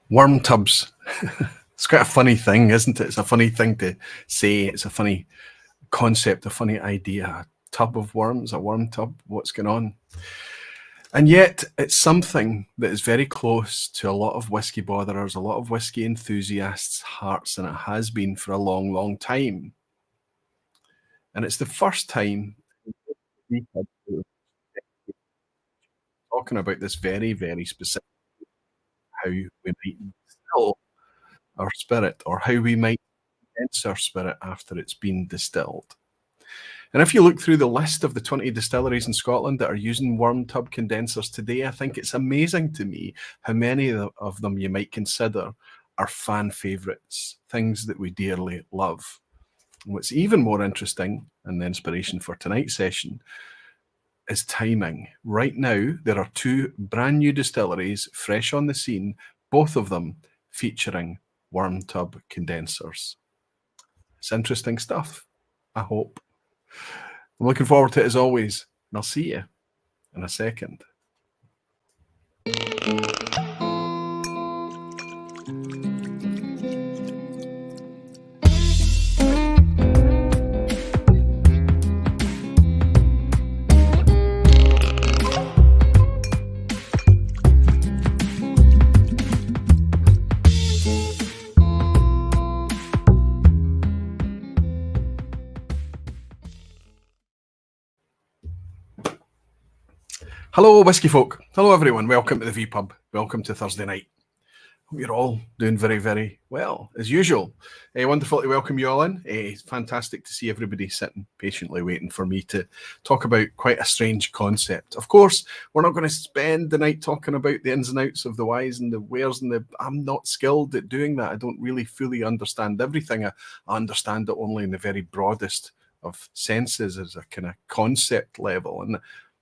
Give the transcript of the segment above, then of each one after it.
Worm tubs. It's quite a funny thing, isn't it? It's a funny thing to say. It's a funny concept, a funny idea. A tub of worms, a worm tub, what's going on? And yet it's something that is very close to a lot of whiskey botherers, a lot of whiskey enthusiasts' hearts, and it has been for a long, long time. And it's the first time talking about this very, very specific how we might distill our spirit or how we might condense our spirit after it's been distilled. And if you look through the list of the 20 distilleries in Scotland that are using worm tub condensers today, I think it's amazing to me how many of them you might consider are fan favourites, things that we dearly love. And what's even more interesting, and the inspiration for tonight's session, is timing. Right now, there are two brand new distilleries fresh on the scene, both of them featuring worm tub condensers. It's interesting stuff, I hope. I'm looking forward to it as always, and I'll see you in a second. Hello, whiskey folk. Hello, everyone. Welcome to the vPub. Welcome to Thursday night. Hope you're all doing very, very well, as usual. Wonderful to welcome you all in. It's fantastic to see everybody sitting patiently waiting for me to talk about quite a strange concept. Of course, we're not going to spend the night talking about the ins and outs of the whys and the wheres and the... I'm not skilled at doing that. I don't really fully understand everything. I understand it only in the very broadest of senses as a kind of concept level. And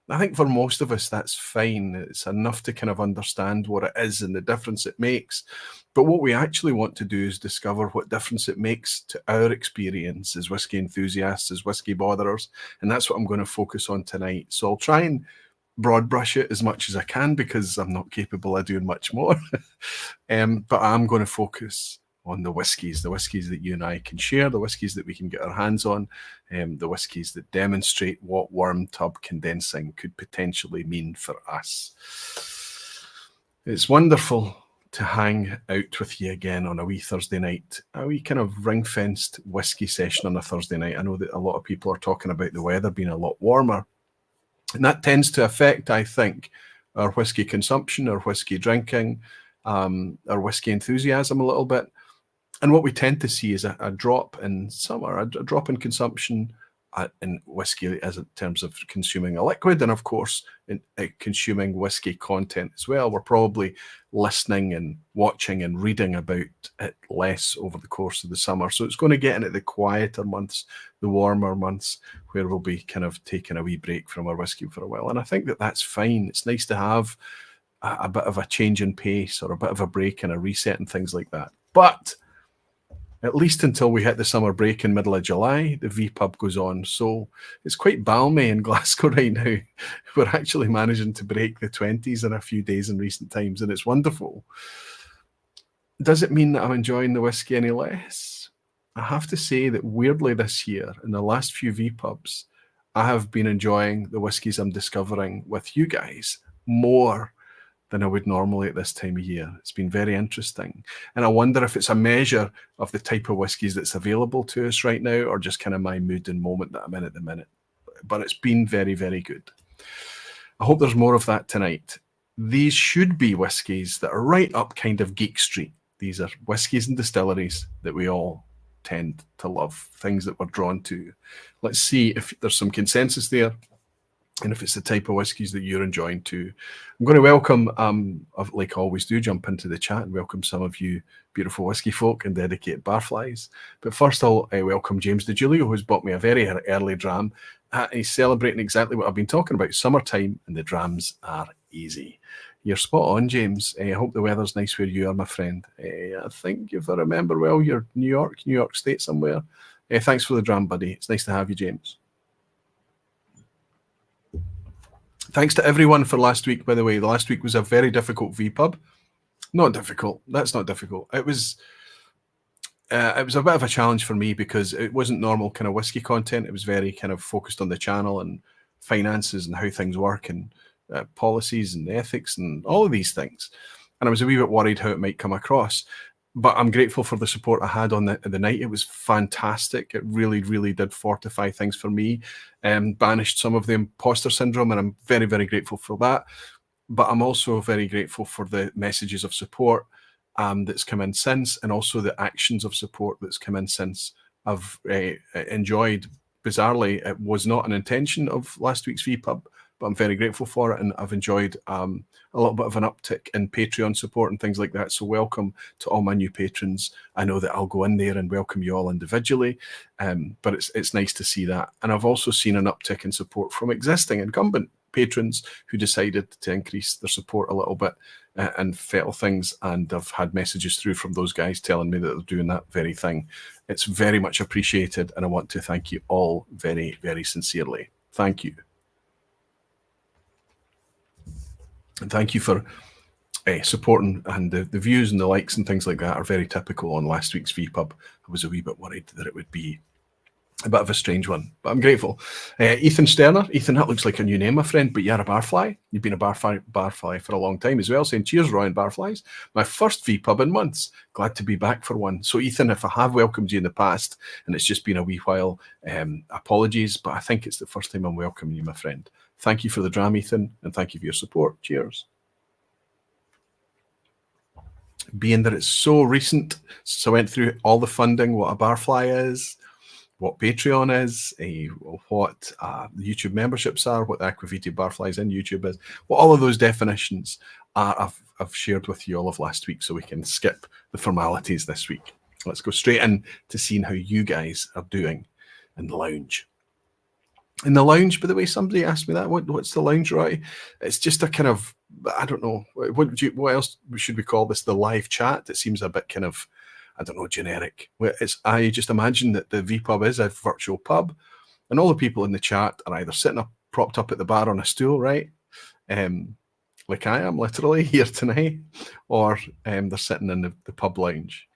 I think for most of us, that's fine. It's enough to kind of understand what it is and the difference it makes. But what we actually want to do is discover what difference it makes to our experience as whiskey enthusiasts, as whiskey botherers. And that's what I'm going to focus on tonight. So I'll try and broad brush it as much as I can because I'm not capable of doing much more. But I'm going to focus on the whiskies that you and I can share, the whiskies that we can get our hands on, the whiskies that demonstrate what worm tub condensing could potentially mean for us. It's wonderful to hang out with you again on a wee Thursday night, a wee kind of ring-fenced whiskey session on a Thursday night. I know that a lot of people are talking about the weather being a lot warmer, and that tends to affect, I think, our whiskey consumption, our whiskey drinking, our whiskey enthusiasm a little bit. And what we tend to see is a drop in summer, a drop in consumption in whiskey as in terms of consuming a liquid, and of course in consuming whiskey content as well. We're probably listening and watching and reading about it less over the course of the summer. So it's going to get into the quieter months, the warmer months, where we'll be kind of taking a wee break from our whiskey for a while. And I think that that's fine. It's nice to have a bit of a change in pace or a bit of a break and a reset and things like that. But at least until we hit the summer break in middle of July, the vPub goes on. So it's quite balmy in Glasgow right now. We're actually managing to break the 20s in a few days in recent times, and it's wonderful. Does it mean that I'm enjoying the whiskey any less? I have to say that weirdly this year, in the last few vPubs, I have been enjoying the whiskies I'm discovering with you guys more than I would normally at this time of year. It's been very interesting. And I wonder if it's a measure of the type of whiskies that's available to us right now or just kind of my mood and moment that I'm in at the minute. But it's been very, very good. I hope there's more of that tonight. These should be whiskies that are right up kind of Geek Street. These are whiskies and distilleries that we all tend to love, things that we're drawn to. Let's see if there's some consensus there, and if it's the type of whiskies that you're enjoying too. I'm going to welcome, like I always do, jump into the chat and welcome some of you beautiful whiskey folk and dedicated barflies. But first I'll welcome James DeJulio, who's bought me a very early dram. He's celebrating exactly what I've been talking about, summertime, and the drams are easy. You're spot on, James. I hope the weather's nice where you are, my friend. I think, if I remember well, you're New York State somewhere. Thanks for the dram, buddy. It's nice to have you, James. Thanks to everyone for last week, by the way. Last week was a very difficult vPub. Not difficult. That's not difficult. It was a bit of a challenge for me because it wasn't normal kind of whiskey content. It was very kind of focused on the channel and finances and how things work and policies and ethics and all of these things. And I was a wee bit worried how it might come across. But I'm grateful for the support I had on the night. It was fantastic. It really, really did fortify things for me and banished some of the imposter syndrome. And I'm very, very grateful for that. But I'm also very grateful for the messages of support that's come in since, and also the actions of support that's come in since. I've enjoyed, bizarrely, it was not an intention of last week's vPub, but I'm very grateful for it, and I've enjoyed a little bit of an uptick in Patreon support and things like that. So welcome to all my new patrons. I know that I'll go in there and welcome you all individually, but it's nice to see that. And I've also seen an uptick in support from existing incumbent patrons who decided to increase their support a little bit and fettle things, and I've had messages through from those guys telling me that they're doing that very thing. It's very much appreciated, and I want to thank you all very, very sincerely. Thank you. And thank you for supporting, and the views and the likes and things like that are very typical on last week's vPub. I was a wee bit worried that it would be a bit of a strange one, but I'm grateful. Ethan Sterner. Ethan, that looks like a new name, my friend, but you're a barfly. You've been a barfly for a long time as well, saying cheers, Roy and barflies. My first vPub in months. Glad to be back for one. So Ethan, if I have welcomed you in the past and it's just been a wee while, apologies, but I think it's the first time I'm welcoming you, my friend. Thank you for the dram, Ethan, and thank you for your support. Cheers. Being that it's so recent, so I went through all the funding, what a barfly is, what Patreon is, what the YouTube memberships are, what the Aquavitae Barflies in YouTube is, what all of those definitions are, I've shared with you all of last week, so we can skip the formalities this week. Let's go straight in to seeing how you guys are doing in the lounge. In the lounge, by the way, somebody asked me that. What's the lounge, Roy? It's just a kind of, I don't know, what else should we call this? The live chat? It seems a bit kind of, I don't know, generic. I just imagine that the vPub is a virtual pub, and all the people in the chat are either sitting up, propped up at the bar on a stool, right? Like I am literally here tonight, or they're sitting in the pub lounge.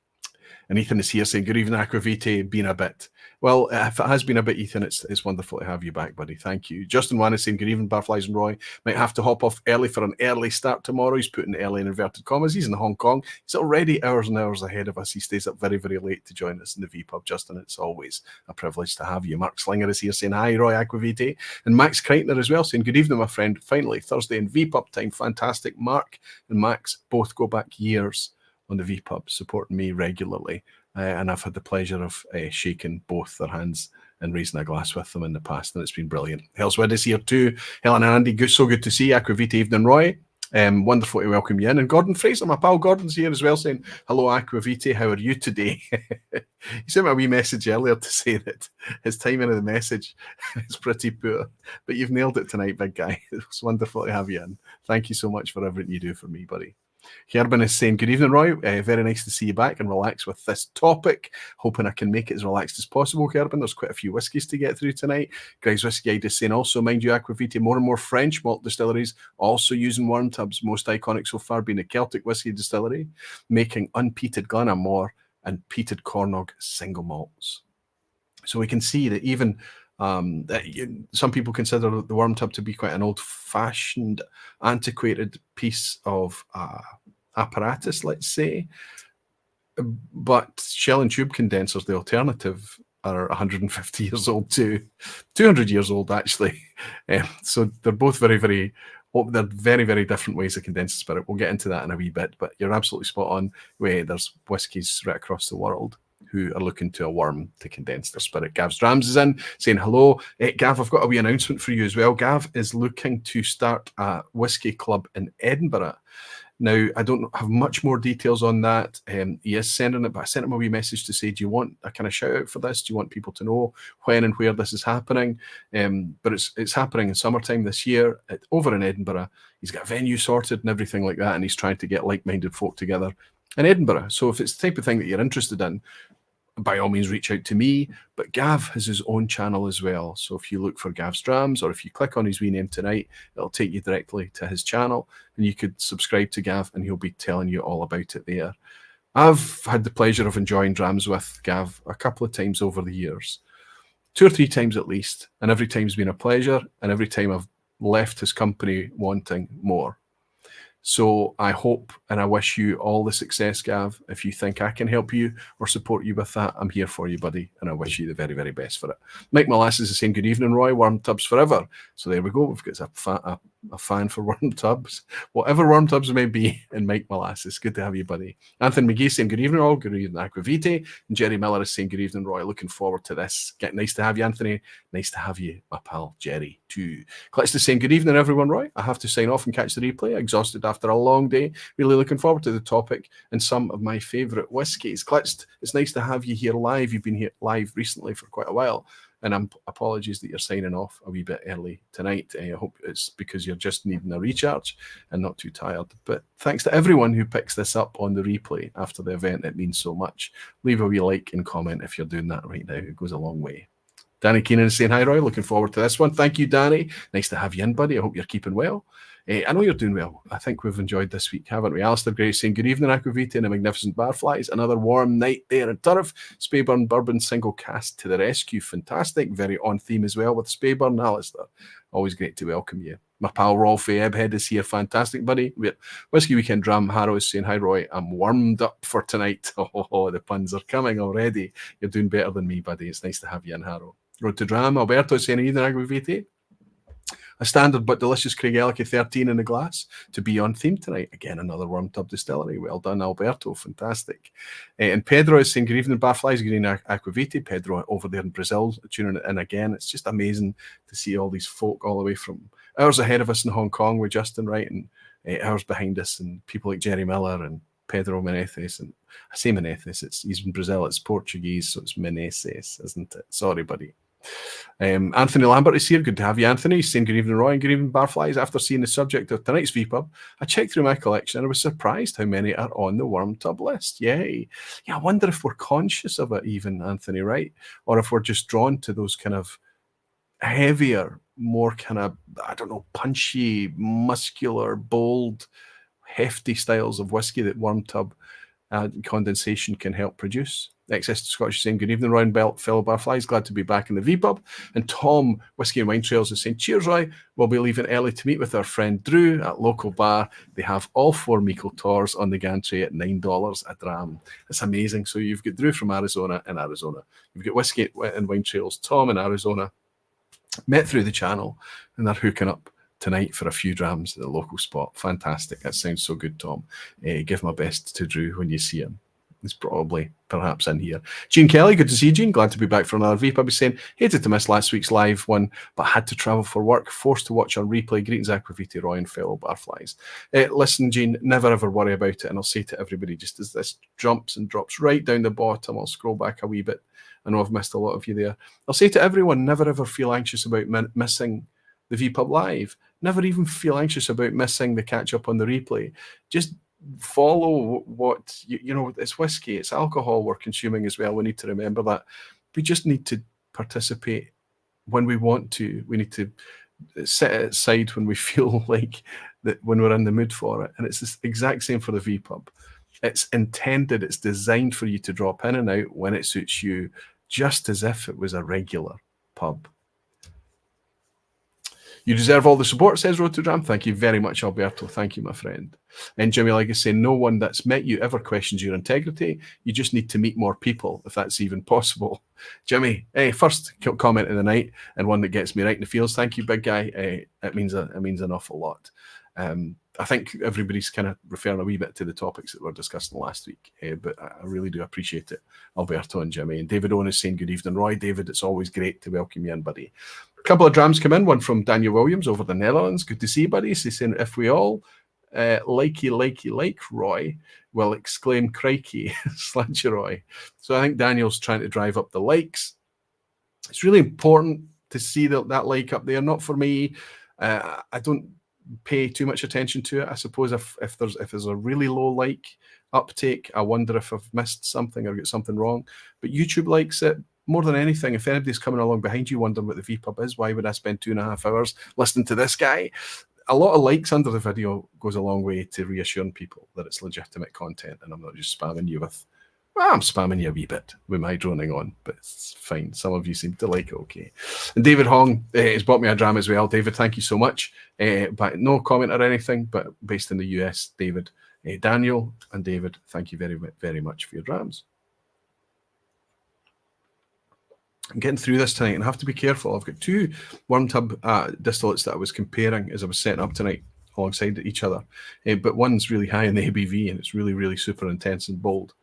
And Ethan is here saying, good evening, Aquavitae, been a bit. Well, if it has been a bit, Ethan, it's wonderful to have you back, buddy. Thank you. Justin Wan is saying, good evening, Barflies and Roy. Might have to hop off early for an early start tomorrow. He's putting early in inverted commas. He's in Hong Kong. He's already hours and hours ahead of us. He stays up very, very late to join us in the vPub. Justin, it's always a privilege to have you. Mark Slinger is here saying, hi, Roy Aquavitae. And Max Kreitner as well saying, good evening, my friend. Finally, Thursday in vPub time. Fantastic. Mark and Max both go back years on the vPub, supporting me regularly. And I've had the pleasure of shaking both their hands and raising a glass with them in the past, and it's been brilliant. Hellswood is here too. Helen and Andy, so good to see you. Aquavitae, evening, Roy. Wonderful to welcome you in. And Gordon Fraser, my pal Gordon's here as well, saying, hello, Aquavitae, how are you today? He sent me a wee message earlier to say that his timing of the message is pretty poor, but you've nailed it tonight, big guy. It's wonderful to have you in. Thank you so much for everything you do for me, buddy. Kerben is saying, good evening, Roy. Very nice to see you back and relax with this topic. Hoping I can make it as relaxed as possible, Kerben. There's quite a few whiskies to get through tonight. Greg's Whiskey Guide is saying, also, mind you, Aquavitae, more and more French malt distilleries also using worm tubs. Most iconic so far being the Celtic Whiskey Distillery, making unpeated Glenamore and peated Cornog single malts. So we can see that even some people consider the worm tub to be quite an old-fashioned, antiquated piece of apparatus, let's say. But shell and tube condensers, the alternative, are 150 years old too, 200 years old actually. So they're both very, very different ways of condensing spirit. We'll get into that in a wee bit, but you're absolutely spot on. There's whiskies right across the world who are looking to a worm to condense their spirit. Gav's Drams is in, saying hello. Gav, I've got a wee announcement for you as well. Gav is looking to start a whiskey club in Edinburgh. Now, I don't have much more details on that. He is sending it, but I sent him a wee message to say, do you want a kind of shout out for this? Do you want people to know when and where this is happening? But it's happening in summertime this year over in Edinburgh. He's got a venue sorted and everything like that, and he's trying to get like-minded folk together in Edinburgh. So if it's the type of thing that you're interested in, by all means reach out to me. But Gav has his own channel as well. So if you look for Gav's Drams, or if you click on his wee name tonight, it'll take you directly to his channel, and you could subscribe to Gav and he'll be telling you all about it there. I've had the pleasure of enjoying Drams with Gav a couple of times over the years, 2 or 3 times at least, and every time's been a pleasure, and every time I've left his company wanting more. So I hope and I wish you all the success, Gav. If you think I can help you or support you with that, I'm here for you, buddy, and I wish you the very, very best for it. Mike Molasses is saying, good evening, Roy. Worm tubs forever. So there we go. We've got a fan for worm tubs, whatever worm tubs may be, and Mike Molasses. Good to have you, buddy. Anthony McGee saying, good evening, all. Good evening, Aquavite. And Jerry Miller is saying, good evening, Roy. Looking forward to this. Nice to have you, Anthony. Nice to have you, my pal, Jerry, too. Klitz is saying, good evening, everyone, Roy. I have to sign off and catch the replay. Exhausted after a long day. Really looking forward to the topic and some of my favourite whiskies. Klitz, it's nice to have you here live. You've been here live recently for quite a while. And apologies that you're signing off a wee bit early tonight. I hope it's because you're just needing a recharge and not too tired. But thanks to everyone who picks this up on the replay after the event. It means so much. Leave a wee like and comment if you're doing that right now. It goes a long way. Danny Keenan is saying, hi, Roy. Looking forward to this one. Thank you, Danny. Nice to have you in, buddy. I hope you're keeping well. I know you're doing well. I think we've enjoyed this week, haven't we? Alistair Gray saying, good evening, Aquavita and the magnificent barflies. Another warm night there in Turf. Speyburn Bourbon single cast to the rescue. Fantastic. Very on theme as well with Speyburn. Alistair, always great to welcome you. My pal Rolfie Ebhead is here. Fantastic, buddy. Whiskey Weekend Dram Harrow is saying, hi, Roy. I'm warmed up for tonight. Oh, the puns are coming already. You're doing better than me, buddy. It's nice to have you in, Harrow. Road to Dram. Alberto is saying, evening, Aquavita. A standard but delicious Craigellachie 13 in the glass to be on theme tonight. Again, another worm tub distillery. Well done, Alberto. Fantastic. And Pedro is saying, good evening, barflies. Good evening, Aquavita. Pedro over there in Brazil tuning in again. It's just amazing to see all these folk all the way from hours ahead of us in Hong Kong with Justin Wright and hours behind us, and people like Jerry Miller and Pedro Menezes. And I say Menezes, he's in Brazil. It's Portuguese, so it's Menezes, isn't it? Sorry, buddy. Anthony Lambert is here. Good to have you, Anthony. He's saying good evening, Roy, and good evening, barflies. After seeing the subject of tonight's vPub, I checked through my collection and I was surprised how many are on the worm tub list. Yay. Yeah, I wonder if we're conscious of it even, Anthony, right? Or if we're just drawn to those kind of heavier, more kind of, I don't know, punchy, muscular, bold, hefty styles of whiskey that worm tub condensation can help produce. Excess to Scotch saying, good evening, Roy and Belt, fellow barflies. Glad to be back in the vPub. And Tom, Whiskey and Wine Trails, is saying, cheers, Roy. We'll be leaving early to meet with our friend Drew at local bar. They have all 4 Miko Tors on the gantry at $9 a dram. It's amazing. So you've got Drew from Arizona in Arizona. You've got Whiskey and Wine Trails, Tom in Arizona. Met through the channel, and they're hooking up tonight for a few drams at the local spot. Fantastic. That sounds so good, Tom. Give my best to Drew when you see him. He's probably perhaps in here. Gene Kelly, good to see you, Gene. Glad to be back for another vPub. He's saying, hated to miss last week's live one, but had to travel for work, forced to watch on replay. Greetings, Aquavita, Roy, and fellow barflies. Listen, Gene, never ever worry about it. And I'll say to everybody, just as this jumps and drops right down the bottom, I'll scroll back a wee bit. I know I've missed a lot of you there. I'll say to everyone, never ever feel anxious about missing the vPub live. Never even feel anxious about missing the catch up on the replay. Just follow what you know. It's whiskey, it's alcohol we're consuming as well. We need to remember that. We just need to participate when we want to. We need to set it aside when we feel like that, when we're in the mood for it. And it's the exact same for the vPub. It's intended, it's designed for you to drop in and out when it suits you, just as if it was a regular pub. You deserve all the support, says Road to Dram. Thank you very much, Alberto. Thank you, my friend. And Jimmy Legg is saying, no one that's met you ever questions your integrity. You just need to meet more people, if that's even possible. Jimmy, first comment of the night, and one that gets me right in the feels. Thank you, big guy. It means an awful lot. I think everybody's kind of referring a wee bit to the topics that were discussing last week, but I really do appreciate it, Alberto and Jimmy. And David Owen is saying, good evening, Roy. David, it's always great to welcome you in, buddy. A couple of drams come in, one from Daniel Williams over the Netherlands. Good to see you, buddy. He's saying, if we all like Roy, will exclaim crikey, slant you, Roy. So I think Daniel's trying to drive up the likes. It's really important to see that like up there. Not for me. I don't pay too much attention to it. I suppose if there's a really low like uptake, I wonder if I've missed something or got something wrong. But YouTube likes it more than anything. If anybody's coming along behind you wondering what the vPub is, why would I spend 2.5 hours listening to this guy? A lot of likes under the video goes a long way to reassuring people that it's legitimate content and I'm not just spamming you with, well, I'm spamming you a wee bit with my droning on, but it's fine. Some of you seem to like it okay. And David Hong has bought me a dram as well. David, thank you so much. But no comment or anything, but based in the US, David. Daniel and David, thank you very, very much for your drams. I'm getting through this tonight and I have to be careful. I've got two worm tub distillates that I was comparing as I was setting up tonight alongside each other. But one's really high in the ABV and it's really, really super intense and bold.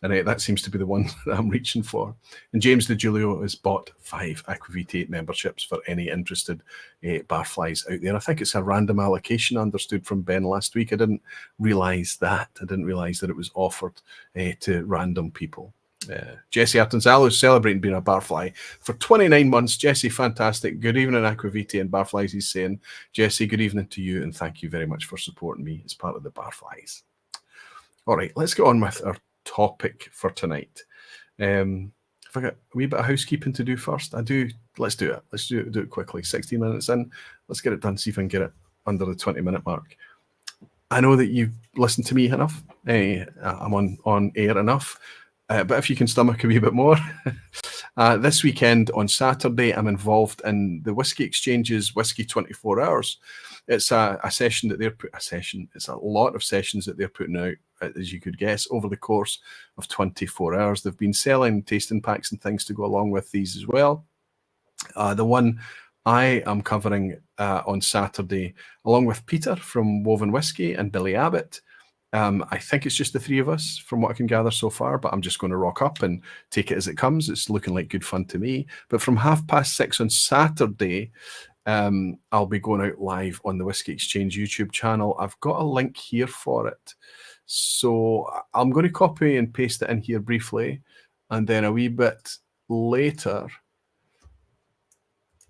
And that seems to be the one that I'm reaching for. And James DeGiulio has bought 5 Aquavitae memberships for any interested barflies out there. I think it's a random allocation, understood from Ben last week. I didn't realise that. I didn't realise that it was offered to random people. Jesse Artanzalo is celebrating being a barfly for 29 months. Jesse, fantastic. Good evening, Aquavitae and barflies, he's saying. Jesse, good evening to you, and thank you very much for supporting me as part of the barflies. All right, let's get on with our topic for tonight. If I got a wee bit of housekeeping to do first, I do. Let's do it. Let's do it quickly. 16 minutes in. Let's get it done. See if I can get it under the 20-minute mark. I know that you've listened to me enough. I'm on air enough. But if you can stomach a wee bit more, this weekend on Saturday, I'm involved in the Whisky Exchange's Whisky 24 Hours. It's a session that they're It's a lot of sessions that they're putting out, as you could guess, over the course of 24 hours. They've been selling tasting packs and things to go along with these as well. The one I am covering on Saturday, along with Peter from Woven Whisky and Billy Abbott. I think it's just the 3 of us from what I can gather so far, but I'm just going to rock up and take it as it comes. It's looking like good fun to me. But from 6:30 on Saturday, I'll be going out live on the Whisky Exchange YouTube channel. I've got a link here for it. So I'm going to copy and paste it in here briefly. And then a wee bit later,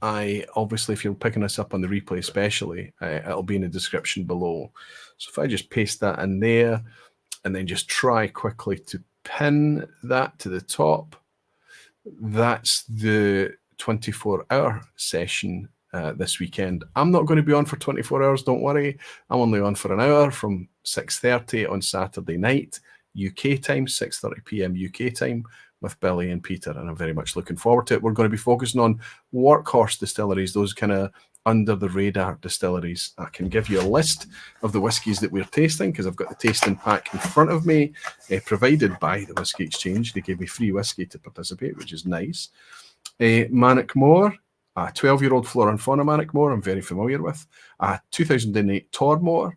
obviously, if you're picking this up on the replay especially, it'll be in the description below. So if I just paste that in there and then just try quickly to pin that to the top, that's the 24-hour session this weekend. I'm not going to be on for 24 hours, don't worry. I'm only on for an hour from 6:30 on Saturday night, UK time, 6:30 p.m. UK time, with Billy and Peter, and I'm very much looking forward to it. We're going to be focusing on workhorse distilleries, those kind of under-the-radar distilleries. I can give you a list of the whiskies that we're tasting, because I've got the tasting pack in front of me, provided by the Whisky Exchange. They gave me free whiskey to participate, which is nice. Manickmore, a 12-year-old Flora and Fauna Manickmore, I'm very familiar with. 2008 Tormore,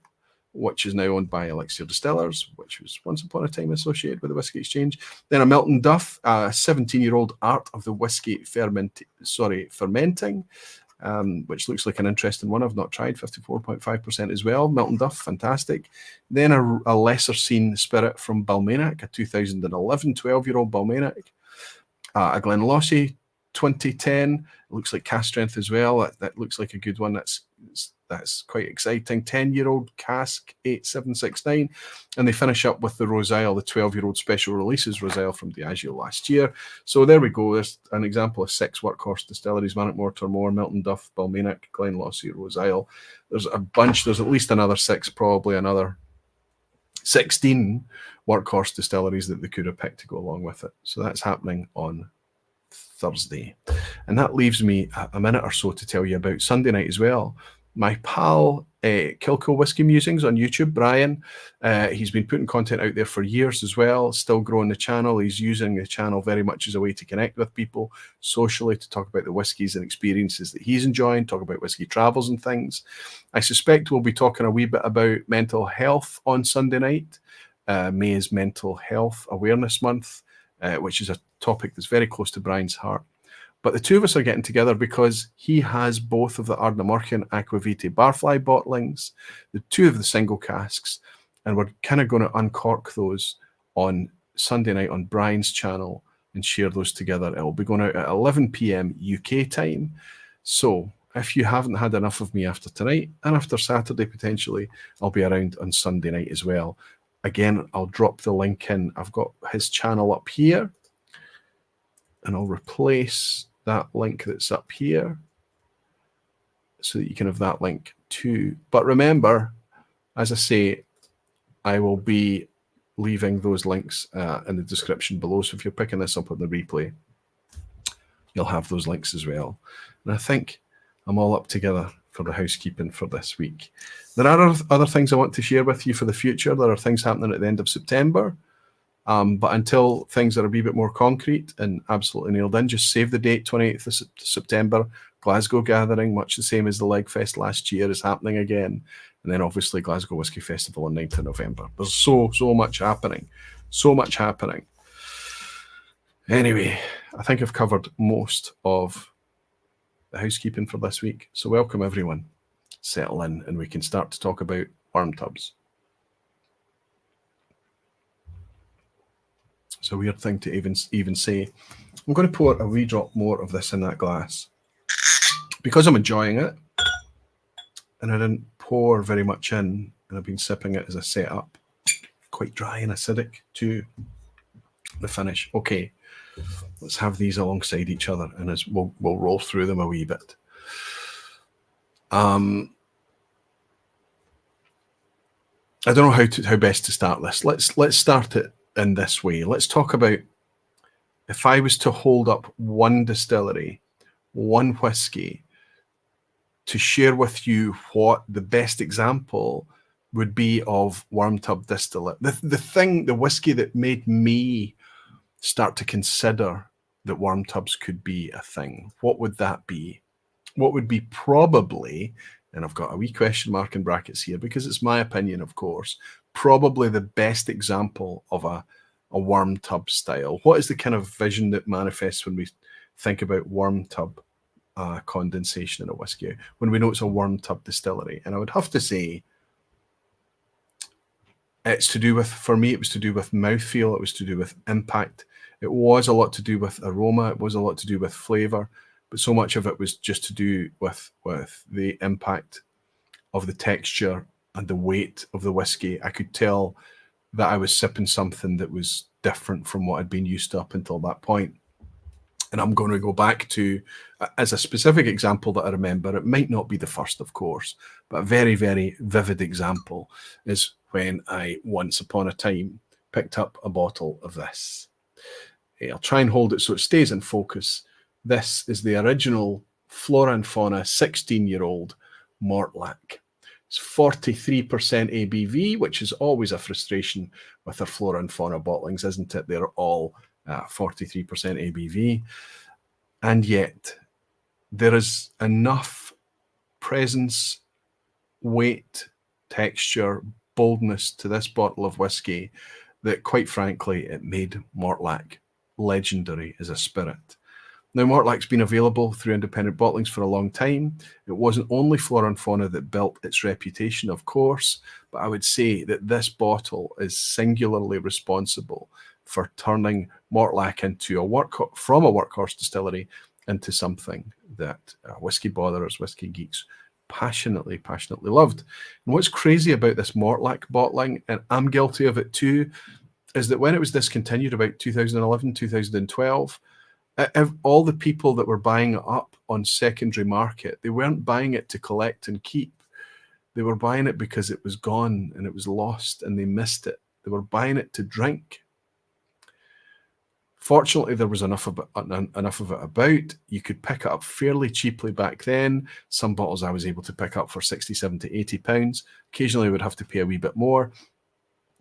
which is now owned by Elixir Distillers, which was once upon a time associated with the Whisky Exchange. Then a Milton Duff, a 17-year-old Art of the Whisky Fermenting, which looks like an interesting one. I've not tried, 54.5% as well. Milton Duff, fantastic. Then a lesser seen spirit from Balmainac, a 2011 12-year-old Balmainac. A Glen Elgin 2010, looks like cast strength as well. That looks like a good one. That's quite exciting. 10-year-old cask 8769, and they finish up with the Rosile, the 12-year-old special releases Rosile from Diageo last year. So there we go. There's an example of 6 workhorse distilleries: Manickmore, Tormore, Milton Duff, Balmainac, Glen Elgin, Rosile. There's a bunch. There's at least another 6, probably another 16 workhorse distilleries that they could have picked to go along with it. So that's happening on Thursday, and that leaves me a minute or so to tell you about Sunday night as well. My pal Killco Whisky Musings on YouTube, Brian, he's been putting content out there for years as well, still growing the channel. He's using the channel very much as a way to connect with people socially, to talk about the whiskies and experiences that he's enjoying, talk about whiskey travels and things. I suspect we'll be talking a wee bit about mental health on Sunday night. May is Mental Health Awareness Month, which is a topic that's very close to Brian's heart. But the 2 of us are getting together because he has both of the Ardnahoe and Aquavitae barfly bottlings, the 2 of the single casks, and we're kind of going to uncork those on Sunday night on Brian's channel and share those together. It will be going out at 11 p.m. UK time. So if you haven't had enough of me after tonight, and after Saturday potentially, I'll be around on Sunday night as well. Again, I'll drop the link in. I've got his channel up here, and I'll replace that link that's up here so that you can have that link too. But remember, as I say, I will be leaving those links in the description below. So if you're picking this up on the replay, you'll have those links as well. And I think I'm all up together for the housekeeping for this week. There are other things I want to share with you for the future. There are things happening at the end of September. But until things are a wee bit more concrete and absolutely nailed in, just save the date, 28th of September, Glasgow Gathering, much the same as the Leg Fest last year, is happening again. And then obviously Glasgow Whisky Festival on 9th of November. There's so much happening. So much happening. Anyway, I think I've covered most of the housekeeping for this week. So welcome everyone. Settle in and we can start to talk about worm tubs. It's a weird thing to even say. I'm going to pour a wee drop more of this in that glass because I'm enjoying it, and I didn't pour very much in, and I've been sipping it as a setup. Quite dry and acidic too. The finish. Okay, let's have these alongside each other, and as we'll roll through them a wee bit. I don't know how best to start this. Let's start it in this way. Let's talk about, if I was to hold up one distillery, one whiskey, to share with you what the best example would be of worm tub distillate. The whiskey that made me start to consider that worm tubs could be a thing. What would that be? What would be probably, and I've got a wee question mark in brackets here because it's my opinion, of course, probably the best example of a worm tub style. What is the kind of vision that manifests when we think about worm tub condensation in a whiskey, when we know it's a worm tub distillery? And I would have to say it's to do with, for me, it was to do with mouthfeel, it was to do with impact, it was a lot to do with aroma, it was a lot to do with flavour, but so much of it was just to do with the impact of the texture and the weight of the whiskey. I could tell that I was sipping something that was different from what I'd been used to up until that point. And I'm going to go back to, as a specific example that I remember, it might not be the first, of course, but a very, very vivid example is when I, once upon a time, picked up a bottle of this. I'll try and hold it so it stays in focus. This is the original Flora and Fauna 16-year-old Mortlach. It's 43% ABV, which is always a frustration with our Flora and Fauna bottlings, isn't it? They're all 43% ABV. And yet there is enough presence, weight, texture, boldness to this bottle of whiskey that, quite frankly, it made Mortlach legendary as a spirit. Now, Mortlach's been available through independent bottlings for a long time. It wasn't only Flora and Fauna that built its reputation, of course, but I would say that this bottle is singularly responsible for turning Mortlach into from a workhorse distillery into something that whiskey botherers, whiskey geeks passionately loved. And what's crazy about this Mortlach bottling, and I'm guilty of it too, is that when it was discontinued about 2011, 2012, all the people that were buying it up on secondary market, they weren't buying it to collect and keep. They were buying it because it was gone and it was lost and they missed it. They were buying it to drink. Fortunately, there was enough of it about. You could pick it up fairly cheaply back then. Some bottles I was able to pick up for 67 to 80 pounds. Occasionally, I would have to pay a wee bit more.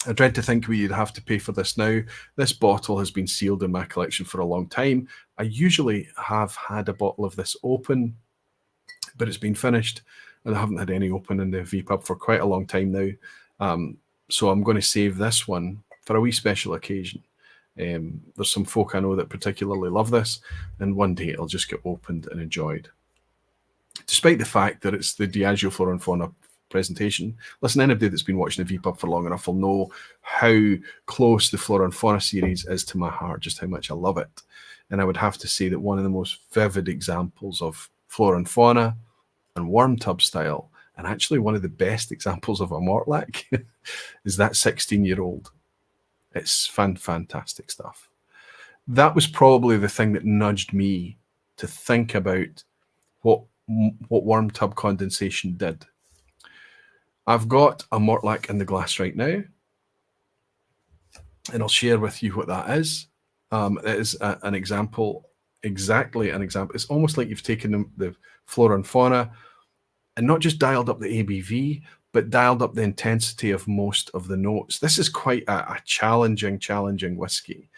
I dread to think we'd have to pay for this now. This bottle has been sealed in my collection for a long time. I usually have had a bottle of this open, but it's been finished, and I haven't had any open in the vPub for quite a long time now. So I'm going to save this one for a wee special occasion. There's some folk I know that particularly love this, and one day it'll just get opened and enjoyed. Despite the fact that it's the Diageo Flora and Fauna presentation. Listen, anybody that's been watching the vPub for long enough will know how close the Flora and Fauna series is to my heart, just how much I love it. And I would have to say that one of the most vivid examples of Flora and Fauna and worm tub style. And actually one of the best examples of a Mortlach is that 16-year-old. It's fantastic stuff. That was probably the thing that nudged me to think about what worm tub condensation did. I've got a Mortlach in the glass right now, and I'll share with you what that is. It is an example, exactly an example. It's almost like you've taken the flora and fauna and not just dialed up the ABV, but dialed up the intensity of most of the notes. This is quite a challenging whiskey.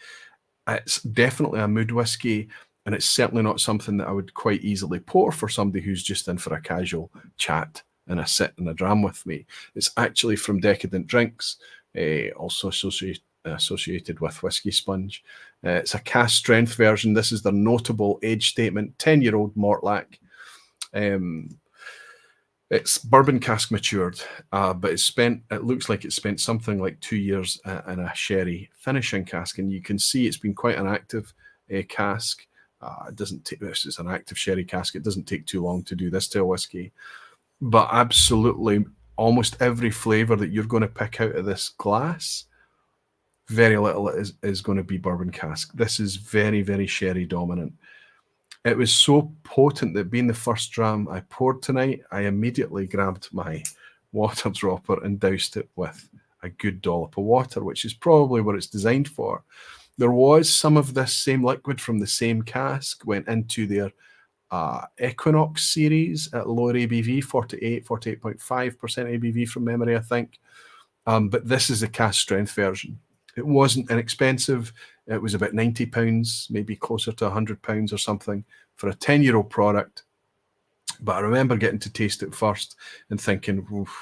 It's definitely a mood whiskey, and it's certainly not something that I would quite easily pour for somebody who's just in for a casual chat and a sit and a dram with me. It's actually from Decadent Drinks, also associated with Whiskey Sponge. It's a cask strength version. This is their notable age statement, 10-year-old Mortlach. It's bourbon cask matured, but it looks like it spent something like 2 years in a sherry finishing cask, and you can see it's been quite an active cask. It doesn't take, this is an active sherry cask. It doesn't take too long to do this to a whiskey, but absolutely almost every flavour that you're going to pick out of this glass, very little is going to be bourbon cask. This is very sherry dominant. It was so potent that being the first dram I poured tonight, I immediately grabbed my water dropper and doused it with a good dollop of water, which is probably what it's designed for. There was some of this same liquid from the same cask went into their Equinox series at lower ABV, 48.5% ABV from memory, I think. But this is the cask strength version. It wasn't inexpensive. It was about £90, maybe closer to £100 or something for a 10-year-old product. But I remember getting to taste it first and thinking, oof,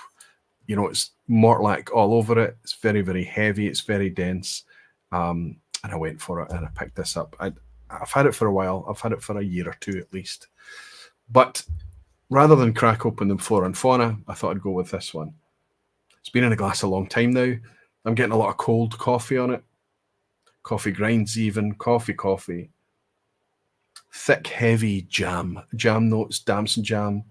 you know, it's Mortlach all over it. It's very heavy. It's very dense. And I went for it and I picked this up. I've had it for a while. I've had it for a year or two at least. But rather than crack open the flora and fauna, I thought I'd go with this one. It's been in a glass a long time now. I'm getting a lot of cold coffee on it. Coffee grinds even, coffee. Thick, heavy jam notes, damson jam,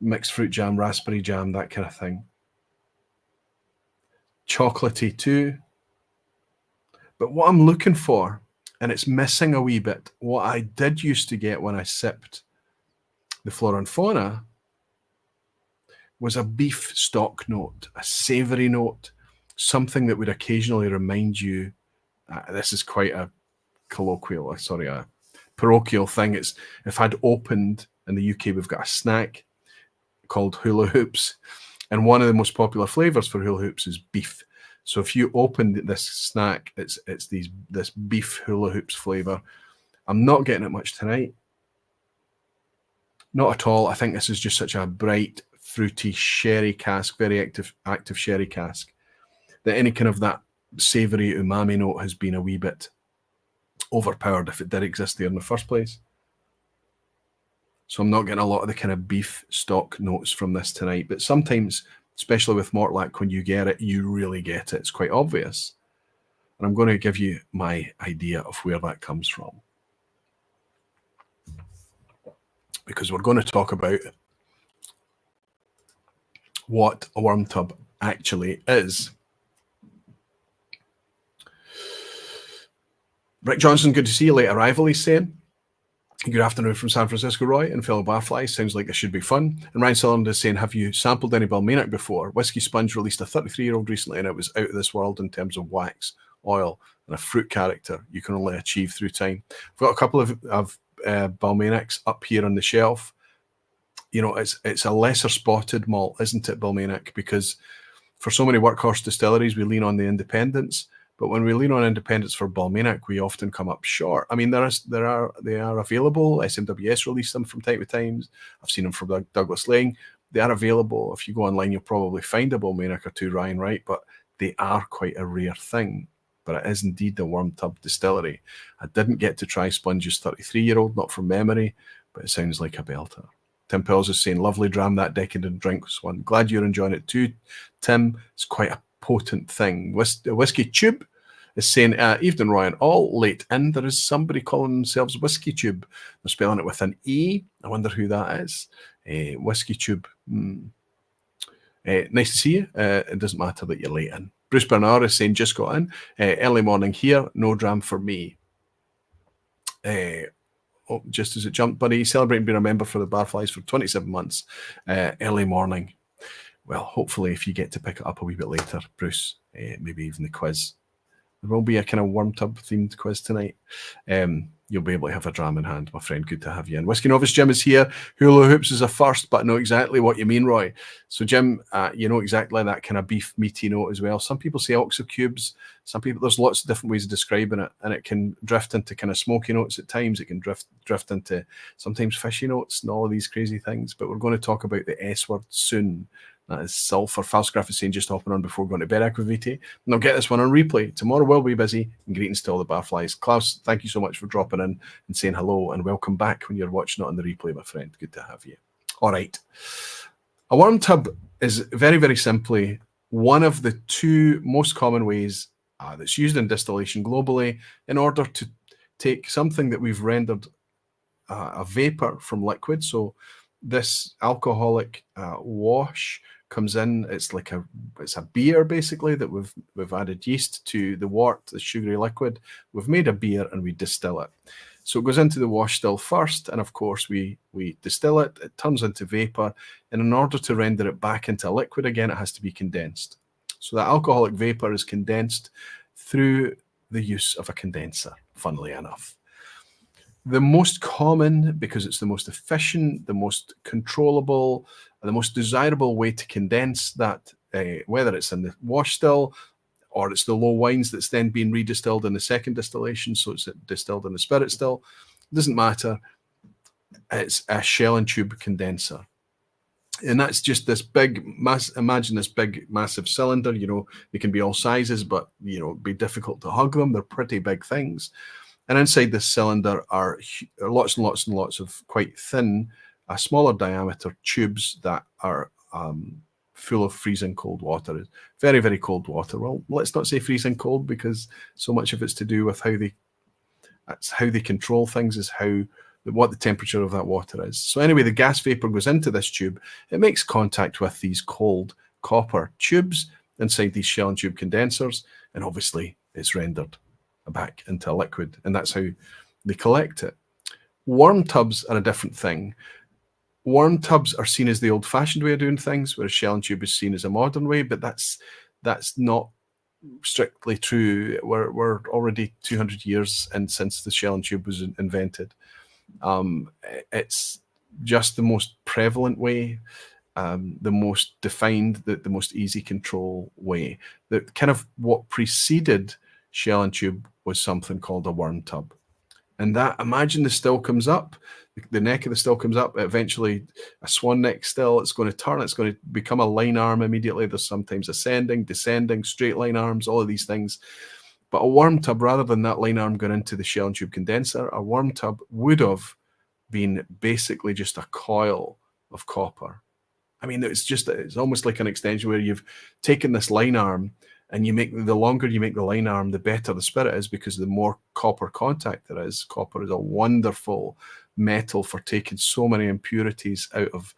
mixed fruit jam, raspberry jam, that kind of thing. Chocolatey too. But what I'm looking for, and it's missing a wee bit, what I did used to get when I sipped the flora and fauna was a beef stock note, a savoury note, something that would occasionally remind you, this is quite a a parochial thing. It's, if I'd opened, in the UK we've got a snack called hula hoops, and one of the most popular flavours for hula hoops is beef. So if you opened this snack, it's this beef hula hoops flavour. I'm not getting it much tonight. Not at all. I think this is just such a bright, fruity sherry cask, very active sherry cask, that any kind of that savoury umami note has been a wee bit overpowered if it did exist there in the first place. So I'm not getting a lot of the kind of beef stock notes from this tonight, but sometimes, especially with Mortlach, when you get it, you really get it. It's quite obvious. And I'm going to give you my idea of where that comes from, because we're going to talk about what a worm tub actually is. Rick Johnson, good to see you. Late arrival, he's saying. Good afternoon from San Francisco, Roy, and fellow barflies. Sounds like it should be fun. And Ryan Sutherland is saying, have you sampled any Balmenic before? Whiskey Sponge released a 33-year-old recently, and it was out of this world in terms of wax, oil, and a fruit character you can only achieve through time. I've got a couple of Balmenics up here on the shelf. You know, it's a lesser spotted malt, isn't it, Balmenic? Because for so many workhorse distilleries, we lean on the independents. But when we lean on independents for Balmenic, we often come up short. I mean, they are available. SMWS release them from time to time. I've seen them from Douglas Lane. They are available. If you go online, you'll probably find a Balmenic or two, Ryan, right? But they are quite a rare thing. But it is indeed a worm tub distillery. I didn't get to try Sponge's 33-year-old, not from memory, but it sounds like a belter. Tim Pills is saying, lovely dram, that Decadent Drinks one. Glad you're enjoying it too, Tim. It's quite a potent thing. Whiskey Tube is saying, evening, Ryan, all late in. There is somebody calling themselves Whiskey Tube. They're spelling it with an E. I wonder who that is. Whiskey tube. Nice to see you. It doesn't matter that you're late in. Bruce Bernard is saying, just got in. Early morning here, no dram for me. Just as it jumped, buddy. Celebrating being a member for the Barflies for 27 months. Early morning. Well, hopefully if you get to pick it up a wee bit later, Bruce, maybe even the quiz. There will be a kind of worm tub themed quiz tonight. You'll be able to have a dram in hand, my friend. Good to have you in. Whiskey Novice Jim is here. Hula hoops is a first, but I know exactly what you mean, Roy. So Jim, you know exactly that kind of beef meaty note as well. Some people say oxo cubes. Some people, there's lots of different ways of describing it, and it can drift into kind of smoky notes at times. It can drift into sometimes fishy notes and all of these crazy things. But we're going to talk about the S word soon. That is sulphur. Falsgraph is saying, just hopping on before going to bed, Aquavite. And I'll get this one on replay. Tomorrow we'll be busy. And greetings to all the barflies. Klaus, thank you so much for dropping in and saying hello, and welcome back when you're watching it on the replay, my friend. Good to have you. All right. A worm tub is very, very simply one of the two most common ways that's used in distillation globally in order to take something that we've rendered a vapor from liquid. So this alcoholic wash comes in. It's a beer basically that we've added yeast to the wort, the sugary liquid. We've made a beer and we distill it. So it goes into the wash still first, and of course we distill it. It turns into vapor, and in order to render it back into liquid again, it has to be condensed. So that alcoholic vapor is condensed through the use of a condenser, funnily enough. The most common, because it's the most efficient, the most controllable, and the most desirable way to condense that, whether it's in the wash still or it's the low wines that's then being redistilled in the second distillation, so it's distilled in the spirit still, it doesn't matter. It's a shell and tube condenser. And that's just this big imagine this big massive cylinder. You know, they can be all sizes, but you know, it'd be difficult to hug them. They're pretty big things. And inside this cylinder are lots and lots and lots of quite thin, smaller diameter tubes that are full of freezing cold water. Very, very cold water. Well, let's not say freezing cold, because so much of it's to do with how they control things, is what the temperature of that water is. So anyway, the gas vapor goes into this tube. It makes contact with these cold copper tubes inside these shell and tube condensers, and obviously it's rendered back into a liquid, and that's how they collect it. Worm tubs are a different thing. Worm tubs are seen as the old-fashioned way of doing things, whereas shell and tube is seen as a modern way, but that's not strictly true. We're already 200 years in since the shell and tube was invented. It's just the most prevalent way, the most defined, the most easy control way. That kind of what preceded shell and tube was something called a worm tub. And that, imagine the still comes up, the neck of the still comes up, eventually a swan neck still, it's going to turn, it's going to become a line arm immediately. There's sometimes ascending, descending, straight line arms, all of these things. But a worm tub, rather than that line arm going into the shell and tube condenser, a worm tub would have been basically just a coil of copper. I mean, it's almost like an extension where you've taken this line arm, and the longer you make the line arm, the better the spirit is, because the more copper contact there is. Copper is a wonderful metal for taking so many impurities out of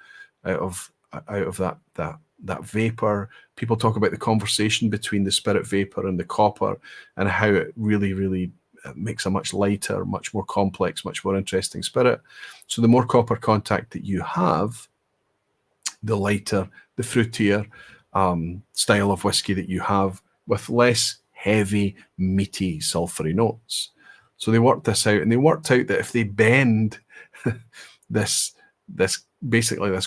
that vapor. People talk about the conversation between the spirit vapor and the copper, and how it really, really makes a much lighter, much more complex, much more interesting spirit. So the more copper contact that you have, the lighter, the fruitier style of whiskey that you have, with less heavy, meaty, sulphury notes. So they worked this out, and they worked out that if they bend this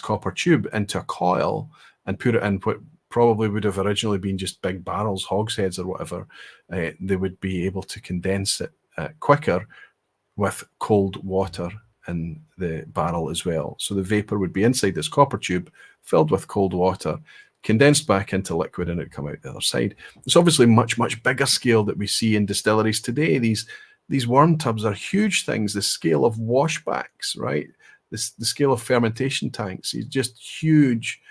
copper tube into a coil and put it in what probably would have originally been just big barrels, hogsheads or whatever, they would be able to condense it quicker with cold water in the barrel as well. So the vapor would be inside this copper tube filled with cold water, condensed back into liquid, and it come out the other side. It's obviously much, much bigger scale that we see in distilleries today. These worm tubs are huge things. The scale of washbacks, right? The scale of fermentation tanks. It's just huge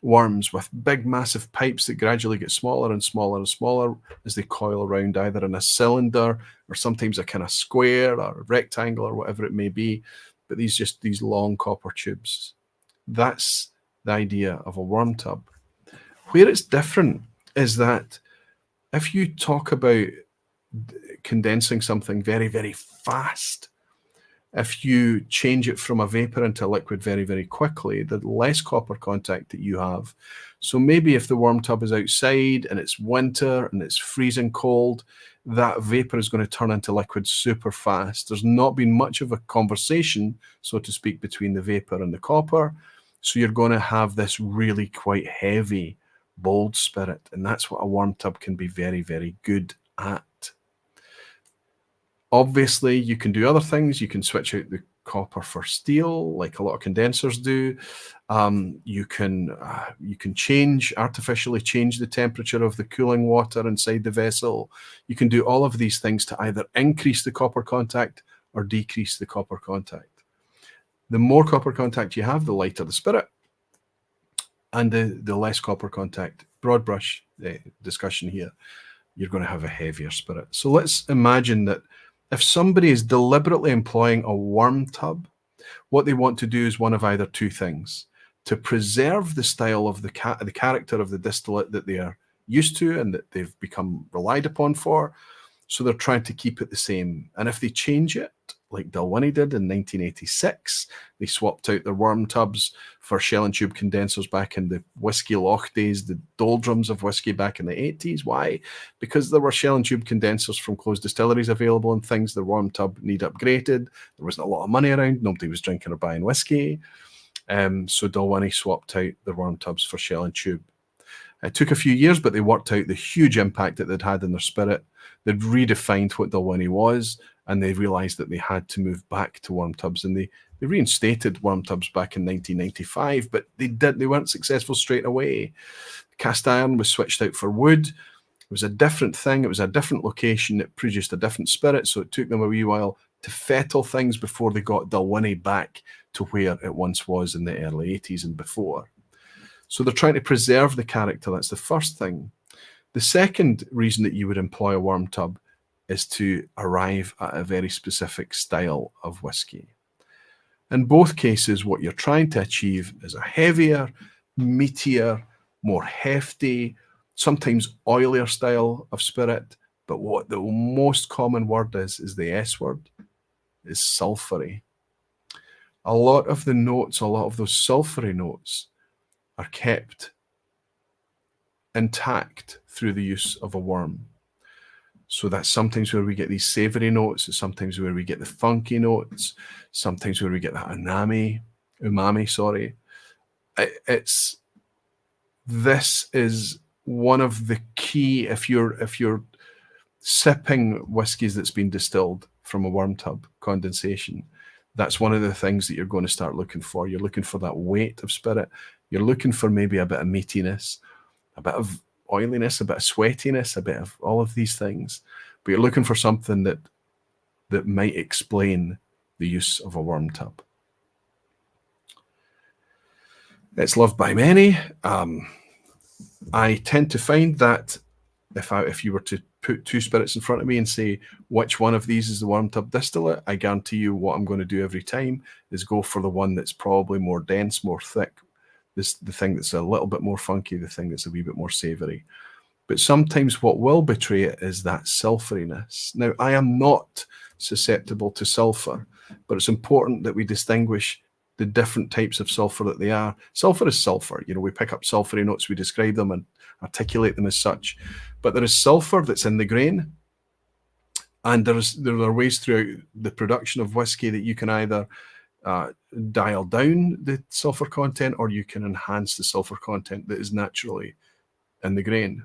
worms with big, massive pipes that gradually get smaller and smaller and smaller as they coil around, either in a cylinder or sometimes a kind of square or rectangle or whatever it may be. But these long copper tubes. That's the idea of a worm tub. Where it's different is that if you talk about condensing something very, very fast, if you change it from a vapor into a liquid very, very quickly, the less copper contact that you have. So maybe if the worm tub is outside and it's winter and it's freezing cold, that vapor is going to turn into liquid super fast. There's not been much of a conversation, so to speak, between the vapor and the copper. So you're going to have this really quite heavy, bold spirit. And that's what a worm tub can be very, very good at. Obviously, you can do other things. You can switch out the copper for steel, like a lot of condensers do. You can artificially change the temperature of the cooling water inside the vessel. You can do all of these things to either increase the copper contact or decrease the copper contact. The more copper contact you have, the lighter the spirit, and the less copper contact. Broad brush discussion here. You're going to have a heavier spirit. So let's imagine that if somebody is deliberately employing a worm tub, what they want to do is one of either two things: to preserve the style of the character of the distillate that they are used to and that they've become relied upon for. So they're trying to keep it the same. And if they change it, like Dalwhinnie did in 1986, they swapped out their worm tubs for shell and tube condensers back in the Whisky Loch days, the doldrums of whiskey back in the 80s. Why? Because there were shell and tube condensers from closed distilleries available and things. The worm tub need upgraded. There wasn't a lot of money around. Nobody was drinking or buying whiskey. So Dalwhinnie swapped out their worm tubs for shell and tube. It took a few years, but they worked out the huge impact that they'd had in their spirit. They'd redefined what Dalwhinnie was, and they realised that they had to move back to worm tubs. And they reinstated worm tubs back in 1995, but they weren't successful straight away. Cast iron was switched out for wood. It was a different thing. It was a different location. It produced a different spirit, so it took them a wee while to fettle things before they got Dalwhinnie back to where it once was in the early 80s and before. So they're trying to preserve the character. That's the first thing. The second reason that you would employ a worm tub is to arrive at a very specific style of whiskey. In both cases, what you're trying to achieve is a heavier, meatier, more hefty, sometimes oilier style of spirit. But what the most common word is the S word, is sulphury. A lot of the notes, a lot of those sulphury notes are kept intact through the use of a worm. So that's sometimes where we get these savory notes, it's sometimes where we get the funky notes, sometimes where we get that umami, sorry. This is one of the key, if you're sipping whiskies that's been distilled from a worm tub, condensation, that's one of the things that you're going to start looking for. You're looking for that weight of spirit. You're looking for maybe a bit of meatiness, a bit of oiliness, a bit of sweatiness, a bit of all of these things. But you're looking for something that might explain the use of a worm tub. It's loved by many. I tend to find that if you were to put two spirits in front of me and say, which one of these is the worm tub distillate, I guarantee you what I'm going to do every time is go for the one that's probably more dense, more thick, the thing that's a little bit more funky, the thing that's a wee bit more savoury. But sometimes what will betray it is that sulphuriness. Now, I am not susceptible to sulphur, but it's important that we distinguish the different types of sulphur that they are. Sulphur is sulphur. You know, we pick up sulphury notes, we describe them and articulate them as such. But there is sulphur that's in the grain, and there are ways throughout the production of whiskey that you can either dial down the sulphur content or you can enhance the sulphur content that is naturally in the grain.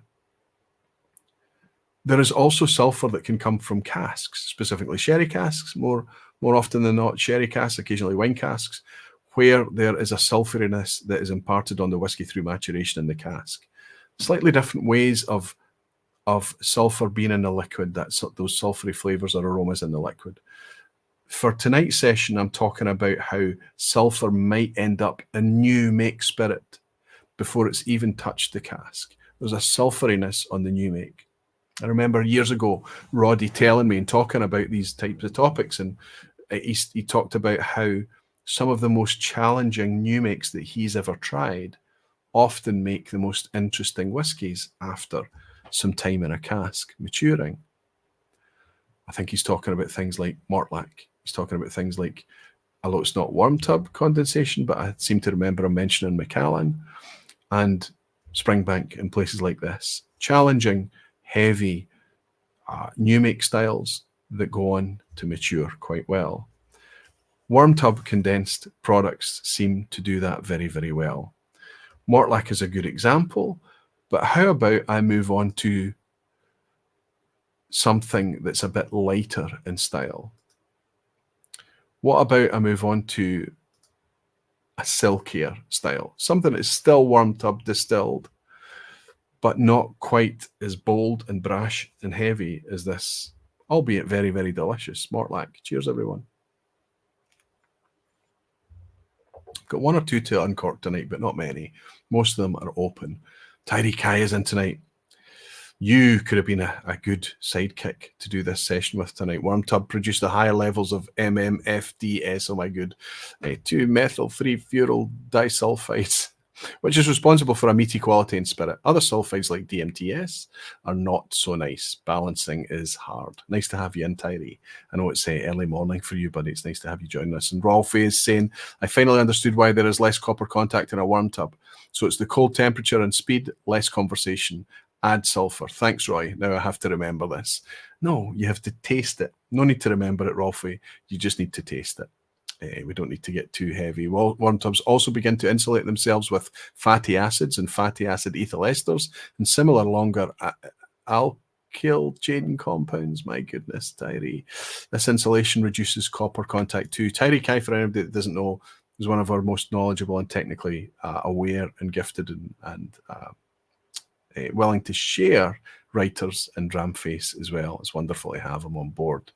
There is also sulphur that can come from casks, specifically sherry casks, more often than not sherry casks, occasionally wine casks, where there is a sulphuriness that is imparted on the whiskey through maturation in the cask. Slightly different ways of sulphur being in the liquid, those sulphury flavors or aromas in the liquid. For tonight's session, I'm talking about how sulphur might end up in new make spirit before it's even touched the cask. There's a sulphuriness on the new make. I remember years ago, Roddy telling me and talking about these types of topics, and he talked about how some of the most challenging new makes that he's ever tried often make the most interesting whiskies after some time in a cask maturing. I think he's talking about things like Mortlach. He's talking about things like, although it's not worm tub condensation, but I seem to remember him mentioning Macallan and Springbank and places like this. Challenging, heavy, new make styles that go on to mature quite well. Worm tub condensed products seem to do that very, very well. Mortlach is a good example, but how about I move on to something that's a bit lighter in style? What about I move on to a silkier style, something that's still worm tub distilled, but not quite as bold and brash and heavy as this, albeit very, very delicious Mortlach. Cheers, everyone. Got one or two to uncork tonight, but not many. Most of them are open. Tyreek Kai is in tonight. You could have been a good sidekick to do this session with tonight. Worm tub produced the higher levels of MMFDS, oh my good, 2-methyl-3-furyl disulfides, which is responsible for a meaty quality in spirit. Other sulfides like DMTS are not so nice. Balancing is hard. Nice to have you in, Tyree. I know it's early morning for you, but it's nice to have you join us. And Rolfie is saying, I finally understood why there is less copper contact in a worm tub. So it's the cold temperature and speed, less conversation. Add sulfur. Thanks, Roy. Now I have to remember this. No, you have to taste it. No need to remember it, Rolfie. You just need to taste it. We don't need to get too heavy. Worm tubs also begin to insulate themselves with fatty acids and fatty acid ethyl esters and similar longer alkyl chain compounds. My goodness, Tyree. This insulation reduces copper contact too. Tyree Kai, for anybody that doesn't know, is one of our most knowledgeable and technically aware and gifted and willing to share writers in Dramface as well. It's wonderful to have him on board.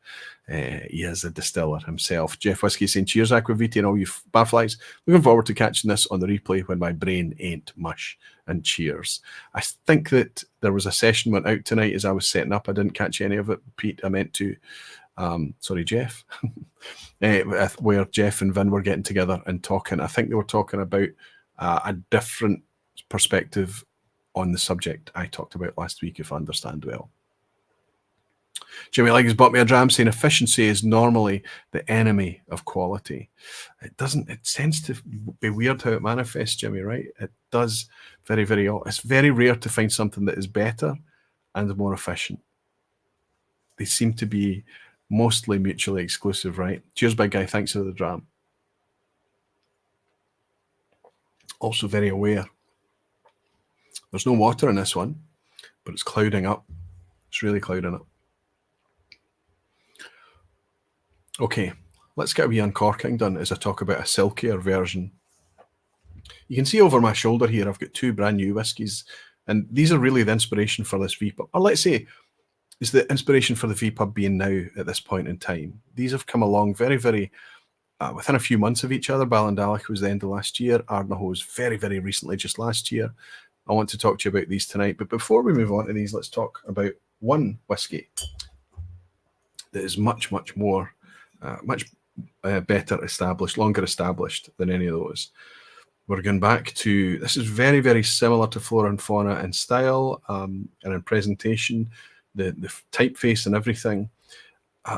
He is a distiller himself. Jeff Whisky saying, cheers, Aquaviti and all you barflies. Looking forward to catching this on the replay when my brain ain't mush. And cheers. I think that there was a session went out tonight as I was setting up. I didn't catch any of it, Pete. I meant to. Sorry, Jeff. Where Jeff and Vin were getting together and talking. I think they were talking about a different perspective on the subject I talked about last week, if I understand well. Jimmy Leggins bought me a dram saying efficiency is normally the enemy of quality. It tends to be weird how it manifests, Jimmy, right? It does very, very, it's very rare to find something that is better and more efficient. They seem to be mostly mutually exclusive, right? Cheers, big guy. Thanks for the dram. Also very aware. There's no water in this one, but it's clouding up. It's really clouding up. Okay, let's get a wee uncorking done as I talk about a silkier version. You can see over my shoulder here, I've got two brand new whiskies, and these are really the inspiration for this vPub. Or let's say, is the inspiration for the vPub being now at this point in time. These have come along very, very, within a few months of each other. Ballindalloch was the end of last year. Ardnahoe was very, very recently, just last year. I want to talk to you about these tonight. But before we move on to these, let's talk about one whiskey that is much, much more, better established, longer established than any of those. We're going back to, this is very, very similar to Flora and Fauna in style and in presentation, the typeface and everything.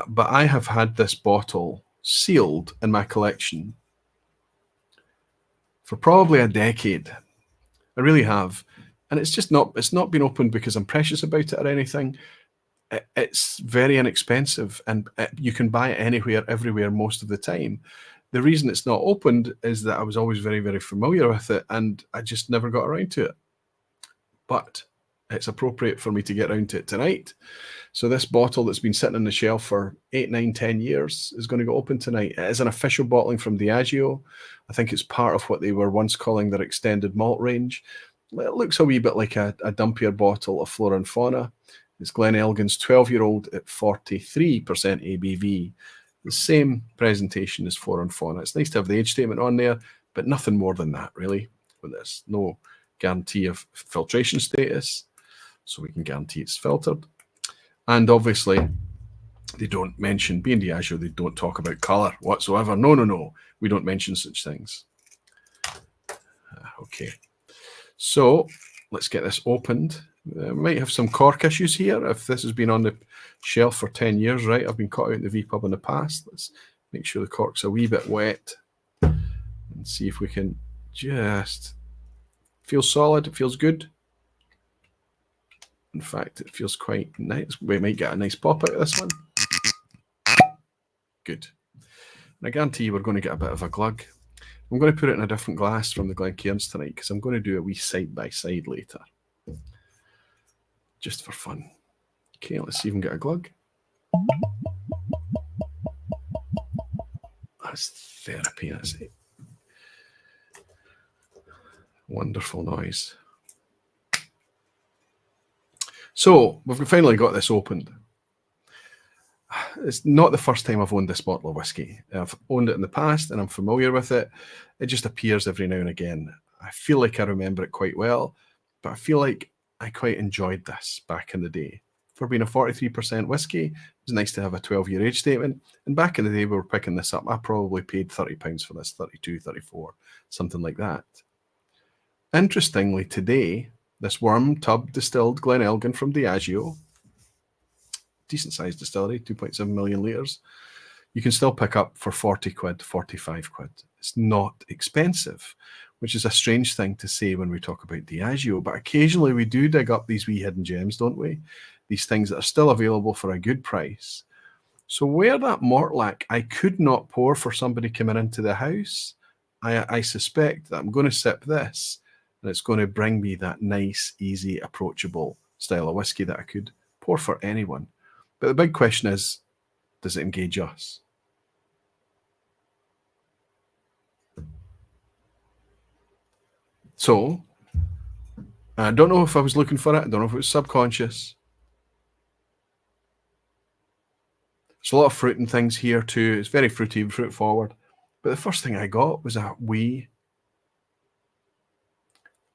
But I have had this bottle sealed in my collection for probably a decade. I really have. And it's not been opened because I'm precious about it or anything. It's very inexpensive and you can buy it anywhere, everywhere, most of the time. The reason it's not opened is that I was always very, very familiar with it and I just never got around to it. But it's appropriate for me to get around to it tonight. So this bottle that's been sitting on the shelf for 8, 9, 10 years is going to go open tonight. It is an official bottling from Diageo. I think it's part of what they were once calling their extended malt range. It looks a wee bit like a dumpier bottle of Flora and Fauna. It's Glen Elgin's 12-year-old at 43% ABV. The same presentation as Flora and Fauna. It's nice to have the age statement on there, but nothing more than that, really. But there's no guarantee of filtration status, so we can guarantee it's filtered. And obviously, They don't mention, being Diageo, they don't talk about colour whatsoever. No, no, no. We don't mention such things. Okay. So let's get this opened. We might have some cork issues here if this has been on the shelf for 10 years, right? I've been caught out in the vPub in the past. Let's make sure the cork's a wee bit wet and see if we can just... Feels solid. It feels good. In fact, it feels quite nice. We might get a nice pop out of this one. Good. And I guarantee you we're going to get a bit of a glug. I'm going to put it in a different glass from the Glencairns tonight because I'm going to do a wee side-by-side later. Just for fun. Okay, let's see if we can get a glug. That's therapy, that's it. Wonderful noise. So, we've finally got this opened. It's not the first time I've owned this bottle of whiskey. I've owned it in the past and I'm familiar with it. It just appears every now and again. I feel like I remember it quite well, but I feel like I quite enjoyed this back in the day. For being a 43% whiskey, it was nice to have a 12-year age statement. And back in the day we were picking this up, I probably paid £30 for this, 32, 34, something like that. Interestingly, today, this worm tub distilled Glen Elgin from Diageo, decent sized distillery, 2.7 million litres, you can still pick up for 40 quid, 45 quid. It's not expensive, which is a strange thing to say when we talk about Diageo, but occasionally we do dig up these wee hidden gems, don't we? These things that are still available for a good price. So where that Mortlach I could not pour for somebody coming into the house, I suspect that I'm going to sip this and it's going to bring me that nice, easy, approachable style of whiskey that I could pour for anyone. But the big question is, does it engage us? So, I don't know if I was looking for it. I don't know if it was subconscious. There's a lot of fruit and things here too. It's very fruity, fruit forward. But the first thing I got was a wee...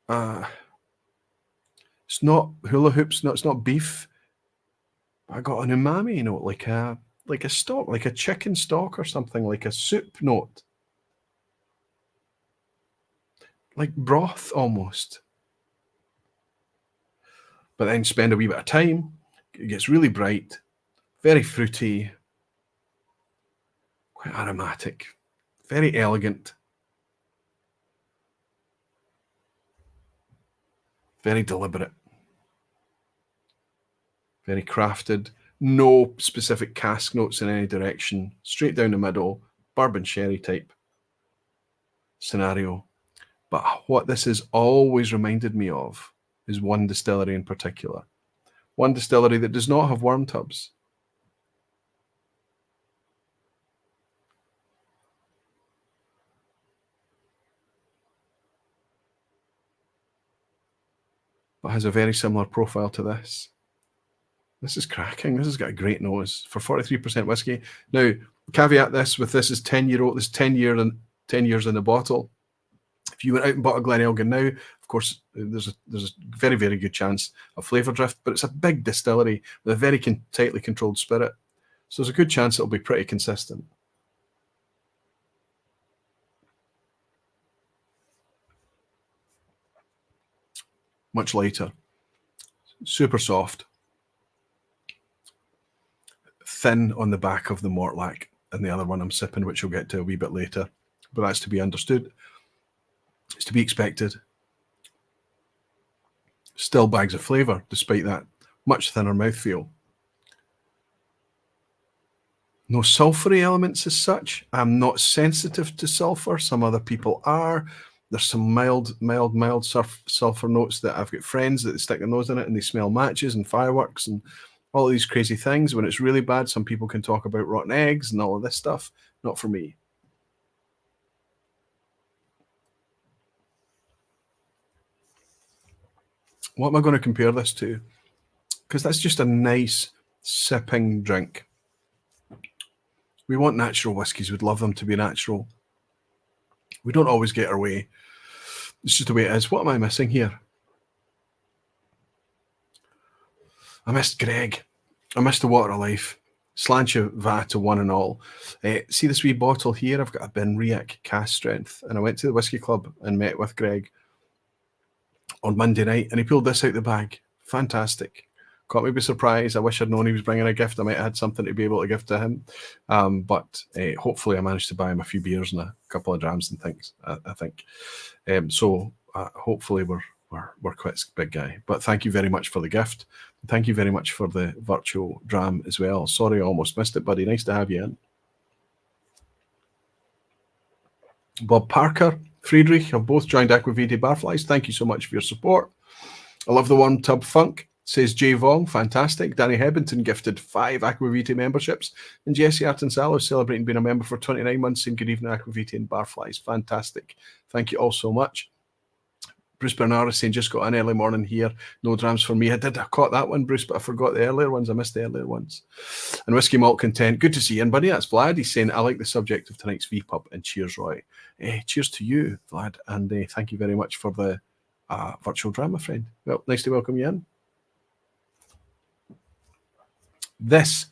it's not hula hoops, no, it's not beef. I got an umami note, like a stock, like a chicken stock or something, like a soup note. Like broth almost. But then spend a wee bit of time. It gets really bright, very fruity, quite aromatic, very elegant, very deliberate, very crafted. No specific cask notes in any direction. Straight down the middle, bourbon sherry type scenario. But what this has always reminded me of is one distillery in particular. One distillery that does not have worm tubs. But has a very similar profile to this. This is cracking. This has got a great nose for 43% whiskey. Now, caveat this with this is 10-year-old. This is 10 years in the bottle. If you went out and bought a Glen Elgin now, of course, there's a very, very good chance of flavour drift, but it's a big distillery with a very tightly controlled spirit. So there's a good chance it'll be pretty consistent. Much lighter. Super soft. Thin on the back of the Mortlach and the other one I'm sipping, which we'll get to a wee bit later. But that's to be understood. It's to be expected. Still bags of flavour, despite that much thinner mouthfeel. No sulphury elements as such. I'm not sensitive to sulphur. Some other people are. There's some mild sulphur notes that I've got friends that stick their nose in it and they smell matches and fireworks and all of these crazy things. When it's really bad, some people can talk about rotten eggs and all of this stuff. Not for me. What am I going to compare this to? Because that's just a nice sipping drink. We want natural whiskies. We'd love them to be natural. We don't always get our way. It's just the way it is. What am I missing here? I missed Greg. I missed the Water of Life. Sláinte va to one and all. See this wee bottle here? I've got a Benriach cast strength, and I went to the Whisky Club and met with Greg on Monday night, and he pulled this out the bag. Fantastic. Caught me by surprise. I wish I'd known he was bringing a gift. I might have had something to be able to give to him. But hopefully I managed to buy him a few beers and a couple of drams and things, I think. So hopefully we're quite a big guy. But thank you very much for the gift. Thank you very much for the virtual dram as well. Sorry I almost missed it, buddy. Nice to have you in. Bob Parker, Friedrich have both joined Aquavitae Barflies. Thank you so much for your support. I love the Worm Tub Funk, says Jay Vong. Fantastic. Danny Hebbington gifted 5 Aquavitae memberships. And Jesse Artensalo is celebrating being a member for 29 months, saying good evening, Aquavitae and Barflies. Fantastic. Thank you all so much. Bruce Bernard is saying, just got an early morning here. No drams for me. I caught that one, Bruce, but I forgot the earlier ones. I missed the earlier ones. And Whiskey Malt Content. Good to see you in, buddy. That's Vlad. He's saying, I like the subject of tonight's vPub. And cheers, Roy. Cheers to you, Vlad. And thank you very much for the virtual drama, friend. Well, nice to welcome you in. This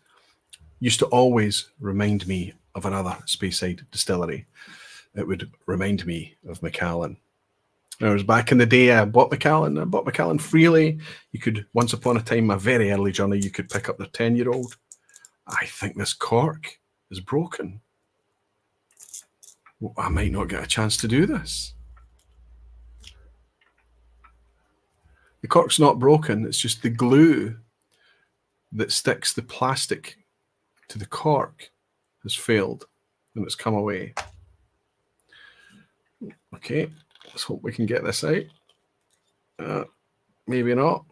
used to always remind me of another Speyside distillery. It would remind me of Macallan. Now, it was back in the day I bought Macallan freely. You could, once upon a time, my very early journey, you could pick up the 10-year-old. I think this cork is broken. Well, I might not get a chance to do this. The cork's not broken. It's just the glue that sticks the plastic to the cork has failed and it's come away. Okay, let's hope we can get this out. Maybe not.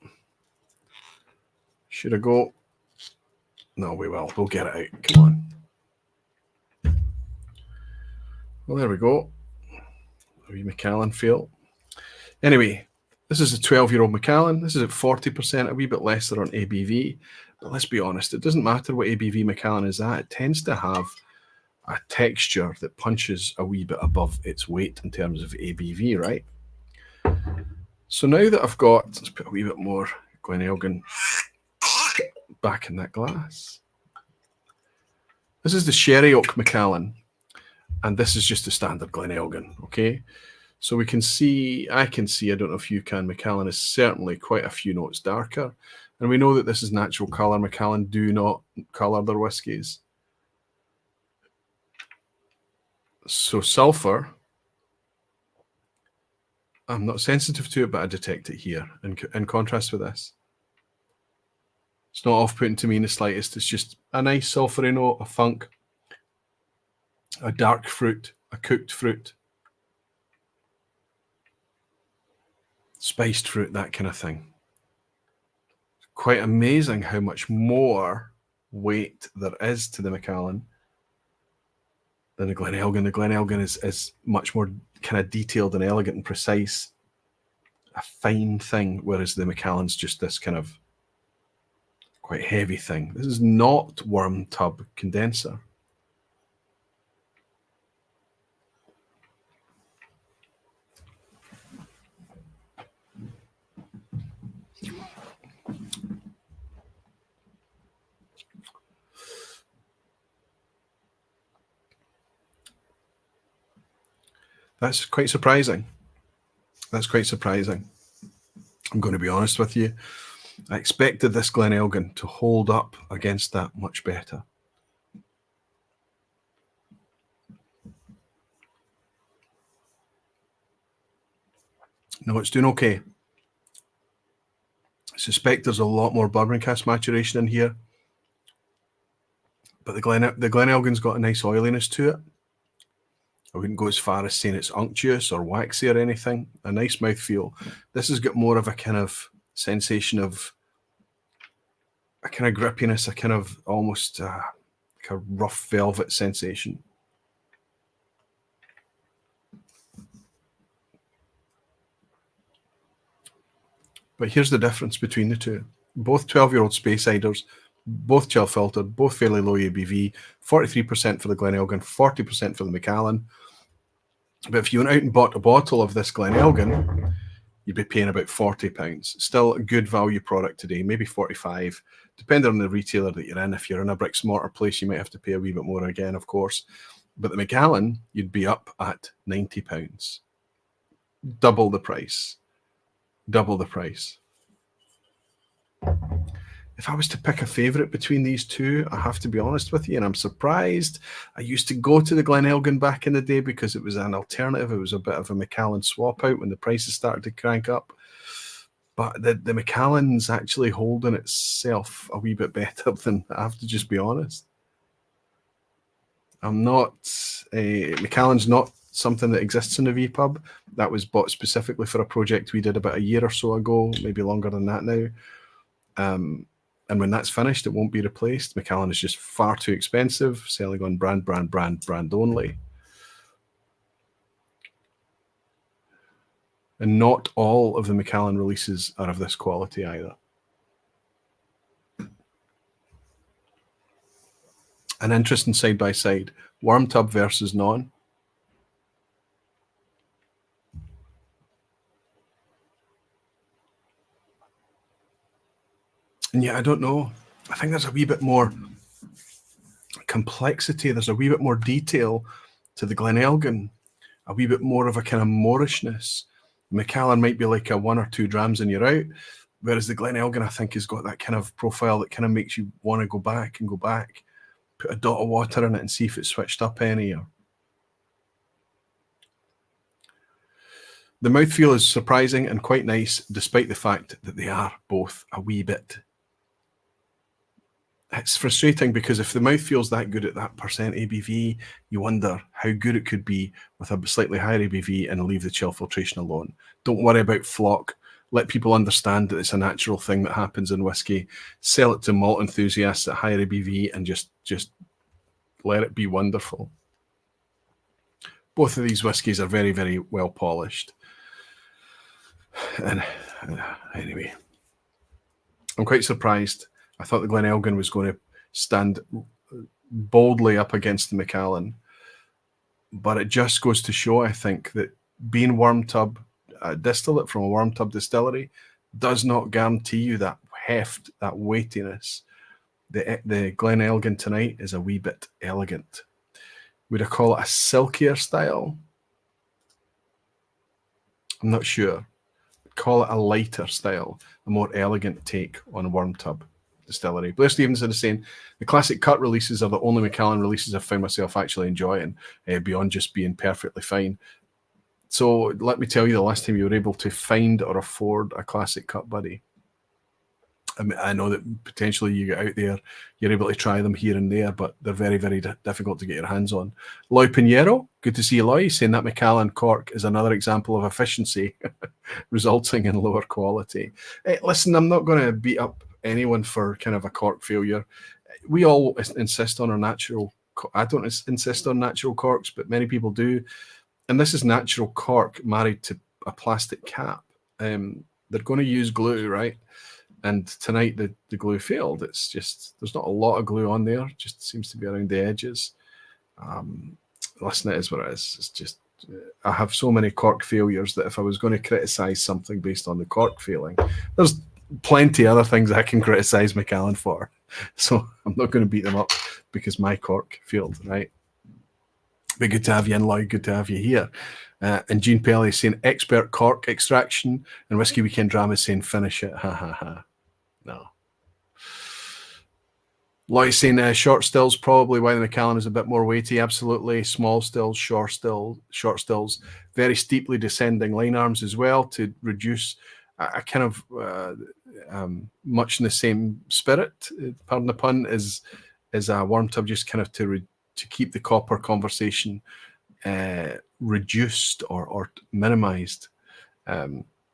Should I go? No, we will. We'll get it out. Come on. Well, there we go. A wee Macallan fail. Anyway, this is a 12-year-old Macallan. This is at 40%, a wee bit lesser on ABV. But let's be honest, it doesn't matter what ABV Macallan is at. It tends to have a texture that punches a wee bit above its weight in terms of ABV, right? So now that I've got, let's put a wee bit more Glen Elgin back in that glass. This is the Sherry Oak Macallan, and this is just the standard Glen Elgin, okay? So we can see, I can see, I don't know if you can, Macallan is certainly quite a few notes darker. And we know that this is natural colour. Macallan do not colour their whiskies. So sulphur, I'm not sensitive to it, but I detect it here in contrast with this. It's not off-putting to me in the slightest. It's just a nice sulphury note, a funk, a dark fruit, a cooked fruit, spiced fruit, that kind of thing. Quite amazing how much more weight there is to the Macallan than the Glen Elgin. The Glen Elgin is much more kind of detailed and elegant and precise, a fine thing, whereas the Macallan's just this kind of quite heavy thing. This is not worm tub condenser. That's quite surprising. That's quite surprising. I'm going to be honest with you. I expected this Glen Elgin to hold up against that much better. No, it's doing okay. I suspect there's a lot more bourbon cask maturation in here. But the Glen Elgin's got a nice oiliness to it. I wouldn't go as far as saying it's unctuous or waxy or anything. A nice mouthfeel. This has got more of a kind of sensation of a kind of grippiness, a kind of almost like a rough velvet sensation. But here's the difference between the two. Both 12-year-old Speysiders, both chill filtered, both fairly low ABV, 43% for the Glen Elgin, 40% for the Macallan. But if you went out and bought a bottle of this Glen Elgin, you'd be paying about £40. Still a good value product today, maybe 45, depending on the retailer that you're in. If you're in a bricks mortar place, you might have to pay a wee bit more again, of course. But the Macallan, you'd be up at £90. Double the price. Double the price. If I was to pick a favourite between these two, I have to be honest with you, and I'm surprised. I used to go to the Glen Elgin back in the day because it was an alternative. It was a bit of a Macallan swap out when the prices started to crank up. But the Macallan's actually holding itself a wee bit better than, I have to just be honest. I'm not, Macallan's not something that exists in the vPub. That was bought specifically for a project we did about a year or so ago, maybe longer than that now. And when that's finished, it won't be replaced. Macallan is just far too expensive, selling on brand only. And not all of the Macallan releases are of this quality either. An interesting side-by-side. Worm tub versus non. And yeah, I don't know. I think there's a wee bit more complexity. There's a wee bit more detail to the Glen Elgin. A wee bit more of a kind of Moorishness. Macallan might be like a 1 or 2 drams and you're out. Whereas the Glen Elgin, I think, has got that kind of profile that kind of makes you want to go back and go back. Put a dot of water in it and see if it's switched up any. Or... The mouthfeel is surprising and quite nice, despite the fact that they are both a wee bit. It's frustrating because if the mouthfeel's that good at that percent ABV, you wonder how good it could be with a slightly higher ABV and leave the chill filtration alone. Don't worry about flock. Let people understand that it's a natural thing that happens in whiskey. Sell it to malt enthusiasts at higher ABV and just let it be wonderful. Both of these whiskies are very, very well polished. And anyway, I'm quite surprised. I thought the Glen Elgin was going to stand boldly up against the Macallan. But it just goes to show, I think, that being worm tub distillate from a worm tub distillery does not guarantee you that heft, that weightiness. The Glen Elgin tonight is a wee bit elegant. Would I call it a silkier style? I'm not sure. Call it a lighter style, a more elegant take on a worm tub distillery. Blair Stevenson is saying, the classic cut releases are the only Macallan releases I've found myself actually enjoying, beyond just being perfectly fine. So let me tell you the last time you were able to find or afford a classic cut, buddy. I mean, I know that potentially you get out there, you're able to try them here and there, but they're very, very difficult to get your hands on. Loy Pinheiro, good to see you, Loy, saying that Macallan cork is another example of efficiency resulting in lower quality. Hey, listen, I'm not going to beat up anyone for kind of a cork failure. We all insist on our natural, I don't insist on natural corks, but many people do. And this is natural cork married to a plastic cap. They're going to use glue, right? And tonight the glue failed. It's just, there's not a lot of glue on there. It just seems to be around the edges. Listen, it is what it is. It's just, I have so many cork failures that if I was going to criticize something based on the cork failing, there's plenty other things I can criticize Macallan for. So I'm not going to beat them up because my cork failed, right? But good to have you in, Lloyd. Good to have you here. And Jean Pelly is saying expert cork extraction, and Whiskey Weekend Drama is saying finish it. Ha ha ha. No. Lloyd saying short stills, probably why the Macallan is a bit more weighty. Absolutely. Small stills, short stills, very steeply descending line arms as well to reduce a kind of much in the same spirit, pardon the pun, is a worm tub, just kind of to keep the copper conversation reduced or minimized.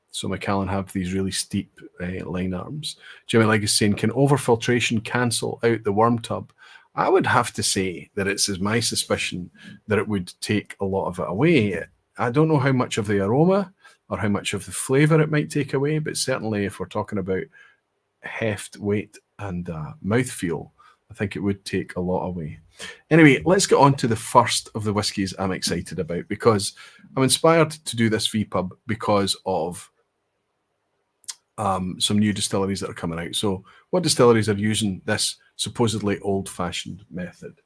So Macallan have these really steep line arms. Jimmy Legg is saying, can overfiltration cancel out the worm tub? I would have to say that it's my suspicion that it would take a lot of it away. I don't know how much of the aroma or how much of the flavor it might take away, but certainly if we're talking about heft, weight, and mouthfeel, I think it would take a lot away. Anyway, let's get on to the first of the whiskies I'm excited about, because I'm inspired to do this vPub because of some new distilleries that are coming out. So what distilleries are using this supposedly old-fashioned method?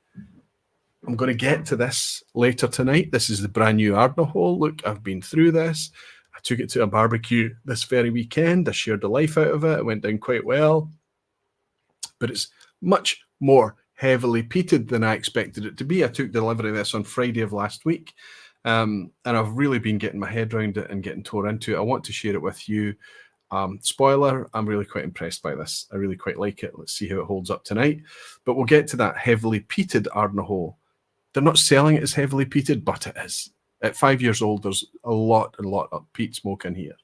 I'm going to get to this later tonight. This is the brand new Ardnahoe. Look, I've been through this. I took it to a barbecue this very weekend. I shared the life out of it. It went down quite well. But it's much more heavily peated than I expected it to be. I took delivery of this on Friday of last week. And I've really been getting my head around it and getting tore into it. I want to share it with you. Spoiler, I'm really quite impressed by this. I really quite like it. Let's see how it holds up tonight. But we'll get to that heavily peated Ardnahoe. They're not selling it as heavily peated, but it is. At 5 years old, there's a lot of peat smoke in here.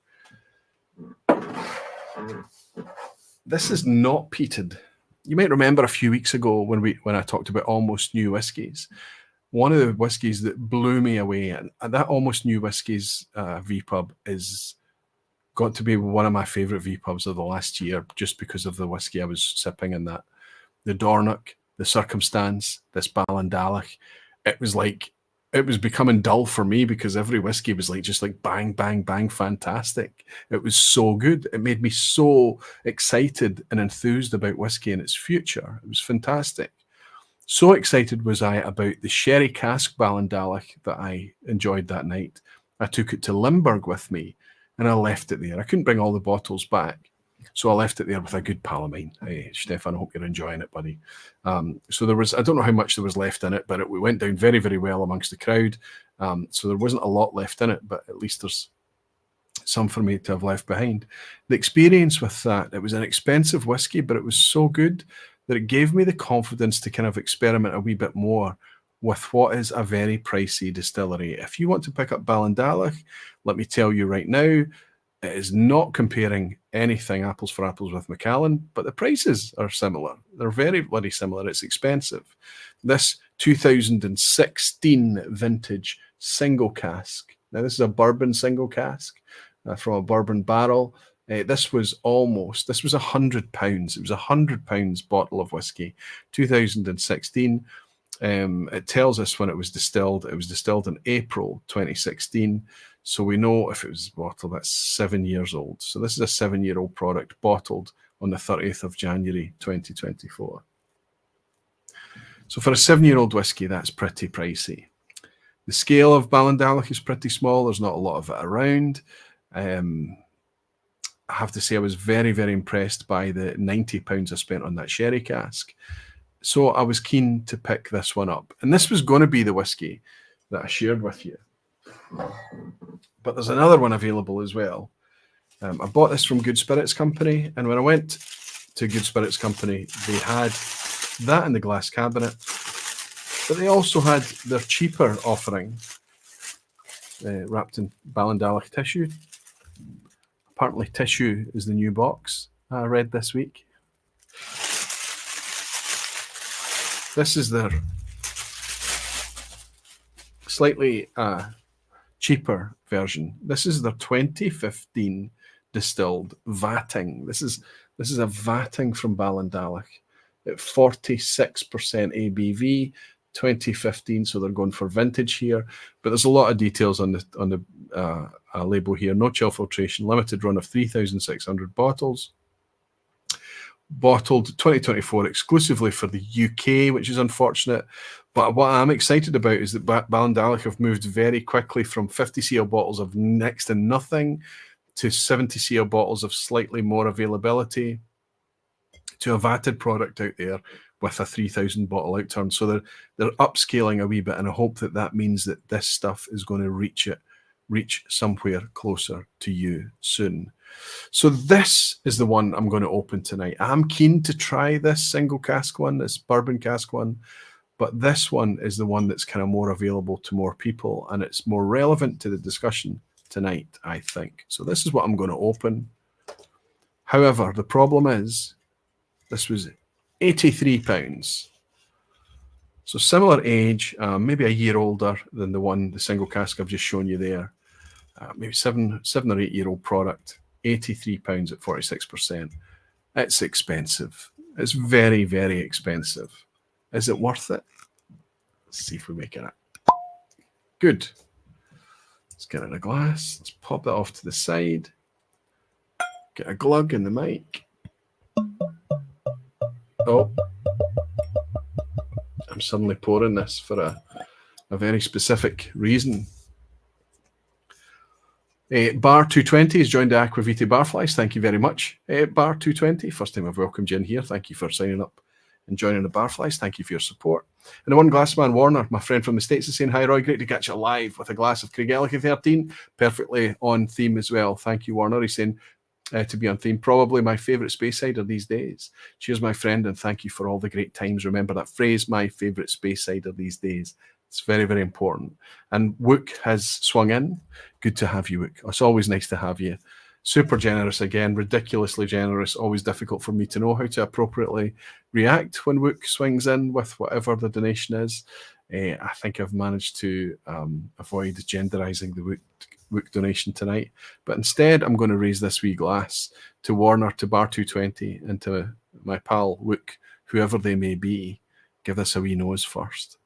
This is not peated. You might remember a few weeks ago when I talked about almost new whiskies. One of the whiskies that blew me away, and that almost new whiskies vPub is got to be one of my favourite vPubs of the last year, just because of the whiskey I was sipping in that. The Dornoch, the Circumstance, this Ballindalloch, it was becoming dull for me because every whiskey was just like bang, bang, bang, fantastic. It was so good. It made me so excited and enthused about whiskey and its future. It was fantastic. So excited was I about the sherry cask Ballindalloch that I enjoyed that night. I took it to Limburg with me and I left it there. I couldn't bring all the bottles back. So I left it there with a good pal of mine. Hey, Stefan, I hope you're enjoying it, buddy. So there was, I don't know how much there was left in it, but it went down very, very well amongst the crowd. So there wasn't a lot left in it, but at least there's some for me to have left behind. The experience with that, it was an expensive whiskey, but it was so good that it gave me the confidence to kind of experiment a wee bit more with what is a very pricey distillery. If you want to pick up Ballindalloch, let me tell you right now, it is not comparing anything apples for apples with Macallan, but the prices are similar. They're very bloody similar. It's expensive. This 2016 vintage single cask. Now, this is a bourbon single cask from a bourbon barrel. This was £100. It was £100 bottle of whiskey, 2016. It tells us when it was distilled. It was distilled in April 2016. So we know if it was bottled, that's 7 years old. So this is a 7-year-old product bottled on the 30th of January 2024. So for a 7-year-old whiskey, that's pretty pricey. The scale of Ballindalloch is pretty small. There's not a lot of it around. I have to say I was very, very impressed by the £90 I spent on that sherry cask. So I was keen to pick this one up. And this was going to be the whiskey that I shared with you. But there's another one available as well. I bought this from Good Spirits Company. And when I went to Good Spirits Company, they had that in the glass cabinet. But they also had their cheaper offering wrapped in Ballindalloch tissue. Apparently tissue is the new box, I read this week. This is their slightly cheaper version. This is their 2015 distilled vatting. This is a vatting from Ballindalloch at 46% ABV, 2015. So they're going for vintage here, but there's a lot of details on the label here. No chill filtration, limited run of 3,600 bottles. Bottled 2024 exclusively for the UK, which is unfortunate. But what I'm excited about is that Ballindalloch have moved very quickly from 50 cl bottles of next to nothing to 70 cl bottles of slightly more availability to a vatted product out there with a 3,000 bottle outturn. So they're upscaling a wee bit, and I hope that means that this stuff is going to reach somewhere closer to you soon. So this is the one I'm going to open tonight. I'm keen to try this single cask one, this bourbon cask one, but this one is the one that's kind of more available to more people, and it's more relevant to the discussion tonight, I think. So this is what I'm going to open. However, the problem is this was £83. So similar age, maybe a year older than the single cask I've just shown you there. Maybe seven or 8 year old product. £83 at 46%. It's expensive. It's very, very expensive. Is it worth it? Let's see if we make it up. Good. Let's get it in a glass. Let's pop that off to the side. Get a glug in the mic. Oh, I'm suddenly pouring this for a very specific reason. Bar 220 has joined the Aquavite Barflies. Thank you very much, Bar 220. First time I've welcomed you in here. Thank you for signing up and joining the Barflies. Thank you for your support. And the One Glass Man Warner, my friend from the States, is saying, hi, Roy. Great to catch you live with a glass of Craigellachie 13. Perfectly on theme as well. Thank you, Warner. He's saying, to be on theme, probably my favourite space cider these days. Cheers, my friend, and thank you for all the great times. Remember that phrase, my favourite space cider these days. It's very, very important. And Wook has swung in. Good to have you, Wook. It's always nice to have you. Super generous again, ridiculously generous. Always difficult for me to know how to appropriately react when Wook swings in with whatever the donation is. I think I've managed to avoid genderizing the Wook donation tonight. But instead, I'm going to raise this wee glass to Warner, to Bar 220, and to my pal Wook, whoever they may be. Give this a wee nose first.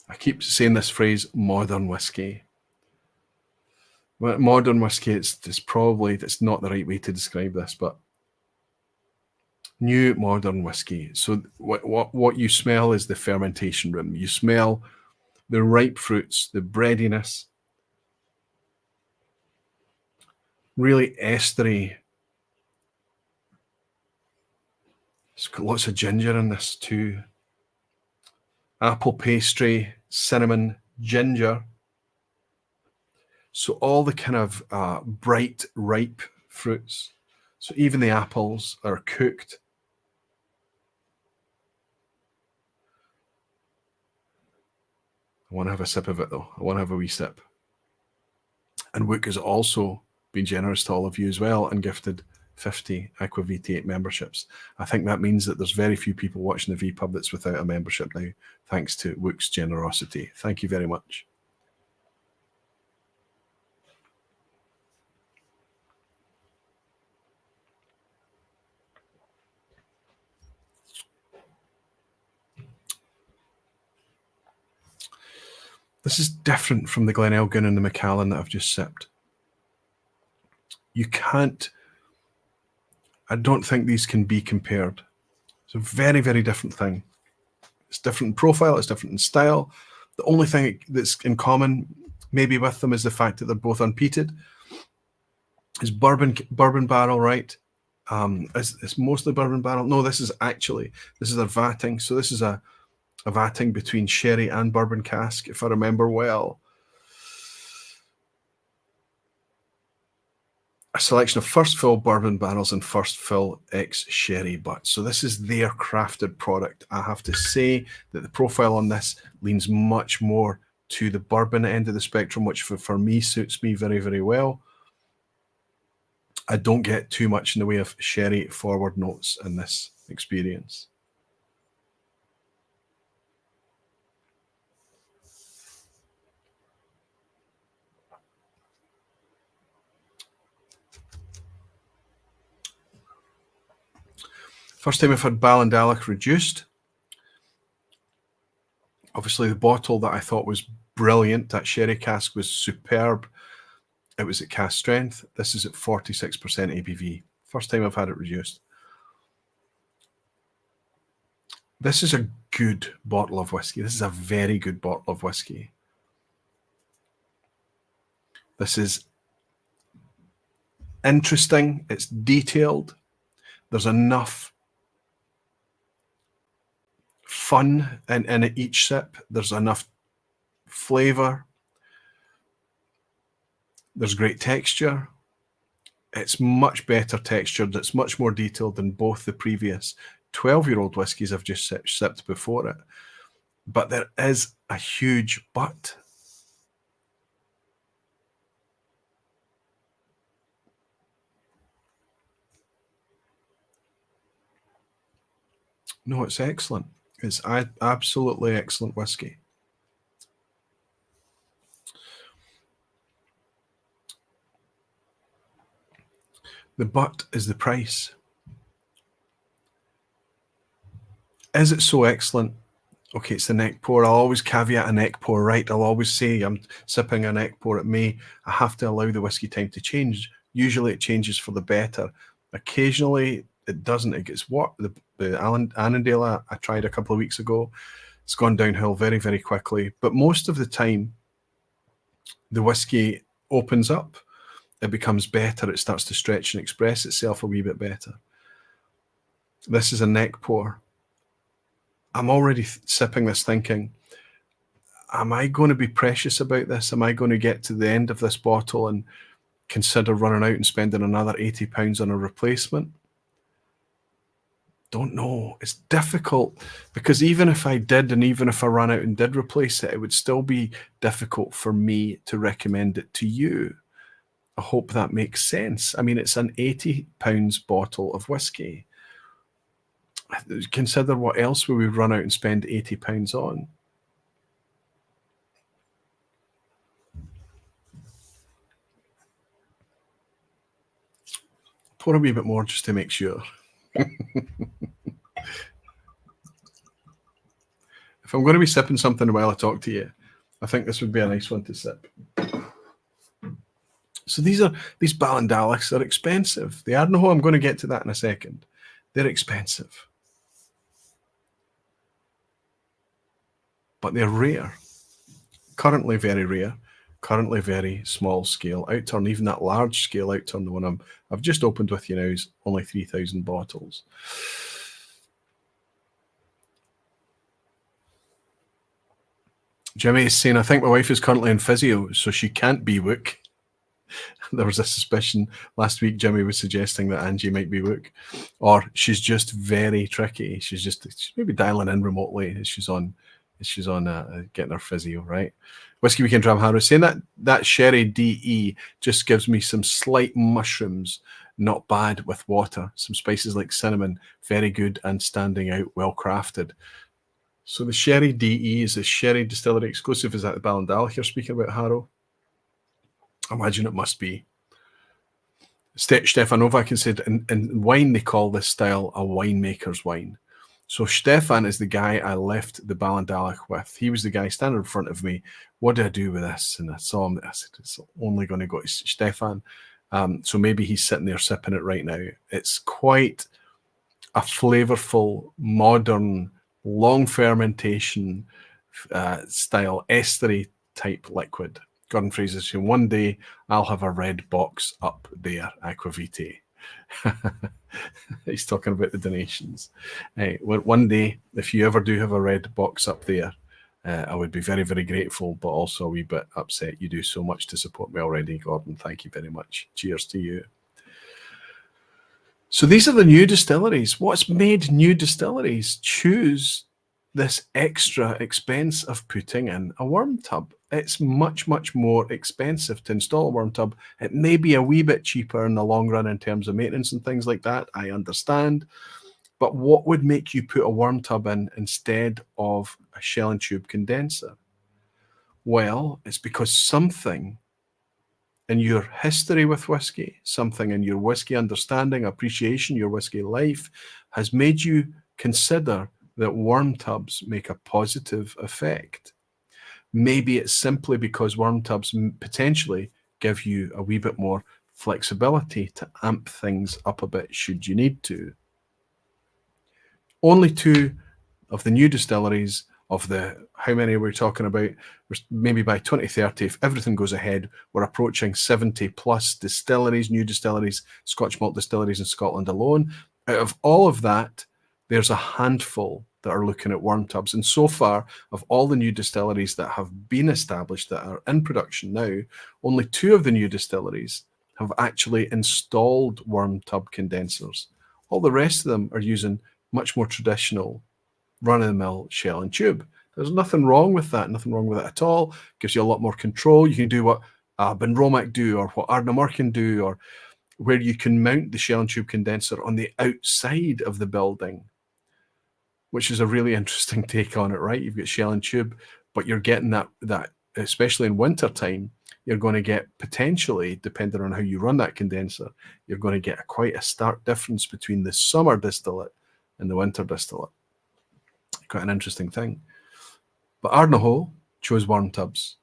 I keep saying this phrase, modern whiskey. Well, modern whiskey, it's not the right way to describe this, but new modern whiskey. So what you smell is the fermentation room. You smell the ripe fruits, the breadiness, really estery. It's got lots of ginger in this too. Apple pastry, cinnamon, ginger. So all the kind of bright, ripe fruits. So even the apples are cooked. I want to have a sip of it though. I want to have a wee sip. And Wook has also been generous to all of you as well and gifted 50 Aquavite memberships. I think that means that there's very few people watching the vPub that's without a membership now, thanks to Wook's generosity. Thank you very much. This is different from the Glen Elgin and the Macallan that I've just sipped. You can't, I don't think these can be compared. It's a very, very different thing. It's different in profile, it's different in style. The only thing that's in common maybe with them is the fact that they're both unpeated. Is bourbon barrel, right? It's mostly bourbon barrel. No, this is a vatting. So this is a vatting between sherry and bourbon cask, if I remember well. A selection of first fill bourbon barrels and first fill ex-sherry butts. So this is their crafted product. I have to say that the profile on this leans much more to the bourbon end of the spectrum, which for me suits me very, very well. I don't get too much in the way of sherry forward notes in this experience. First time I've had Ballindalloch reduced. Obviously, the bottle that I thought was brilliant, that sherry cask, was superb. It was at cask strength. This is at 46% ABV. First time I've had it reduced. This is a good bottle of whiskey. This is a very good bottle of whiskey. This is interesting. It's detailed. There's enough fun in each sip. There's enough flavor. There's great texture. It's much better textured. It's much more detailed than both the previous 12-year-old whiskies I've just sipped before it. But there is a huge but. No, it's excellent. It's absolutely excellent whiskey. The but is the price. Is it so excellent? Okay, it's the neck pour. I'll always caveat a neck pour, right? I'll always say I'm sipping a neck pour. It may, I have to allow the whiskey time to change. Usually it changes for the better. Occasionally it doesn't. It gets what? The Annandale I tried a couple of weeks ago, it's gone downhill very, very quickly. But most of the time, the whiskey opens up. It becomes better. It starts to stretch and express itself a wee bit better. This is a neck pour. I'm already sipping this thinking, am I going to be precious about this? Am I going to get to the end of this bottle and consider running out and spending another £80 on a replacement? Don't know. It's difficult because even if I did, and even if I ran out and did replace it, it would still be difficult for me to recommend it to you. I hope that makes sense. I mean, it's an £80 bottle of whiskey. Consider what else we would run out and spend £80 on. Pour a wee bit more just to make sure. If I'm going to be sipping something while I talk to you, I think this would be a nice one to sip. So these Ballindallochs are expensive. The Ardnahoe, I'm going to get to that in a second. They're expensive. But they're rare. Currently very rare. Currently very small scale outturn. Even that large scale outturn, the one I've just opened with you now, is only 3,000 bottles. Jimmy is saying, I think my wife is currently in physio, so she can't be Wook. There was a suspicion last week. Jimmy was suggesting that Angie might be Wook, or she's just very tricky. She's maybe dialing in remotely as she's on getting her physio, right? Whiskey Weekend Dram Harrow saying that sherry DE just gives me some slight mushrooms, not bad with water. Some spices like cinnamon, very good and standing out, well crafted. So the sherry DE is a sherry distillery exclusive. Is that the Ballindalloch you're speaking about, Harrow? I imagine it must be. Stefan Novak has said, in wine they call this style a winemaker's wine. So Stefan is the guy I left the Ballindalloch with. He was the guy standing in front of me. What do I do with this? And I saw him. I said, it's only going to go to Stefan. So maybe he's sitting there sipping it right now. It's quite a flavorful, modern, long fermentation style, estery type liquid. Gordon Fraser saying, one day I'll have a red box up there, Aquavitae. He's talking about the donations. One day, if you ever do have a red box up there, I would be very, very grateful, but also a wee bit upset. You do so much to support me already, Gordon. Thank you very much. Cheers to you. So these are the new distilleries. What's made new distilleries choose this extra expense of putting in a worm tub? It's much, much more expensive to install a worm tub. It may be a wee bit cheaper in the long run in terms of maintenance and things like that. I understand. But what would make you put a worm tub in instead of a shell and tube condenser? Well, it's because something in your history with whiskey, something in your whiskey understanding, appreciation, your whiskey life has made you consider that worm tubs make a positive effect. Maybe it's simply because worm tubs potentially give you a wee bit more flexibility to amp things up a bit should you need to. Only 2 of the new distilleries of the, how many are we talking about? Maybe by 2030, if everything goes ahead, we're approaching 70 plus distilleries, new distilleries, Scotch malt distilleries in Scotland alone. Out of all of that, there's a handful that are looking at worm tubs. And so far, of all the new distilleries that have been established that are in production now, only 2 of the new distilleries have actually installed worm tub condensers. All the rest of them are using much more traditional run-of-the-mill shell and tube. There's nothing wrong with that, nothing wrong with it at all. Gives you a lot more control. You can do what Benromac do or what Ardnamurr can do, or where you can mount the shell and tube condenser on the outside of the building, which is a really interesting take on it, right? You've got shell and tube, but you're getting that especially in winter time, you're going to get potentially, depending on how you run that condenser, you're going to get quite a stark difference between the summer distillate and the winter distillate. Quite an interesting thing. But Ardnahoe chose worm tubs,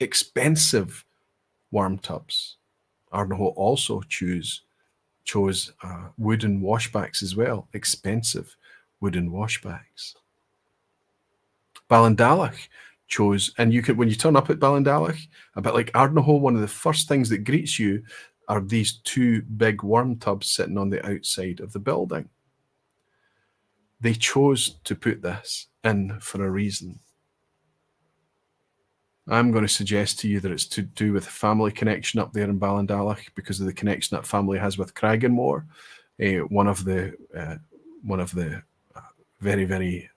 expensive worm tubs. Ardnahoe also chose wooden washbacks as well, expensive wooden washbacks. Ballindalloch chose, and you could, when you turn up at Ballindalloch, a bit like Ardnahoe, one of the first things that greets you are these two big worm tubs sitting on the outside of the building. They chose to put this in for a reason. I'm going to suggest to you that it's to do with family connection up there in Ballindalloch, because of the connection that family has with Craigellachie, one of the very, very,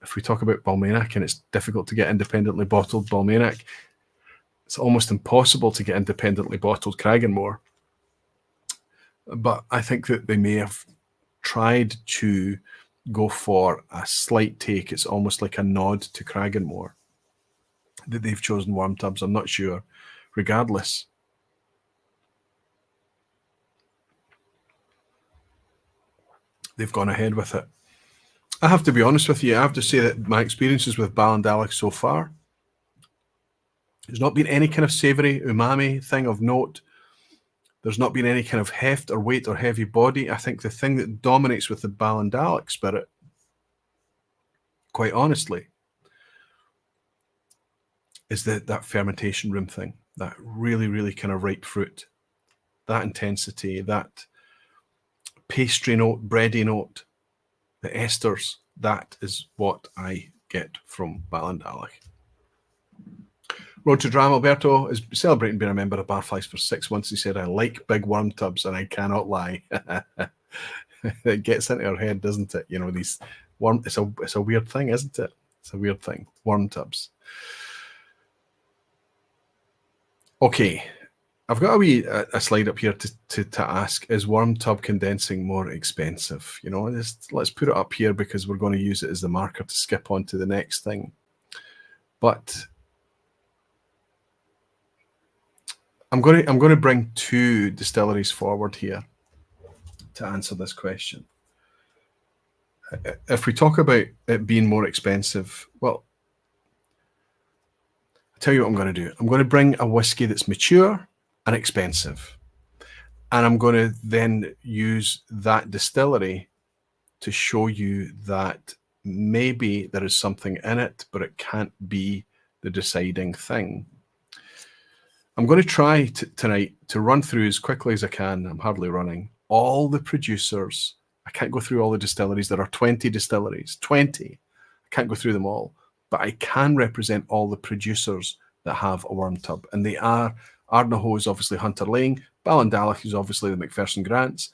if we talk about Balmainach, and it's difficult to get independently bottled Balmainach, it's almost impossible to get independently bottled Craigellachie. But I think that they may have tried to go for a slight take. It's almost like a nod to Craigellachie that they've chosen worm tubs. I'm not sure. Regardless, they've gone ahead with it. I have to be honest with you. I have to say that my experiences with Ballindalloch so far, there's not been any kind of savoury umami thing of note. There's not been any kind of heft or weight or heavy body. I think the thing that dominates with the Ballindalloch spirit, quite honestly, is that fermentation room thing, that really, really kind of ripe fruit, that intensity, that pastry note, bready note, the esters. That is what I get from Ballindalloch. Road to Dram Alberto is celebrating being a member of Barflies for 6 months. He said, I like big worm tubs, and I cannot lie. It gets into our head, doesn't it? You know, these worm, it's a weird thing, isn't it? It's a weird thing. Worm tubs. Okay, I've got a slide up here to ask, is worm tub condensing more expensive? You know, let's put it up here because we're going to use it as the marker to skip on to the next thing. But I'm going to bring two distilleries forward here to answer this question. If we talk about it being more expensive, well, tell you what I'm going to do. I'm going to bring a whiskey that's mature and expensive. And I'm going to then use that distillery to show you that maybe there is something in it, but it can't be the deciding thing. I'm going to try tonight to run through as quickly as I can. I'm hardly running. All the producers. I can't go through all the distilleries. There are 20 distilleries. 20. I can't go through them all. But I can represent all the producers that have a worm tub. And they are, Ardnahoe is obviously Hunter Lang, Ballindalloch is obviously the Macpherson Grants.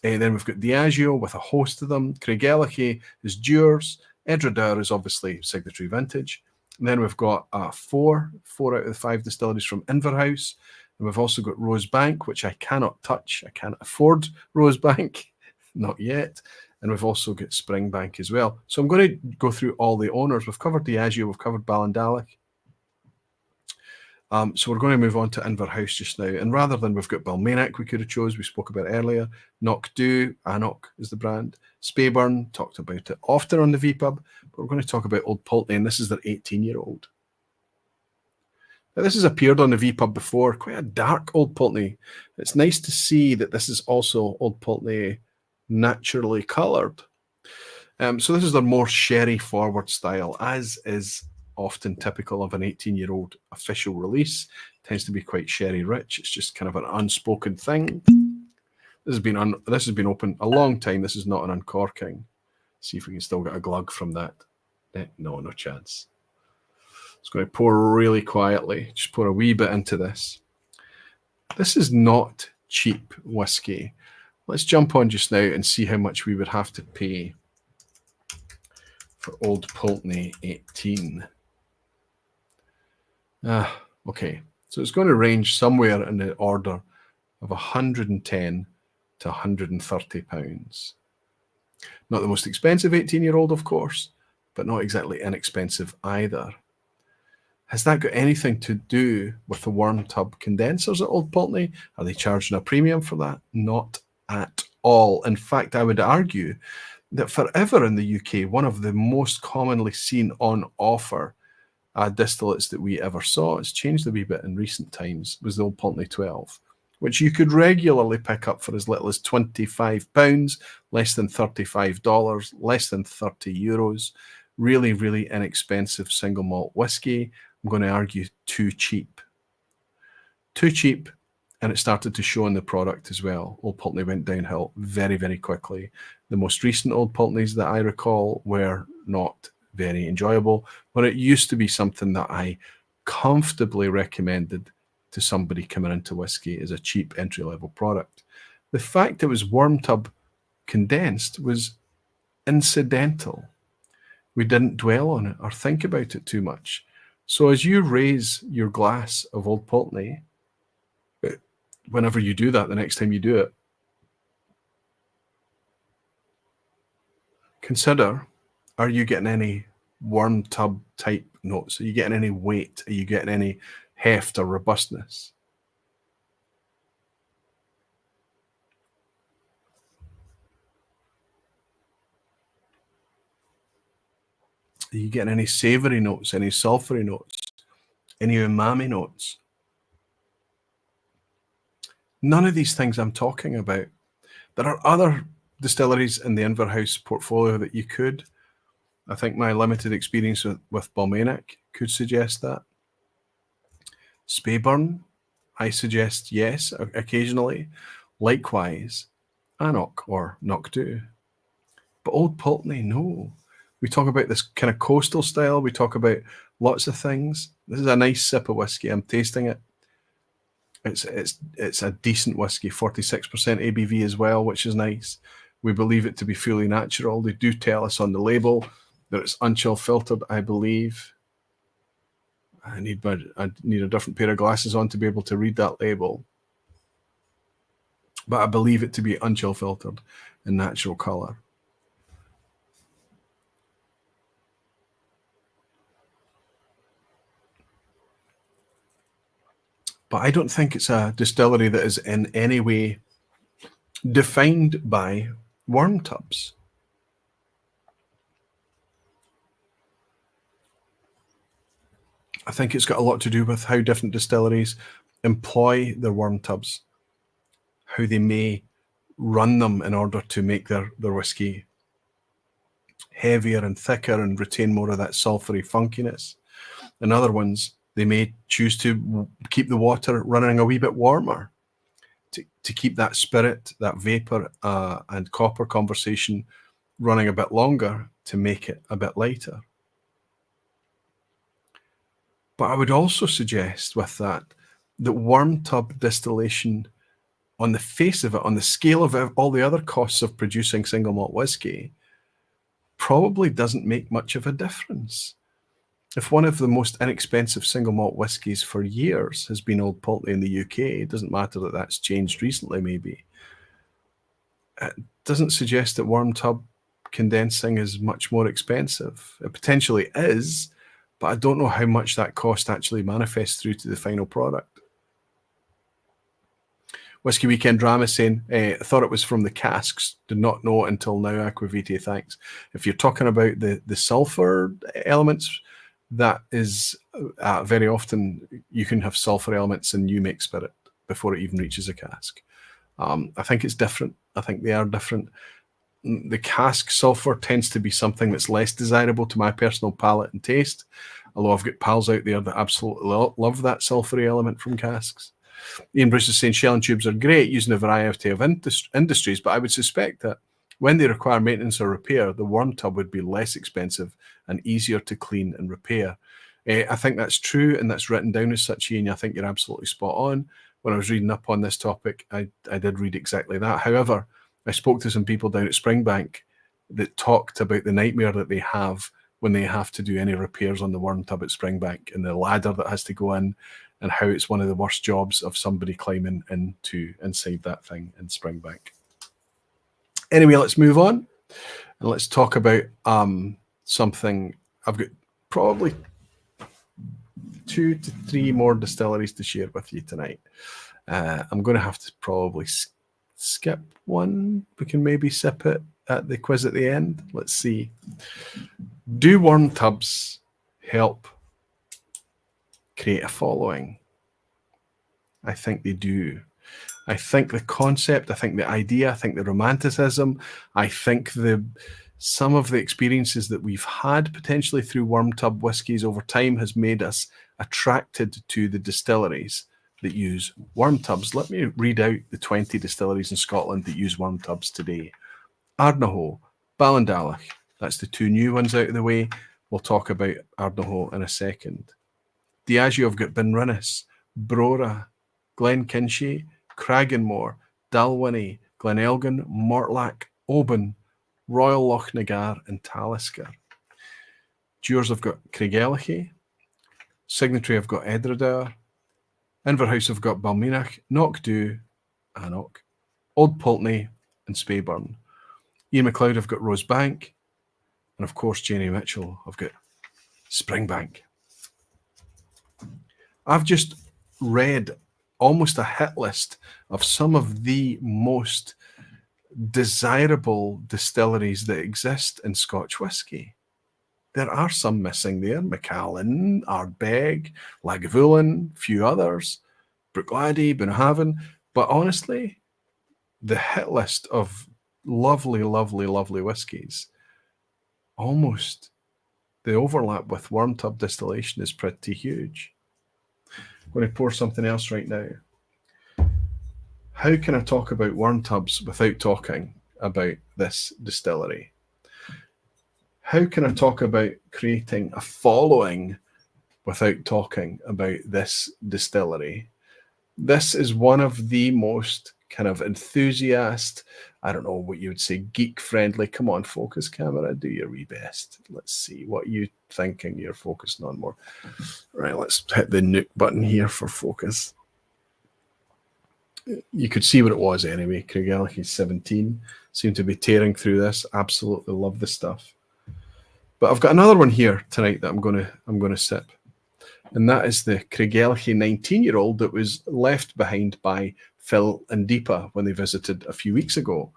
And then we've got Diageo with a host of them. Craigellachie is Dewars. Edradour is obviously Signatory Vintage. And then we've got four out of the 5 distilleries from Inverhouse. And we've also got Rosebank, which I cannot touch. I can't afford Rosebank, not yet. And we've also got Springbank as well. So I'm going to go through all the owners. We've covered Diageo, we've covered Ballindalloch. So we're going to move on to Inverhouse just now. And rather than we've got Balmainach we could have chose, we spoke about earlier. Knockdhu, Anok is the brand. Speyburn, talked about it often on the vPub, but we're going to talk about Old Pulteney, and this is their 18-year-old. Now, this has appeared on the vPub before, quite a dark Old Pulteney. It's nice to see that this is also Old Pulteney naturally coloured. So this is their more sherry forward style, as is often typical of an 18-year-old official release. It tends to be quite sherry rich. It's just kind of an unspoken thing. This has been open a long time. This is not an uncorking. See if we can still get a glug from that. No chance. It's going to pour really quietly. Just pour a wee bit into this. This is not cheap whiskey. Let's jump on just now and see how much we would have to pay for Old Pulteney 18. Okay, so it's going to range somewhere in the order of 110 to 130 pounds. Not the most expensive 18-year-old, of course, but not exactly inexpensive either. Has that got anything to do with the worm tub condensers at Old Pulteney? Are they charging a premium for that? Not at all. In fact, I would argue that forever in the UK, one of the most commonly seen on offer distillates that we ever saw. It's changed a wee bit in recent times. Was the old Pulteney 12, which you could regularly pick up for as little as £25, less than $35, less than €30. Really, really inexpensive single malt whiskey. I'm going to argue too cheap. Too cheap, and it started to show in the product as well. Old Pulteney went downhill very, very quickly. The most recent Old Pulteneys that I recall were not very enjoyable, but it used to be something that I comfortably recommended to somebody coming into whiskey as a cheap entry-level product. The fact it was worm tub condensed was incidental. We didn't dwell on it or think about it too much. So as you raise your glass of Old Pulteney, whenever you do that, the next time you do it, consider, are you getting any worm tub type notes? Are you getting any weight? Are you getting any heft or robustness? Are you getting any savory notes, any sulfury notes, any umami notes? None of these things I'm talking about. There are other distilleries in the Inverhouse portfolio that you could. I think my limited experience with Balmainic could suggest that. Speyburn, I suggest yes, occasionally. Likewise, Annock or Knockdhu. But Old Pulteney, no. We talk about this kind of coastal style. We talk about lots of things. This is a nice sip of whiskey. I'm tasting it. It's a decent whiskey, 46% ABV as well, which is nice. We believe it to be fully natural. They do tell us on the label that it's unchill filtered, I believe. I need a different pair of glasses on to be able to read that label. But I believe it to be unchill filtered in natural colour. But I don't think it's a distillery that is in any way defined by worm tubs. I think it's got a lot to do with how different distilleries employ their worm tubs, how they may run them in order to make their whiskey heavier and thicker and retain more of that sulfury funkiness. In other ones, they may choose to keep the water running a wee bit warmer to keep that spirit, that vapor and copper conversation running a bit longer to make it a bit lighter. But I would also suggest with that worm tub distillation, on the face of it, on the scale of all the other costs of producing single malt whiskey, probably doesn't make much of a difference. If one of the most inexpensive single malt whiskies for years has been Old Pulteney in the UK, it doesn't matter that that's changed recently, maybe. It doesn't suggest that worm tub condensing is much more expensive. It potentially is, but I don't know how much that cost actually manifests through to the final product. Whiskey Weekend Drama saying, I thought it was from the casks. Did not know until now. Aquavitae, thanks. If you're talking about the sulfur elements, that is very often you can have sulfur elements in new make spirit before it even reaches a cask. I think it's different. I think they are different. The cask sulfur tends to be something that's less desirable to my personal palate and taste, although I've got pals out there that absolutely love that sulfury element from casks. Ian Bruce is saying shell and tubes are great using a variety of industries, but I would suspect that when they require maintenance or repair, the worm tub would be less expensive and easier to clean and repair. I think that's true, and that's written down as such, Ian. I think you're absolutely spot on. When I was reading up on this topic, I did read exactly that. However, I spoke to some people down at Springbank that talked about the nightmare that they have when they have to do any repairs on the worm tub at Springbank, and the ladder that has to go in, and how it's one of the worst jobs of somebody climbing inside that thing in Springbank. Anyway, let's move on and let's talk about something. I've got probably 2 to 3 more distilleries to share with you tonight. I'm going to have to probably skip one. We can maybe sip it at the quiz at the end. Let's see. Do worm tubs help create a following. I think they do. I think the concept, I think the idea, I think the romanticism, I think some of the experiences that we've had potentially through worm tub whiskies over time has made us attracted to the distilleries that use worm tubs. Let me read out the 20 distilleries in Scotland that use worm tubs today. Ardnahoe, Ballindalloch, that's the two new ones out of the way. We'll talk about Ardnahoe in a second. Diageo have got Binrinnes, Brora, Glen Elgin, Craigellachie, Dalwhinnie, Glen Elgin, Mortlach, Oban, Royal Lochnagar, and Talisker. Dewars have got Craigellachie, Signatory have got Edradour, Inverhouse have got Balmeenach, Knockdhu, Anok, Old Pulteney, and Speyburn. Ian MacLeod have got Rosebank, and of course Janie Mitchell have got Springbank. I've just read almost a hit list of some of the most desirable distilleries that exist in Scotch whisky. There are some missing there: Macallan, Ardbeg, Lagavulin, few others, Bruichladdich, Bunnahabhain. But honestly, the hit list of lovely, lovely, lovely whiskies, almost the overlap with worm tub distillation is pretty huge. I'm going to pour something else right now. How can I talk about worm tubs without talking about this distillery? How can I talk about creating a following without talking about this distillery? This is one of the most kind of enthusiast, I don't know what you would say, geek friendly. Come on, focus camera, do your wee best. Let's see what you thinking you're focusing on more. Right, let's hit the nuke button here for focus. You could see what it was anyway. Craigellachie 17 seemed to be tearing through this. Absolutely love the stuff. But I've got another one here tonight that I'm going to sip, and that is the Craigellachie 19-year-old that was left behind by Phil and Deepa when they visited a few weeks ago.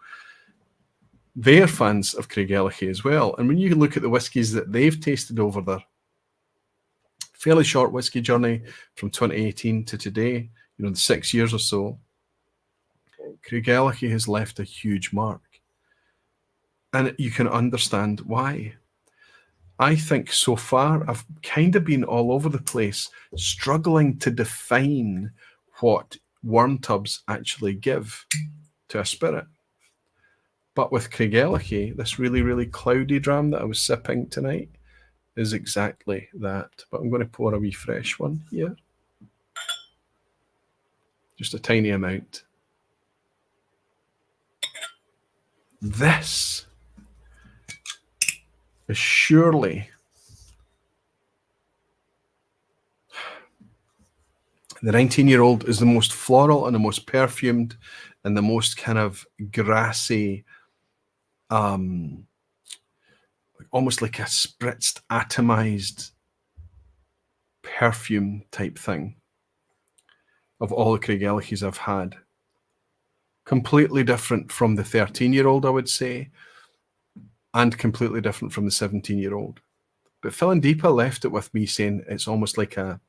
They're fans of Craigellachie as well, and when you look at the whiskies that they've tasted over their fairly short whiskey journey from 2018 to today, the 6 years or so, Craigellachie has left a huge mark, and you can understand why. I think so far I've kind of been all over the place, struggling to define what worm tubs actually give to a spirit. But with Craigellachie, this really, really cloudy dram that I was sipping tonight is exactly that. But I'm going to pour a wee fresh one here. Just a tiny amount. This is surely the 19-year-old is the most floral and the most perfumed and the most kind of grassy, almost like a spritzed, atomized perfume type thing of all the Craigellachie's I've had. Completely different from the 13-year-old, I would say, and completely different from the 17-year-old. But Phil and Deepa left it with me saying it's almost like a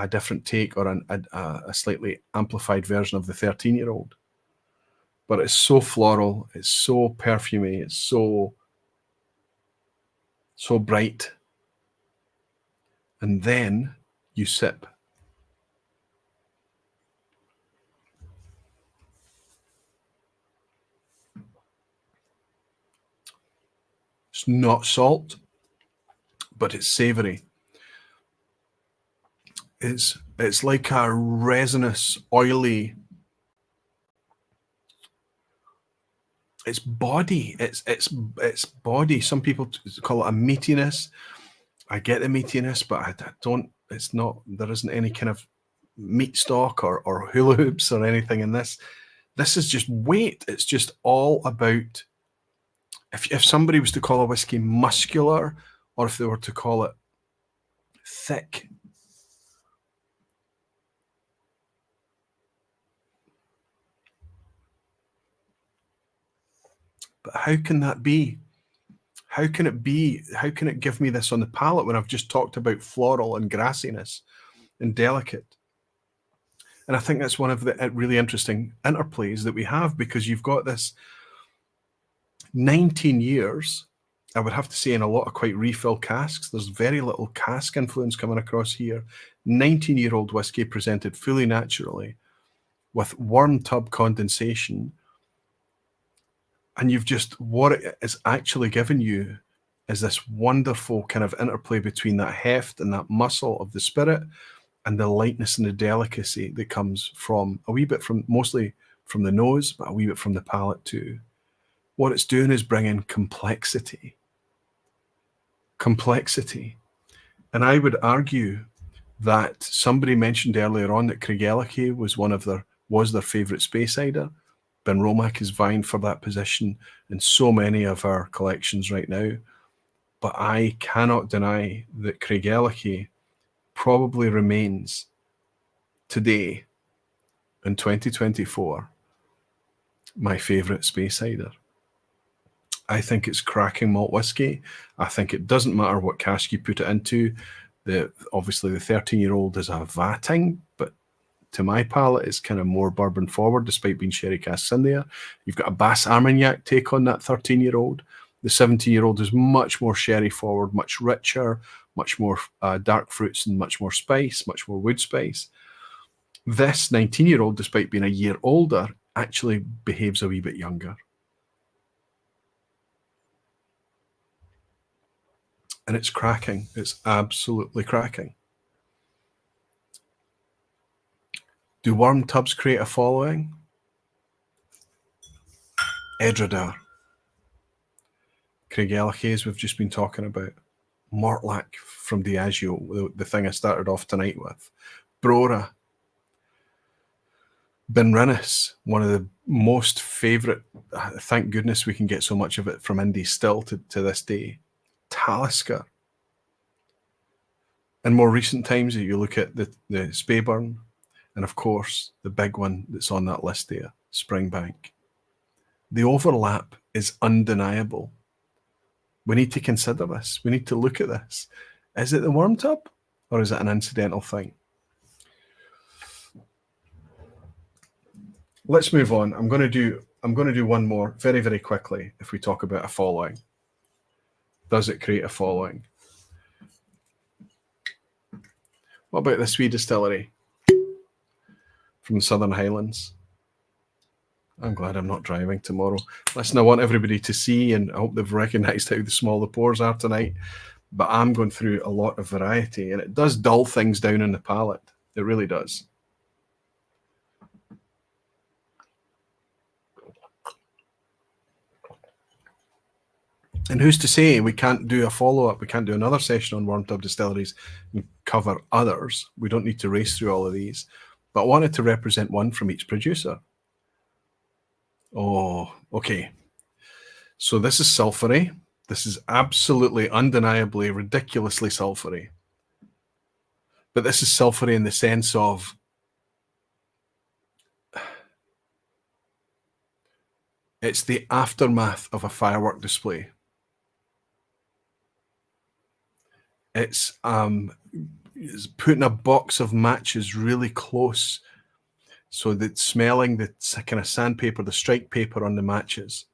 different take or a slightly amplified version of the 13-year-old. But it's so floral, it's so perfumey, it's so bright. And then you sip. It's not salt, but it's savory. It's like a resinous, oily. It's body. It's body. Some people call it a meatiness. I get the meatiness, but I don't. It's not. There isn't any kind of meat stock or hula hoops or anything in this. This is just weight. It's just all about. If somebody was to call a whiskey muscular, or if they were to call it thick, but how can that be? How can it be? How can it give me this on the palate when I've just talked about floral and grassiness? and delicate. And I think that's one of the really interesting interplays that we have, because you've got this 19 years, I would have to say, in a lot of quite refill casks. There's very little cask influence coming across here. 19-year-old whiskey presented fully naturally with worm tub condensation. And you've just, what it is actually given you is this wonderful kind of interplay between that heft and that muscle of the spirit and the lightness and the delicacy that comes from a wee bit from, mostly from the nose, but a wee bit from the palate too. What it's doing is bringing complexity. Complexity. And I would argue that somebody mentioned earlier on that Craigellachie was their favourite space cider. Benromach is vying for that position in so many of our collections right now. But I cannot deny that Craigellachie probably remains today in 2024 my favourite space cider. I think it's cracking malt whiskey. I think it doesn't matter what cask you put it into. Obviously the 13-year-old is a vatting, but to my palate, it's kind of more bourbon forward, despite being sherry casks in there. You've got a Bass Armagnac take on that 13-year-old. The 17-year-old is much more sherry forward, much richer, much more dark fruits and much more spice, much more wood spice. This 19-year-old, despite being a year older, actually behaves a wee bit younger. And it's cracking. It's absolutely cracking. Do worm tubs create a following? Edradour. Craigellachie, as we've just been talking about. Mortlach from Diageo, the thing I started off tonight with. Brora. Benrinnes, one of the most favourite, thank goodness we can get so much of it from Indy still to this day. Talisker. In more recent times, you look at the Speyburn, and of course, the big one that's on that list there, Springbank. The overlap is undeniable. We need to consider this. We need to look at this. Is it the worm tub, or is it an incidental thing? Let's move on. I'm going to do one more very, very quickly. If we talk about a following, does it create a following? What about the Swede distillery from the Southern Highlands? I'm glad I'm not driving tomorrow. Listen, I want everybody to see, and I hope they've recognised how small the pours are tonight, but I'm going through a lot of variety, and it does dull things down in the palate. It really does. And who's to say we can't do a follow-up? We can't do another session on worm tub distilleries and cover others. We don't need to race through all of these. But I wanted to represent one from each producer. Oh, okay. So this is sulphury. This is absolutely, undeniably, ridiculously sulphury. But this is sulphury in the sense of it's the aftermath of a firework display. It's putting a box of matches really close so that smelling the kind of sandpaper, the strike paper on the matches.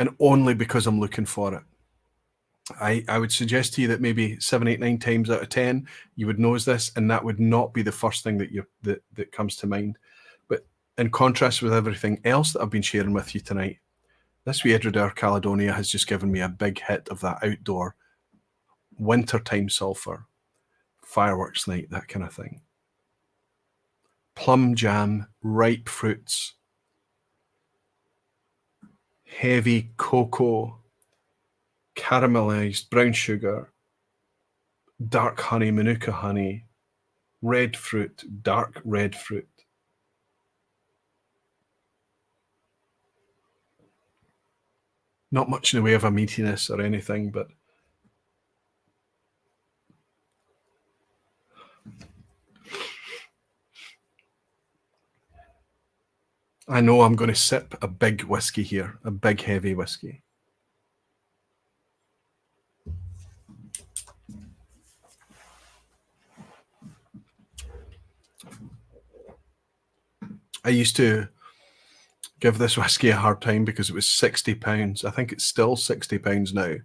And only because I'm looking for it. I would suggest to you that maybe 7, 8, 9 times out of 10 you would nose this, and that would not be the first thing that comes to mind. But in contrast with everything else that I've been sharing with you tonight, this wee Edradour Caledonia has just given me a big hit of that outdoor wintertime sulphur, fireworks night, that kind of thing. Plum jam, ripe fruits, heavy cocoa, caramelized brown sugar, dark honey, manuka honey, red fruit, dark red fruit. Not much in the way of a meatiness or anything, but I know I'm going to sip a big whiskey here, a big heavy whiskey. I used to give this whiskey a hard time because it was £60. I think it's still £60 now.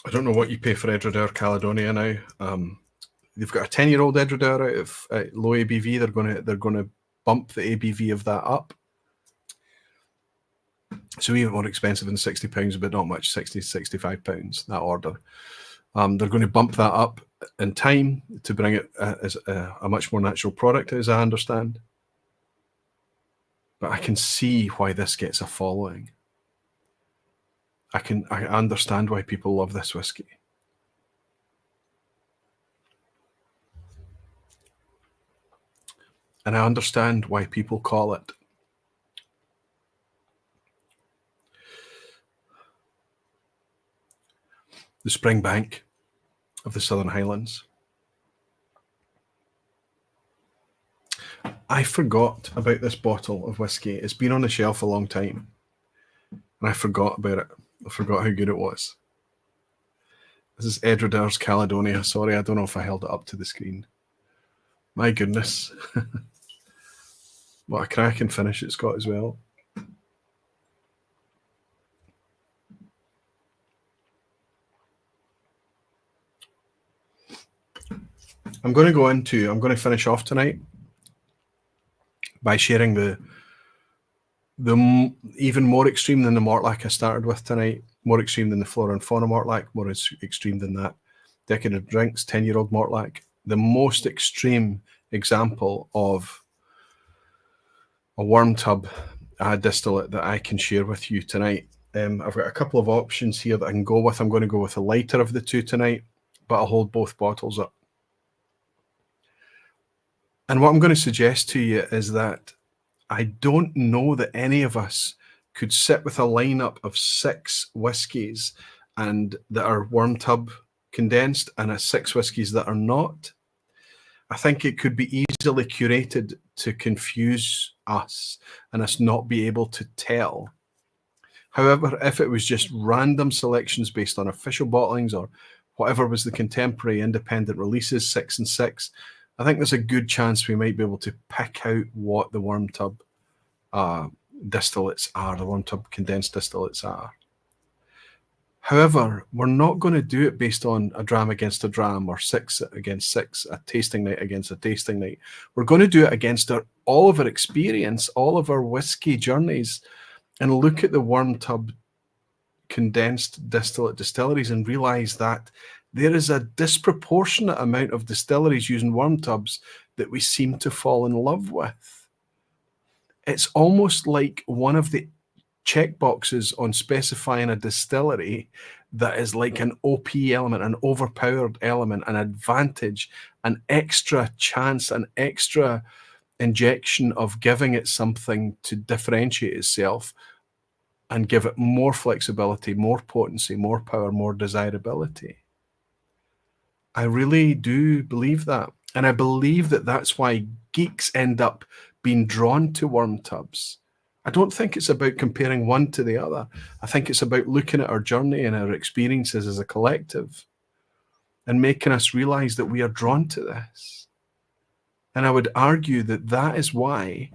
I don't know what you pay for Edradour Caledonia now. They've got a 10-year-old Edradour out of low ABV. They're gonna bump the ABV of that up. So even more expensive than £60, but not much, £60, £65, that order. They're going to bump that up in time to bring it as a much more natural product, as I understand. But I can see why this gets a following. I understand why people love this whiskey. And I understand why people call it the Springbank of the Southern Highlands. I forgot about this bottle of whiskey. It's been on the shelf a long time, and I forgot about it. I forgot how good it was. This is Edradour's Caledonia. Sorry, I don't know if I held it up to the screen. My goodness. What a cracking finish it's got as well. I'm going to finish off tonight by sharing the even more extreme than the Mortlach I started with tonight, more extreme than the Flora and Fauna Mortlach, more extreme than that Decadent Drinks 10-year-old Mortlach, the most extreme example of a worm tub distillate that I can share with you tonight. I've got a couple of options here that I can go with. I'm going to go with the lighter of the two tonight, but I'll hold both bottles up. And what I'm going to suggest to you is that I don't know that any of us could sit with a lineup of 6 whiskies and that are worm tub condensed and 6 whiskies that are not. I think it could be easily curated to confuse us and us not be able to tell. However, if it was just random selections based on official bottlings or whatever was the contemporary independent releases, 6 and 6, I think there's a good chance we might be able to pick out what the worm tub distillates are, the worm tub condensed distillates are. However, we're not going to do it based on a dram against a dram or 6 against 6, a tasting night against a tasting night. We're going to do it against all of our experience, all of our whiskey journeys, and look at the worm tub condensed distillate distilleries and realize that there is a disproportionate amount of distilleries using worm tubs that we seem to fall in love with. It's almost like one of the checkboxes on specifying a distillery that is like an OP element, an overpowered element, an advantage, an extra chance, an extra injection of giving it something to differentiate itself and give it more flexibility, more potency, more power, more desirability. I really do believe that. And I believe that that's why geeks end up being drawn to worm tubs. I don't think it's about comparing one to the other. I think it's about looking at our journey and our experiences as a collective and making us realize that we are drawn to this. And I would argue that that is why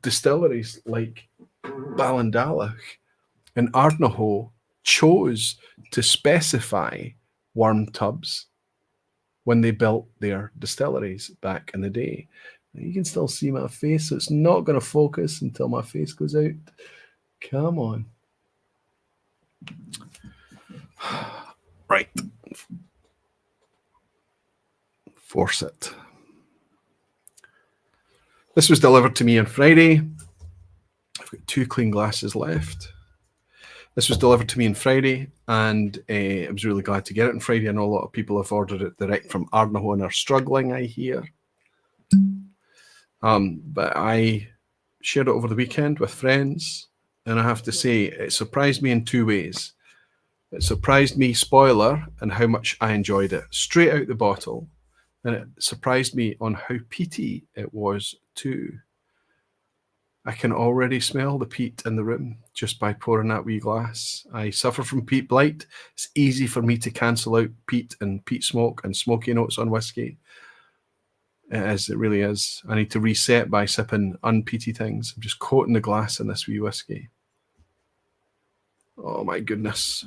distilleries like Ballindalloch and Ardnahoe chose to specify worm tubs when they built their distilleries back in the day. You can still see my face, so it's not going to focus until my face goes out. Come on. Right. Force it. This was delivered to me on Friday. I've got 2 clean glasses left. This was delivered to me on Friday, and I was really glad to get it on Friday. I know a lot of people have ordered it direct from Ardnahoe and are struggling, I hear. But I shared it over the weekend with friends, and I have to say, it surprised me in 2 ways. It surprised me, spoiler, and how much I enjoyed it, straight out the bottle. And it surprised me on how peaty it was too. I can already smell the peat in the room just by pouring that wee glass. I suffer from peat blight. It's easy for me to cancel out peat and peat smoke and smoky notes on whiskey. It is, it really is. I need to reset by sipping unpeaty things. I'm just coating the glass in this wee whiskey. Oh my goodness.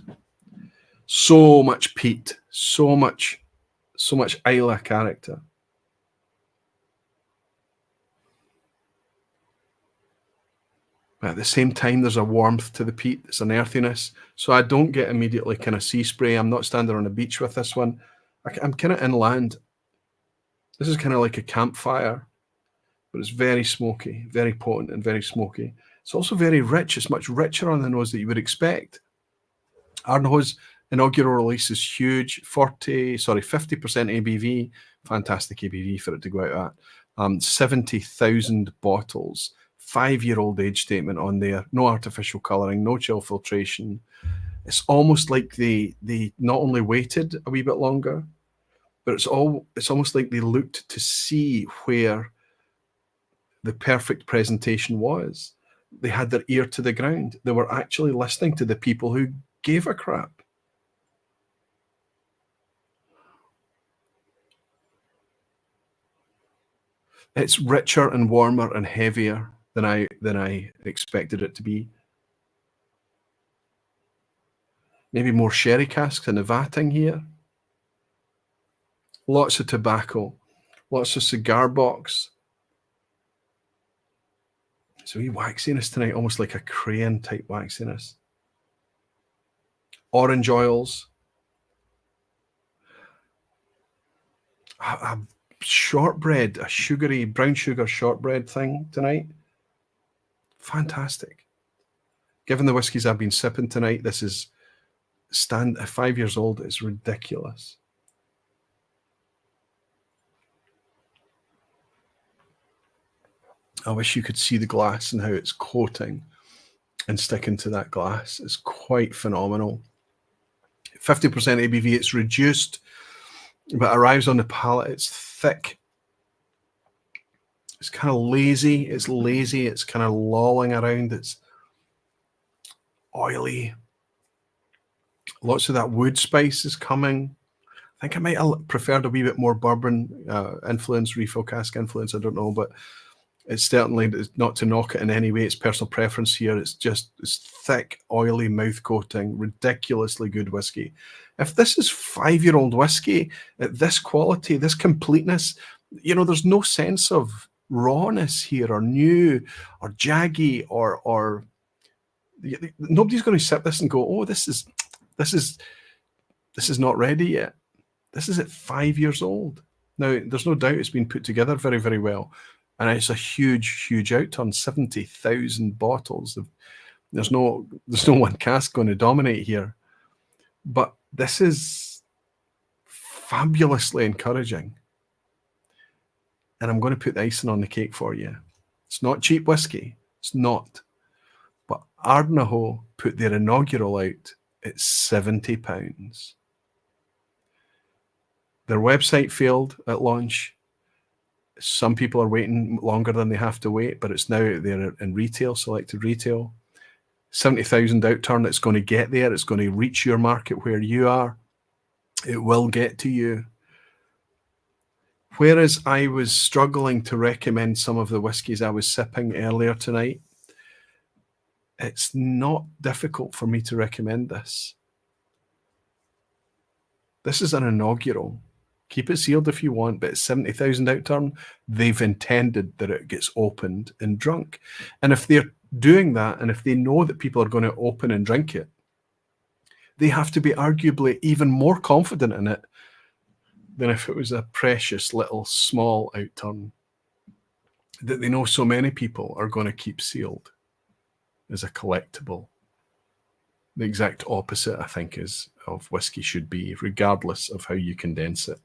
So much peat, so much Islay character. But at the same time, there's a warmth to the peat. It's an earthiness. So I don't get immediately kind of sea spray. I'm not standing on a beach with this one. I'm kind of inland. This is kind of like a campfire, but it's very smoky, very potent and very smoky. It's also very rich. It's much richer on the nose than you would expect. Ardnahoe's inaugural release is huge, 50% ABV, fantastic ABV for it to go out at. 70,000 bottles, 5-year-old age statement on there, no artificial colouring, no chill filtration. It's almost like they not only waited a wee bit longer, but it's almost like they looked to see where the perfect presentation was. They had their ear to the ground. They were actually listening to the people who gave a crap. It's richer and warmer and heavier than I expected it to be. Maybe more sherry casks in the vatting here. Lots of tobacco, lots of cigar box. So wee waxiness tonight, almost like a crayon type waxiness. Orange oils. A shortbread, a sugary brown sugar shortbread thing tonight. Fantastic. Given the whiskies I've been sipping tonight, this is 5 years old. It's ridiculous. I wish you could see the glass and how it's coating and sticking to that glass. It's quite phenomenal. 50% ABV, it's reduced, but arrives on the palate. It's thick. It's kind of lazy. It's lazy. It's kind of lolling around. It's oily. Lots of that wood spice is coming. I think I might have preferred a wee bit more bourbon influence, refill cask influence. I don't know, but it's certainly not to knock it in any way. It's personal preference here. It's thick, oily mouth coating, ridiculously good whiskey. If this is 5-year-old whiskey at this quality, this completeness, there's no sense of rawness here or new or jaggy or nobody's going to sip this and go, oh, this is not ready yet. This is at 5 years old. Now, there's no doubt it's been put together very, very well. And it's a huge, huge outturn, 70,000 bottles. There's no one cask going to dominate here. But this is fabulously encouraging. And I'm going to put the icing on the cake for you. It's not cheap whiskey. It's not. But Ardnahoe put their inaugural out at £70. Their website failed at launch. Some people are waiting longer than they have to wait, but it's now out there in retail, selected retail. 70,000 outturn, it's going to get there. It's going to reach your market where you are. It will get to you. Whereas I was struggling to recommend some of the whiskies I was sipping earlier tonight, it's not difficult for me to recommend this. This is an inaugural. Keep it sealed if you want, but it's 70,000 outturn. They've intended that it gets opened and drunk. And if they're doing that, and if they know that people are going to open and drink it, they have to be arguably even more confident in it than if it was a precious little small outturn that they know so many people are going to keep sealed as a collectible. The exact opposite, I think, is of whiskey should be, regardless of how you condense it.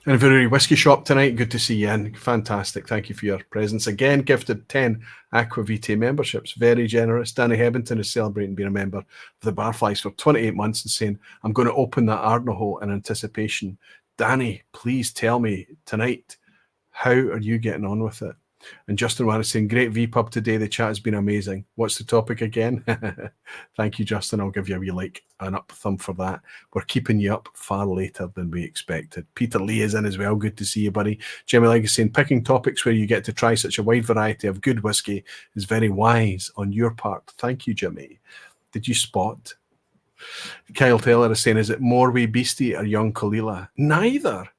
Anniversary Whiskey Shop tonight. Good to see you in. Fantastic. Thank you for your presence. Again, gifted 10 Aqua Vitae memberships. Very generous. Danny Hebbington is celebrating being a member of the Barflies for 28 months and saying, I'm going to open that Ardnahoe in anticipation. Danny, please tell me tonight, how are you getting on with it? And Justin Warren saying, great vPub today. The chat has been amazing. What's the topic again? Thank you, Justin. I'll give you a wee like an up thumb for that. We're keeping you up far later than we expected. Peter Lee is in as well. Good to see you, buddy. Jimmy Legg is saying, picking topics where you get to try such a wide variety of good whiskey is very wise on your part. Thank you, Jimmy. Did you spot? Kyle Taylor is saying, is it more Wee Beastie or Young Kalila? Neither.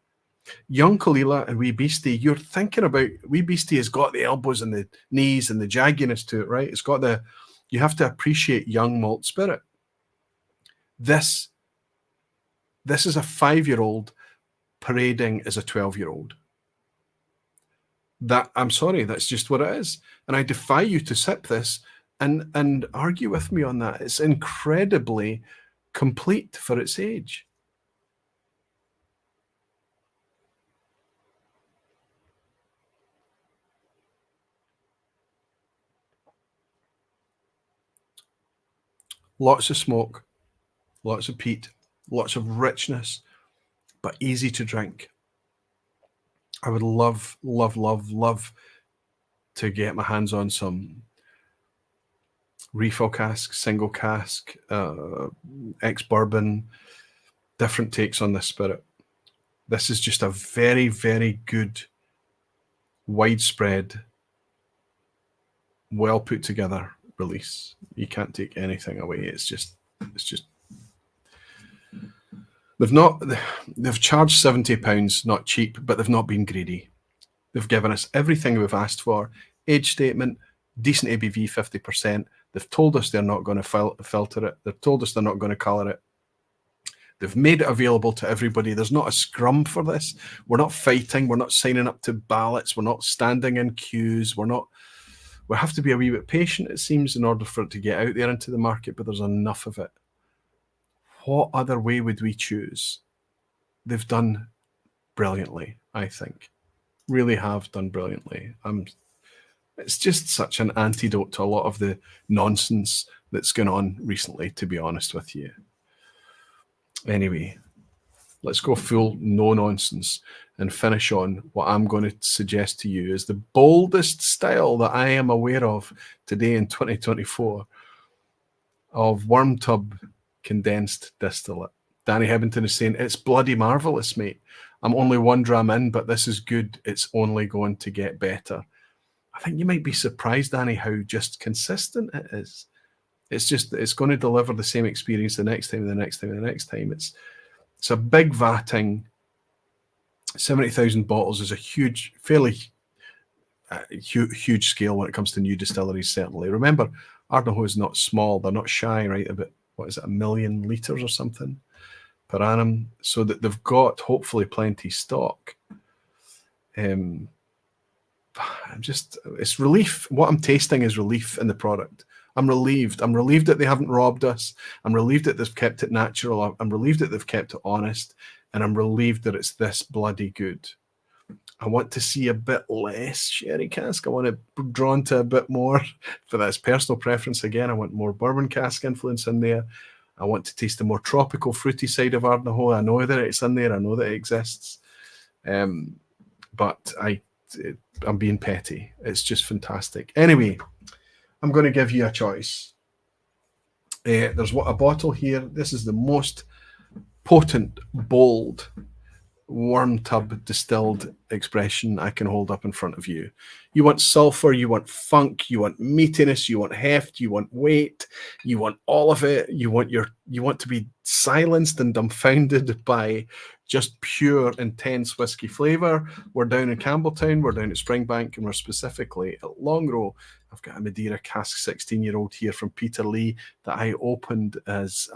Young Kalila and Wee Beastie, you're thinking about, Wee Beastie has got the elbows and the knees and the jagginess to it, right? It's got the, you have to appreciate young malt spirit. This is a 5-year-old parading as a 12-year-old. That, I'm sorry, that's just what it is. And I defy you to sip this and argue with me on that. It's incredibly complete for its age. Lots of smoke, lots of peat, lots of richness, but easy to drink. I would love, love, love, love to get my hands on some refill cask, single cask, ex-bourbon, different takes on this spirit. This is just a very, very good, widespread, well put together release. You can't take anything away. It's just they've charged £70, not cheap, but they've not been greedy. They've given us everything we've asked for. Age statement, decent ABV, 50%. They've told us they're not going to filter it. They've told us they're not going to colour it. They've made it available to everybody. There's not a scrum for this. We're not fighting. We're not signing up to ballots. We're not standing in queues. We have to be a wee bit patient, it seems, in order for it to get out there into the market, but there's enough of it. What other way would we choose? They've done brilliantly, I think. Really have done brilliantly. It's just such an antidote to a lot of the nonsense that's gone on recently, to be honest with you. Anyway, let's go full no nonsense and finish on what I'm going to suggest to you is the boldest style that I am aware of today in 2024 of worm tub condensed distillate. Danny Hebbington is saying, it's bloody marvellous, mate. I'm only 1 dram in, but this is good. It's only going to get better. I think you might be surprised, Danny, how just consistent it is. It's going to deliver the same experience the next time, the next time, the next time. It's a big vatting. 70,000 bottles is a huge, fairly huge scale when it comes to new distilleries, certainly. Remember, Ardnahoe is not small. They're not shy, right? About, what is it, 1 million litres or something per annum. So that they've got, hopefully, plenty stock. It's relief. What I'm tasting is relief in the product. I'm relieved. I'm relieved that they haven't robbed us. I'm relieved that they've kept it natural. I'm relieved that they've kept it honest. And I'm relieved that it's this bloody good. I want to see a bit less sherry cask. I want to be drawn to a bit more. For that's personal preference again. I want more bourbon cask influence in there. I want to taste the more tropical, fruity side of Ardnahoe. I know that it's in there. I know that it exists. But I'm being petty. It's just fantastic. Anyway, I'm going to give you a choice. There's a bottle here. This is the most potent, bold, worm tub distilled expression I can hold up in front of you. You want sulfur, you want funk, you want meatiness, you want heft, you want weight, you want all of it. You want to be silenced and dumbfounded by just pure, intense whiskey flavor. We're down in Campbelltown, we're down at Springbank, and we're specifically at Longrow. I've got a Madeira cask 16-year-old here from Peter Lee that I opened as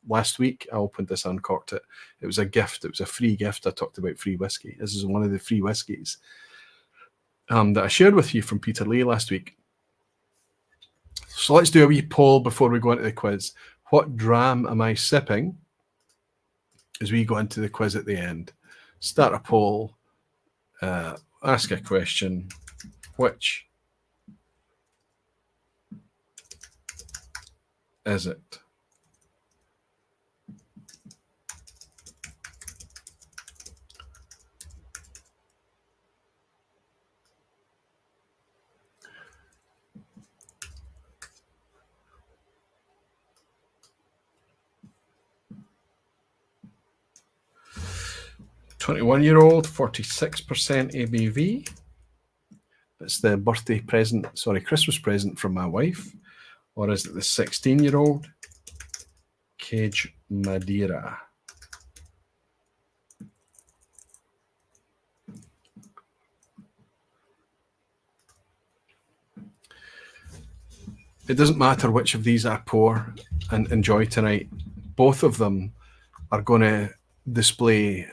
last week. I opened this, uncorked it. It was a gift. It was a free gift. I talked about free whiskey. This is one of the free whiskies that I shared with you from Peter Lee last week. So let's do a wee poll before we go into the quiz. What dram am I sipping as we go into the quiz at the end? Start a poll. Ask a question. Which is it? 21-year-old, 46% ABV. It's the birthday present, sorry, Christmas present from my wife. Or is it the 16-year-old? Cage Madeira. It doesn't matter which of these I pour and enjoy tonight. Both of them are going to display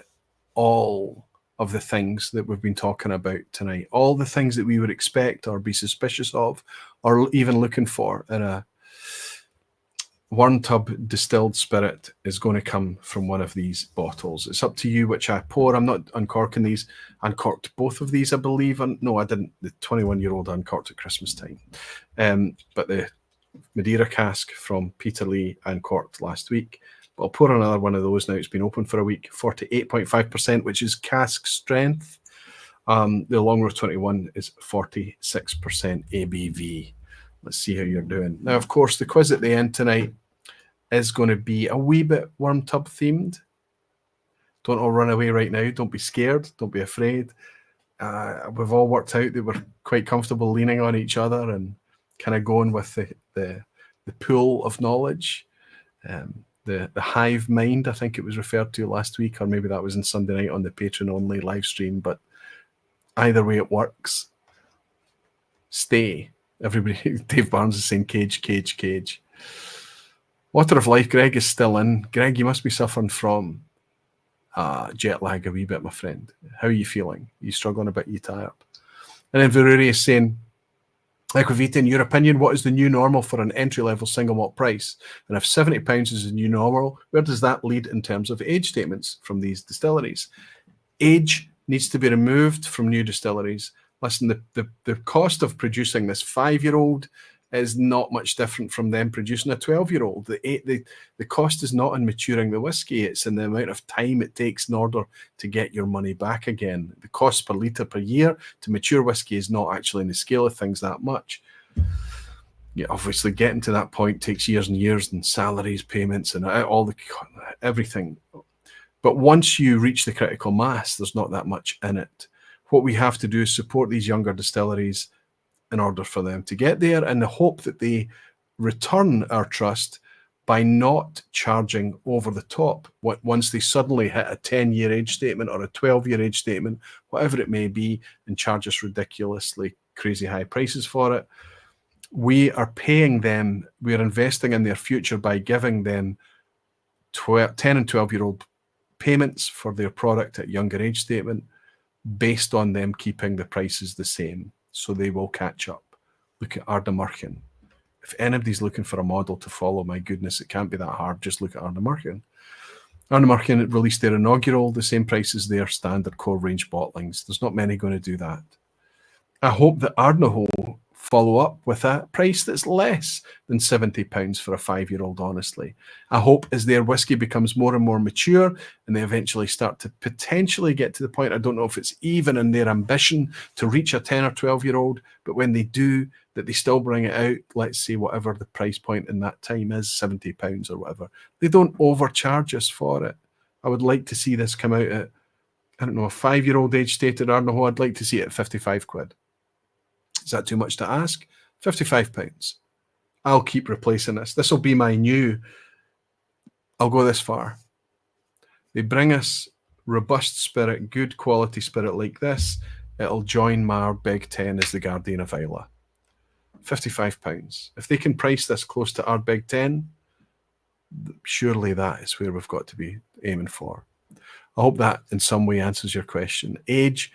all of the things that we've been talking about tonight. All the things that we would expect or be suspicious of or even looking for in a worm tub distilled spirit is going to come from one of these bottles. It's up to you which I pour. I'm not uncorking these. I uncorked both of these, I believe. No, I didn't. The 21-year-old uncorked at Christmas time. But the Madeira cask from Peterlee I uncorked last week. But I'll pour another one of those now. It's been open for a week. 48.5%, which is cask strength. The Longrow 21 is 46% ABV. Let's see how you're doing. Now, of course, the quiz at the end tonight is going to be a wee bit worm tub themed. Don't all run away right now. Don't be scared. Don't be afraid. We've all worked out that we're quite comfortable leaning on each other and kind of going with the pool of knowledge. The hive mind, I think it was referred to last week, or maybe that was on Sunday night on the Patreon-only live stream. But either way, it works. Stay. Everybody, Dave Barnes is saying cage, cage, cage. Water of Life, Greg is still in. Greg, you must be suffering from jet lag a wee bit, my friend. How are you feeling? Are you struggling a bit? Are you tired? And then Veruri is saying, Equivita, in your opinion, what is the new normal for an entry-level single malt price? And if £70 is the new normal, where does that lead in terms of age statements from these distilleries? Age needs to be removed from new distilleries. Listen, the cost of producing this 5-year-old is not much different from them producing a 12-year-old. The cost is not in maturing the whiskey, it's in the amount of time it takes in order to get your money back again. The cost per litre per year to mature whiskey is not actually in the scale of things that much. Yeah, obviously getting to that point takes years and years and salaries, payments, and everything. But once you reach the critical mass, there's not that much in it. What we have to do is support these younger distilleries in order for them to get there, and the hope that they return our trust by not charging over the top once they suddenly hit a 10-year age statement or a 12-year age statement, whatever it may be, and charge us ridiculously crazy high prices for it. We are paying them, we are investing in their future by giving them 10 and 12-year-old payments for their product at younger age statement, based on them keeping the prices the same, so they will catch up. Look at Ardnahoe. If anybody's looking for a model to follow, my goodness, it can't be that hard. Just look at Ardnahoe. Ardnahoe released their inaugural, the same price as their standard core range bottlings. There's not many going to do that. I hope that Ardnahoe follow up with a price that's less than £70 for a 5-year-old, honestly. I hope as their whiskey becomes more and more mature and they eventually start to potentially get to the point, I don't know if it's even in their ambition to reach a 10 or 12-year-old, but when they do, that they still bring it out, let's say whatever the price point in that time is, £70 or whatever. They don't overcharge us for it. I would like to see this come out at, I don't know, a 5-year-old age stated Ardnahoe. I'd like to see it at 55 quid. Is that too much to ask? £55. I'll keep replacing this. This will be my new, I'll go this far. They bring us robust spirit, good quality spirit like this. It'll join my Big 10 as the Guardian of Islay. £55. If they can price this close to our Big 10, surely that is where we've got to be aiming for. I hope that in some way answers your question. Age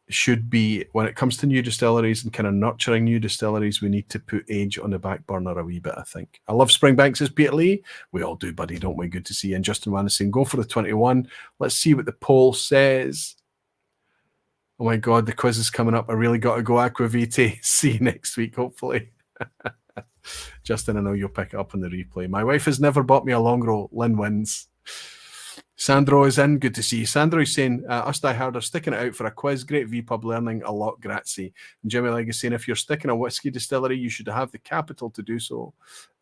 should be, when it comes to new distilleries and kind of nurturing new distilleries, we need to put age on the back burner a wee bit, I think. I love Springbank, says Peter Lee. We all do, buddy, don't we? Good to see you. And Justin Wan is saying, go for the 21. Let's see what the poll says. Oh my God, the quiz is coming up. I really got to go, Aquavite. See you next week, hopefully. Justin, I know you'll pick it up on the replay. My wife has never bought me a Longrow. Lynn wins. Sandro is in. Good to see you. Sandro is saying, us diehard are sticking it out for a quiz. Great vPub, learning a lot. Grazie. And Jimmy Legg is saying, if you're sticking a whiskey distillery, you should have the capital to do so.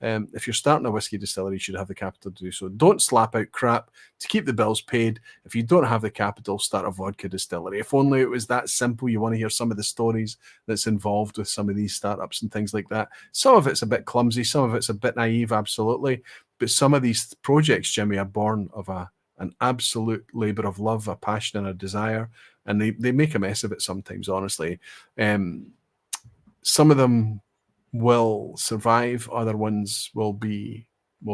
If you're starting a whiskey distillery, you should have the capital to do so. Don't slap out crap to keep the bills paid. If you don't have the capital, start a vodka distillery. If only it was that simple. You want to hear some of the stories that's involved with some of these startups and things like that. Some of it's a bit clumsy. Some of it's a bit naive, absolutely. But some of these projects, Jimmy, are born of an absolute labour of love, a passion and a desire, and they make a mess of it sometimes, honestly. Some of them will survive, other ones will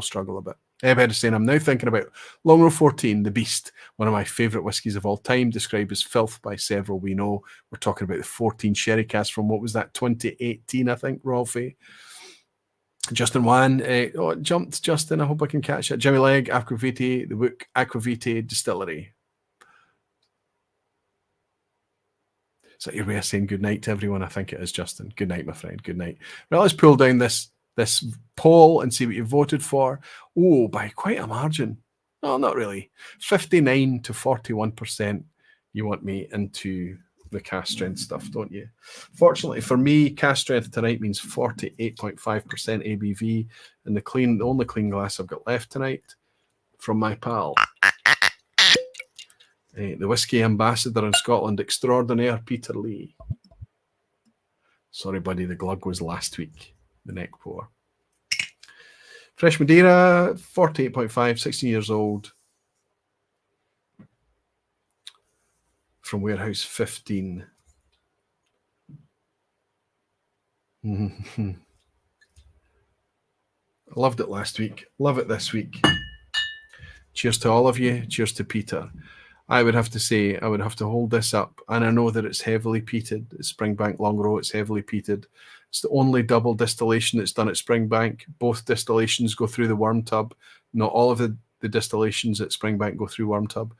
struggle a bit. Ed is saying, I'm now thinking about Longrow 14, the Beast, one of my favourite whiskies of all time, described as filth by several we know. We're talking about the 14 sherry cask from, what was that, 2018, I think, Rolfie. Justin Wan, it jumped, Justin. I hope I can catch it. Jimmy Legg, Aquavite, the book Aquavite Distillery. Is that your way of saying good night to everyone? I think it is, Justin. Good night, my friend. Good night. Well, let's pull down this poll and see what you voted for. Oh, by quite a margin. No, not really. 59 to 41%. You want me into the cast strength stuff, don't you? Fortunately for me, cast strength tonight means 48.5% ABV, and the only clean glass I've got left tonight from my pal, the whiskey ambassador in Scotland extraordinaire, Peter Lee. Sorry, buddy, the glug was last week, the neck pour. Fresh Madeira, 48.5, 16 years old. From Warehouse 15. I loved it last week. Love it this week. Cheers to all of you. Cheers to Peter. I would have to say, I would have to hold this up. And I know that it's heavily peated. It's Springbank Longrow. It's heavily peated. It's the only double distillation that's done at Springbank. Both distillations go through the worm tub. Not all of the distillations at Springbank go through worm tub.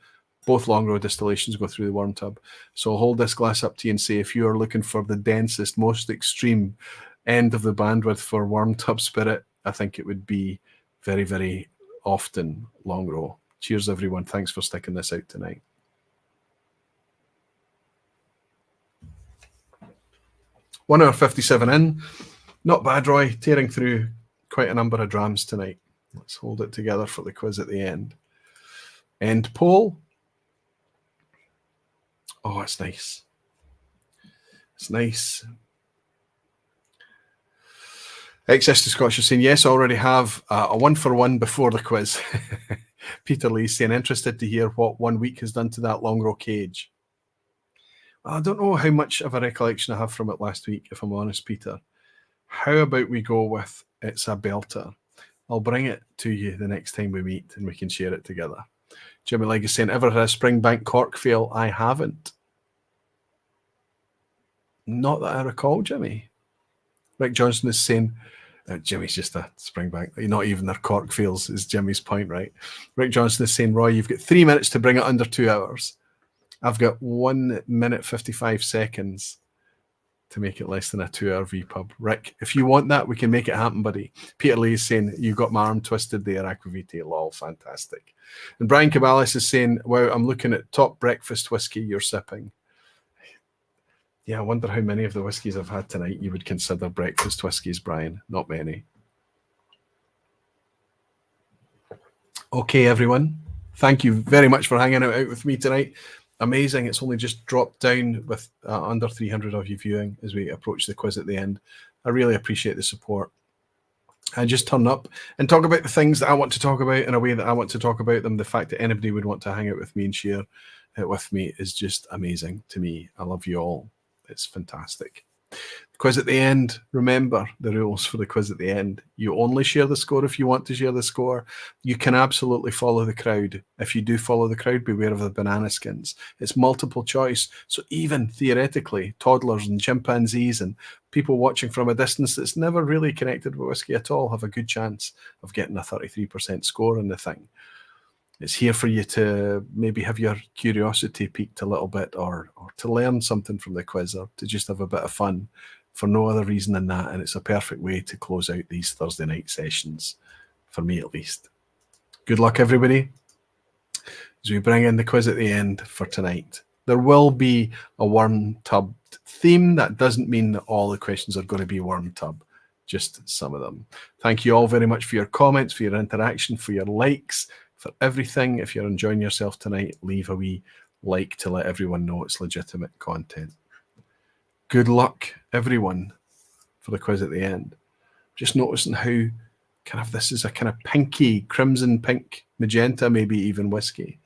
Both Longrow distillations go through the worm tub. So I'll hold this glass up to you and say, if you are looking for the densest, most extreme end of the bandwidth for worm tub spirit, I think it would be very, very often Longrow. Cheers, everyone. Thanks for sticking this out tonight. One hour 57 in. Not bad, Roy. Tearing through quite a number of drams tonight. Let's hold it together for the quiz at the end. End poll. Oh, it's nice. It's nice. Excess to Scotch is saying, yes, I already have a 1-for-1 before the quiz. Peter Lee saying, interested to hear what 1 week has done to that Longrow cage. I don't know how much of a recollection I have from it last week, if I'm honest, Peter. How about we go with it's a belter? I'll bring it to you the next time we meet and we can share it together. Jimmy Legg is saying, ever had a Springbank cork fail? I haven't. Not that I recall, Jimmy. Rick Johnson is saying, Jimmy's just a Springbank. Not even their cork fails is Jimmy's point, right? Rick Johnson is saying, Roy, you've got 3 minutes to bring it under 2 hours. I've got 1 minute 55 seconds to make it less than a 2-hour vPub. Rick, if you want that, we can make it happen, buddy. Peter Lee is saying, you got my arm twisted there, Aquavite. Lol, fantastic. And Brian Cabalis is saying, wow, I'm looking at top breakfast whiskey you're sipping. Yeah, I wonder how many of the whiskies I've had tonight you would consider breakfast whiskies, Brian. Not many. Okay, everyone. Thank you very much for hanging out with me tonight. Amazing. It's only just dropped down with under 300 of you viewing as we approach the quiz at the end. I really appreciate the support. I just turn up and talk about the things that I want to talk about in a way that I want to talk about them. The fact that anybody would want to hang out with me and share it with me is just amazing to me. I love you all. It's fantastic. The quiz at the end. Remember the rules for the quiz at the end. You only share the score if you want to share the score. You can absolutely follow the crowd. If you do follow the crowd, beware of the banana skins. It's multiple choice. So even theoretically, toddlers and chimpanzees and people watching from a distance that's never really connected with whiskey at all have a good chance of getting a 33% score in the thing. It's here for you to maybe have your curiosity piqued a little bit or to learn something from the quiz or to just have a bit of fun for no other reason than that. And it's a perfect way to close out these Thursday night sessions, for me at least. Good luck, everybody. as we bring in the quiz at the end for tonight. There will be a worm tub theme. That doesn't mean that all the questions are going to be worm tub, just some of them. Thank you all very much for your comments, for your interaction, for your likes, for everything. If you're enjoying yourself tonight, leave a wee like to let everyone know it's legitimate content. Good luck, everyone, for the quiz at the end. Just noticing how this is a kind of pinky, crimson pink, magenta, maybe even whiskey.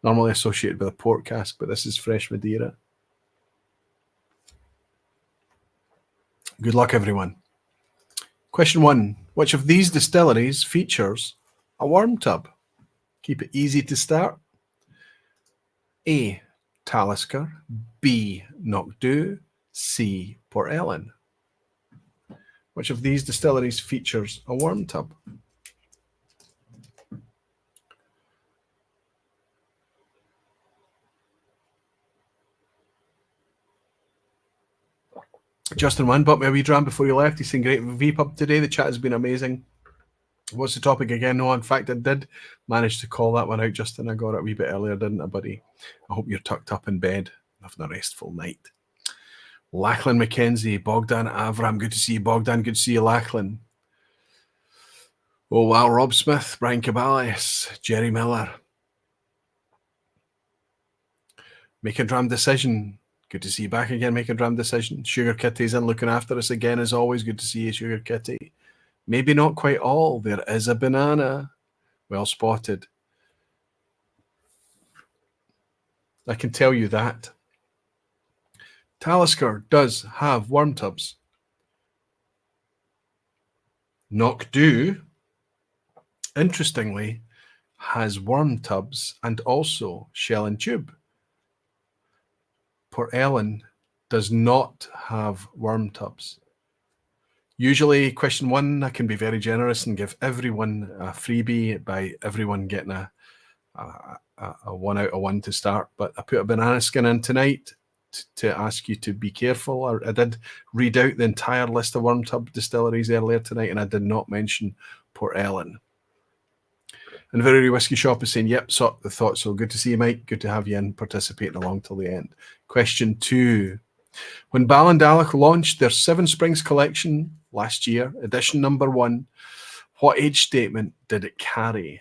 Normally associated with a port cask, but this is fresh Madeira. Good luck, everyone. Question 1. Which of these distilleries features a worm tub? Keep it easy to start. A. Talisker. B. Knockdhu. C. Port Ellen. Which of these distilleries features a worm tub? Justin Wynn bought me a wee dram before he left. He's saying great vPub today. The chat has been amazing. What's the topic again? No, in fact, I did manage to call that one out, Justin. I got it a wee bit earlier, didn't I, buddy? I hope you're tucked up in bed, having a restful night. Lachlan McKenzie, Bogdan Avram. Good to see you, Bogdan. Good to see you, Lachlan. Oh, wow. Rob Smith, Brian Caballes, Jerry Miller. Make a dram decision. Good to see you back again, Make a dram decision. Sugar Kitty's in looking after us again, as always. Good to see you, Sugar Kitty. Maybe not quite all. There is a banana. Well spotted. I can tell you that. Talisker does have worm tubs. Knockdhu, interestingly, has worm tubs and also shell and tube. Port Ellen does not have worm tubs. Usually, question 1, I can be very generous and give everyone a freebie by everyone getting a 1 out of 1 to start. But I put a banana skin in tonight to ask you to be careful. I did read out the entire list of worm tub distilleries earlier tonight, and I did not mention Port Ellen. And the Very Whiskey Shop is saying, yep, so the thought so. Good to see you, Mike. Good to have you in, participating along till the end. Question 2. When Ballindalloch launched their Seven Springs collection last year, edition number 1, what age statement did it carry?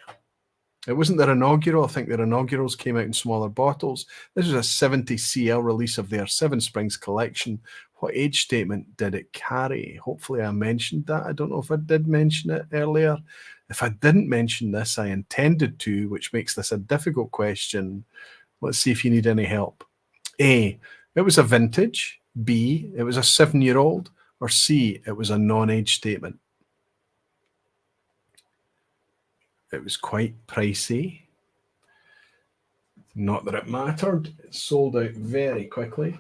It wasn't their inaugural. I think their inaugurals came out in smaller bottles. This was a 70 cl release of their Seven Springs collection. What age statement did it carry? Hopefully I mentioned that. I don't know if I did mention it earlier. If I didn't mention this, I intended to, which makes this a difficult question. Let's see if you need any help. A, it was a vintage. B, it was a 7-year-old. Or C, it was a non-age statement. It was quite pricey. Not that it mattered. It sold out very quickly.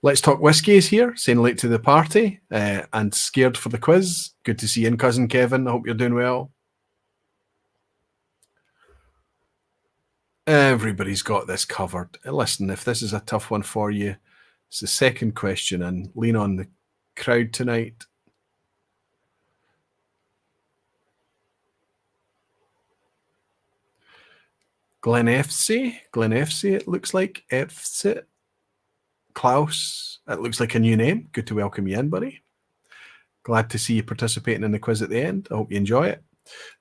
Let's Talk Whiskies here, saying late to the party and scared for the quiz. Good to see you, cousin Kevin. I hope you're doing well. Everybody's got this covered. Listen, if this is a tough one for you, it's the second question, and lean on the crowd tonight. Glen FC, it looks like. FC. Klaus, it looks like a new name. Good to welcome you in, buddy. Glad to see you participating in the quiz at the end. I hope you enjoy it.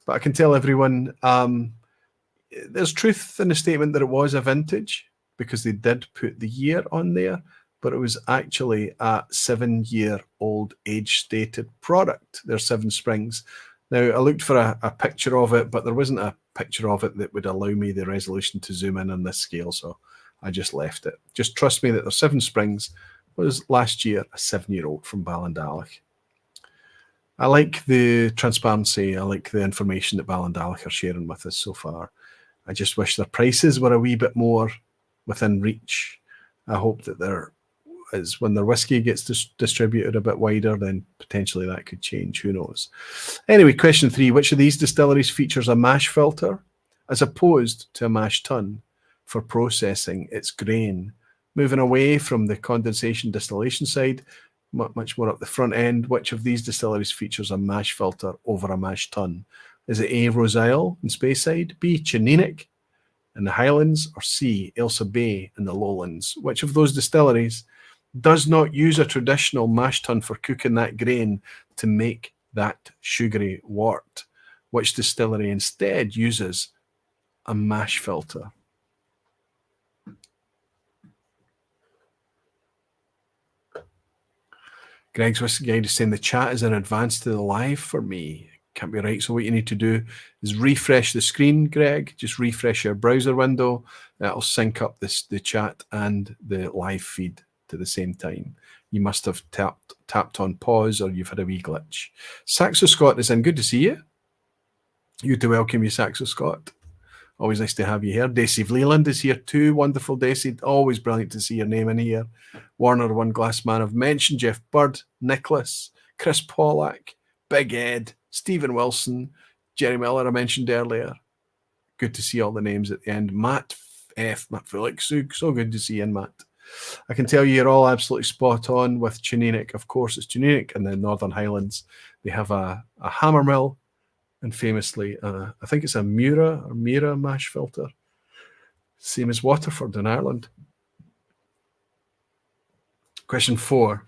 But I can tell everyone there's truth in the statement that it was a vintage because they did put the year on there, but it was actually a 7-year-old age-stated product, their Seven Springs. Now, I looked for a picture of it, but there wasn't a picture of it that would allow me the resolution to zoom in on this scale, so I just left it. Just trust me that their Seven Springs was last year a 7-year-old from Ballindalloch. I like the transparency. I like the information that Ballindalloch are sharing with us so far. I just wish their prices were a wee bit more within reach. I hope that when their whiskey gets distributed a bit wider, then potentially that could change. Who knows? Anyway, question 3. Which of these distilleries features a mash filter as opposed to a mash tun for processing its grain? Moving away from the condensation distillation side, much more up the front end, which of these distilleries features a mash filter over a mash tun? Is it A, Rose Isle and Speyside, B, Chininic in the Highlands, or C, Ailsa Bay in the Lowlands? Which of those distilleries does not use a traditional mash tun for cooking that grain to make that sugary wort? Which distillery instead uses a mash filter? Greg's Whisky Guide is saying the chat is in advance to the live for me. Can't be right. So what you need to do is refresh the screen, Greg. Just refresh your browser window. That'll sync up the chat and the live feed to the same time. You must have tapped on pause, or you've had a wee glitch. Saxo Scott is in. Good to see you. You to welcome you, Saxo Scott. Always nice to have you here. Daisy Leland is here too. Wonderful, Daisy. Always brilliant to see your name in here. Warner One Glass Man, I've mentioned. Jeff Bird, Nicholas, Chris Pollack, Big Ed, Stephen Wilson, Jerry Miller I mentioned earlier. Good to see all the names at the end. Matt Felix, so good to see you in, Matt. I can tell you you're all absolutely spot on with Chininic. Of course, it's Chininic in the Northern Highlands. They have a hammer mill, and famously, I think it's a Mira mash filter. Same as Waterford in Ireland. Question 4.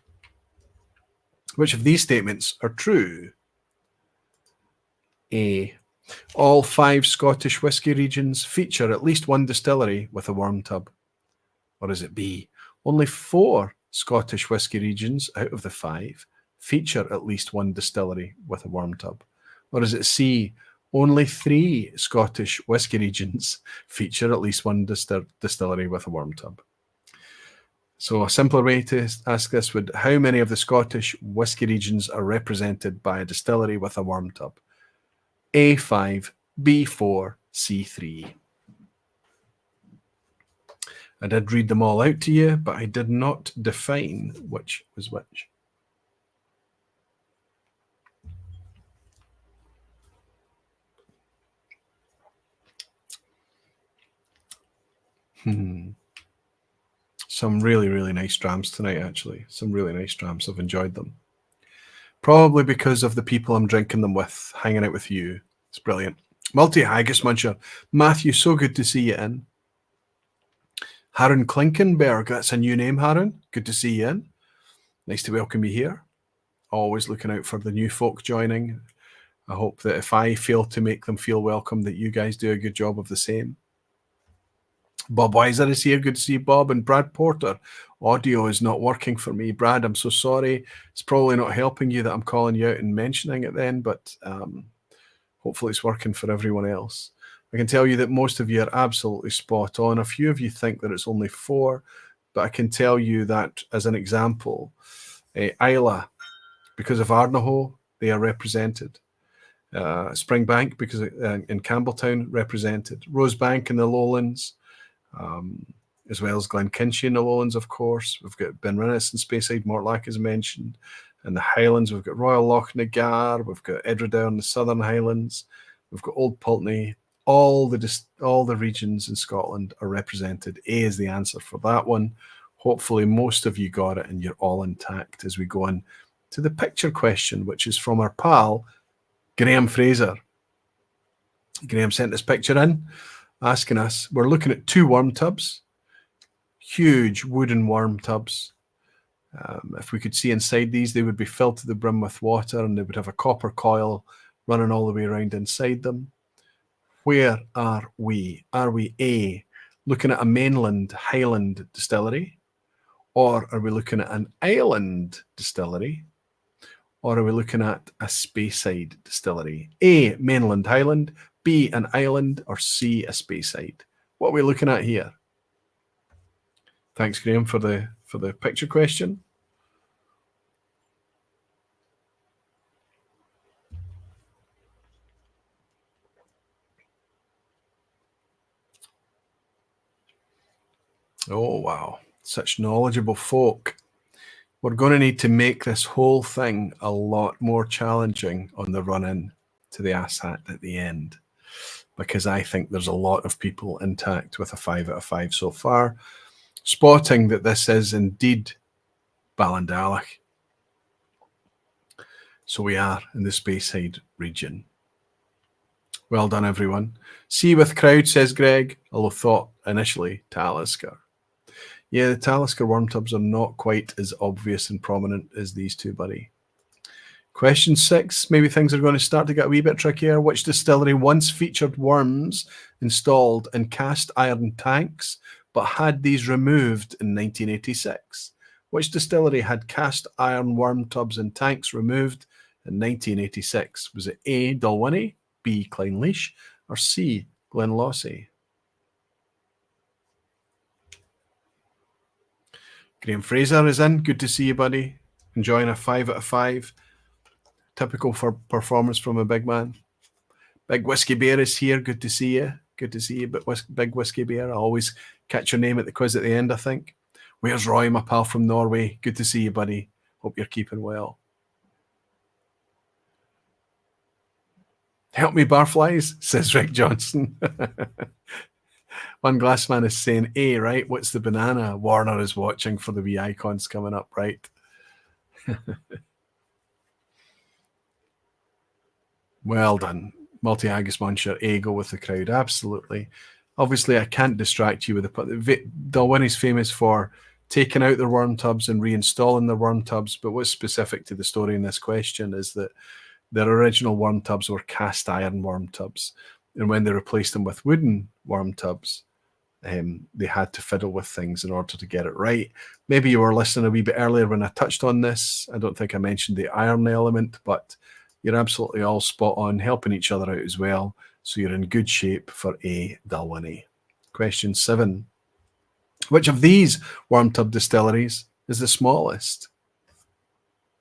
Which of these statements are true? A. All 5 Scottish whisky regions feature at least one distillery with a worm tub. Or is it B? Only 4 Scottish whisky regions out of the 5 feature at least one distillery with a worm tub. Or is it C? Only 3 Scottish whisky regions feature at least one distillery with a worm tub. So a simpler way to ask this would, how many of the Scottish whisky regions are represented by a distillery with a worm tub? A5, B4, C3. I did read them all out to you, but I did not define which was which. Some really, really nice drams tonight, actually. Some really nice drams. I've enjoyed them. Probably because of the people I'm drinking them with, hanging out with you. It's brilliant. Multi-Haggis Muncher. Matthew, so good to see you in. Harun Klinkenberg, that's a new name, Harun. Good to see you in. Nice to welcome you here. Always looking out for the new folk joining. I hope that if I fail to make them feel welcome, that you guys do a good job of the same. Bob Weiser is here. Good to see you, Bob. And Brad Porter. Audio is not working for me. Brad, I'm so sorry. It's probably not helping you that I'm calling you out and mentioning it then, but hopefully it's working for everyone else. I can tell you that most of you are absolutely spot on. A few of you think that it's only 4, but I can tell you that as an example, Isla, because of Ardnahoe, they are represented. Springbank, because in Campbelltown, represented. Rosebank in the Lowlands, as well as Glenkinchie in the Lowlands, of course. We've got Benrinnes and Speyside, Mortlach is mentioned. In the Highlands, we've got Royal Loch Nagar, we've got Edradour in the Southern Highlands, we've got Old Pulteney. All the regions in Scotland are represented. A is the answer for that one. Hopefully most of you got it and you're all intact as we go on to the picture question, which is from our pal, Graham Fraser. Graham sent this picture in, asking us, we're looking at 2 worm tubs, huge wooden worm tubs. If we could see inside these, they would be filled to the brim with water and they would have a copper coil running all the way around inside them. Where are we? Are we A, looking at a mainland Highland distillery? Or are we looking at an island distillery? Or are we looking at a Speyside distillery? A, mainland Highland, B, an island, or C, a Speyside? What are we looking at here? Thanks, Graham, for the picture question. Oh, wow. Such knowledgeable folk. We're going to need to make this whole thing a lot more challenging on the run-in to the asshat at the end, because I think there's a lot of people intact with a 5 out of 5 so far, spotting that this is indeed Ballindalloch. So we are in the Speyside region. Well done, everyone. See with crowd, says Greg, although thought initially Talisker. Yeah, the Talisker worm tubs are not quite as obvious and prominent as these two, buddy. Question 6, maybe things are going to start to get a wee bit trickier. Which distillery once featured worms installed in cast iron tanks, but had these removed in 1986? Which distillery had cast iron worm tubs and tanks removed in 1986? Was it A, Dalwhinnie, B, Clynelish, or C, Glenelghin? Graham Fraser is in. Good to see you, buddy. Enjoying a 5 out of 5. Typical for performance from a big man. Big Whiskey Bear is here. Good to see you. Good to see you, Big Whiskey Bear. I always catch your name at the quiz at the end, I think. Where's Roy, my pal from Norway? Good to see you, buddy. Hope you're keeping well. Help me, barflies, says Rick Johnson. One Glass Man is saying A, right? What's the banana? Warner is watching for the wee icons coming up, right? Well done. Multi-Haggis Muncher, A, go with the crowd. Absolutely. Obviously, I can't distract you with the... Dalwhinnie's famous for taking out their worm tubs and reinstalling their worm tubs, but what's specific to the story in this question is that their original worm tubs were cast iron worm tubs. And when they replaced them with wooden worm tubs, they had to fiddle with things in order to get it right. Maybe you were listening a wee bit earlier when I touched on this. I don't think I mentioned the iron element, but you're absolutely all spot on, helping each other out as well. So you're in good shape for A, Dalwhinnie. Question 7. Which of these worm tub distilleries is the smallest?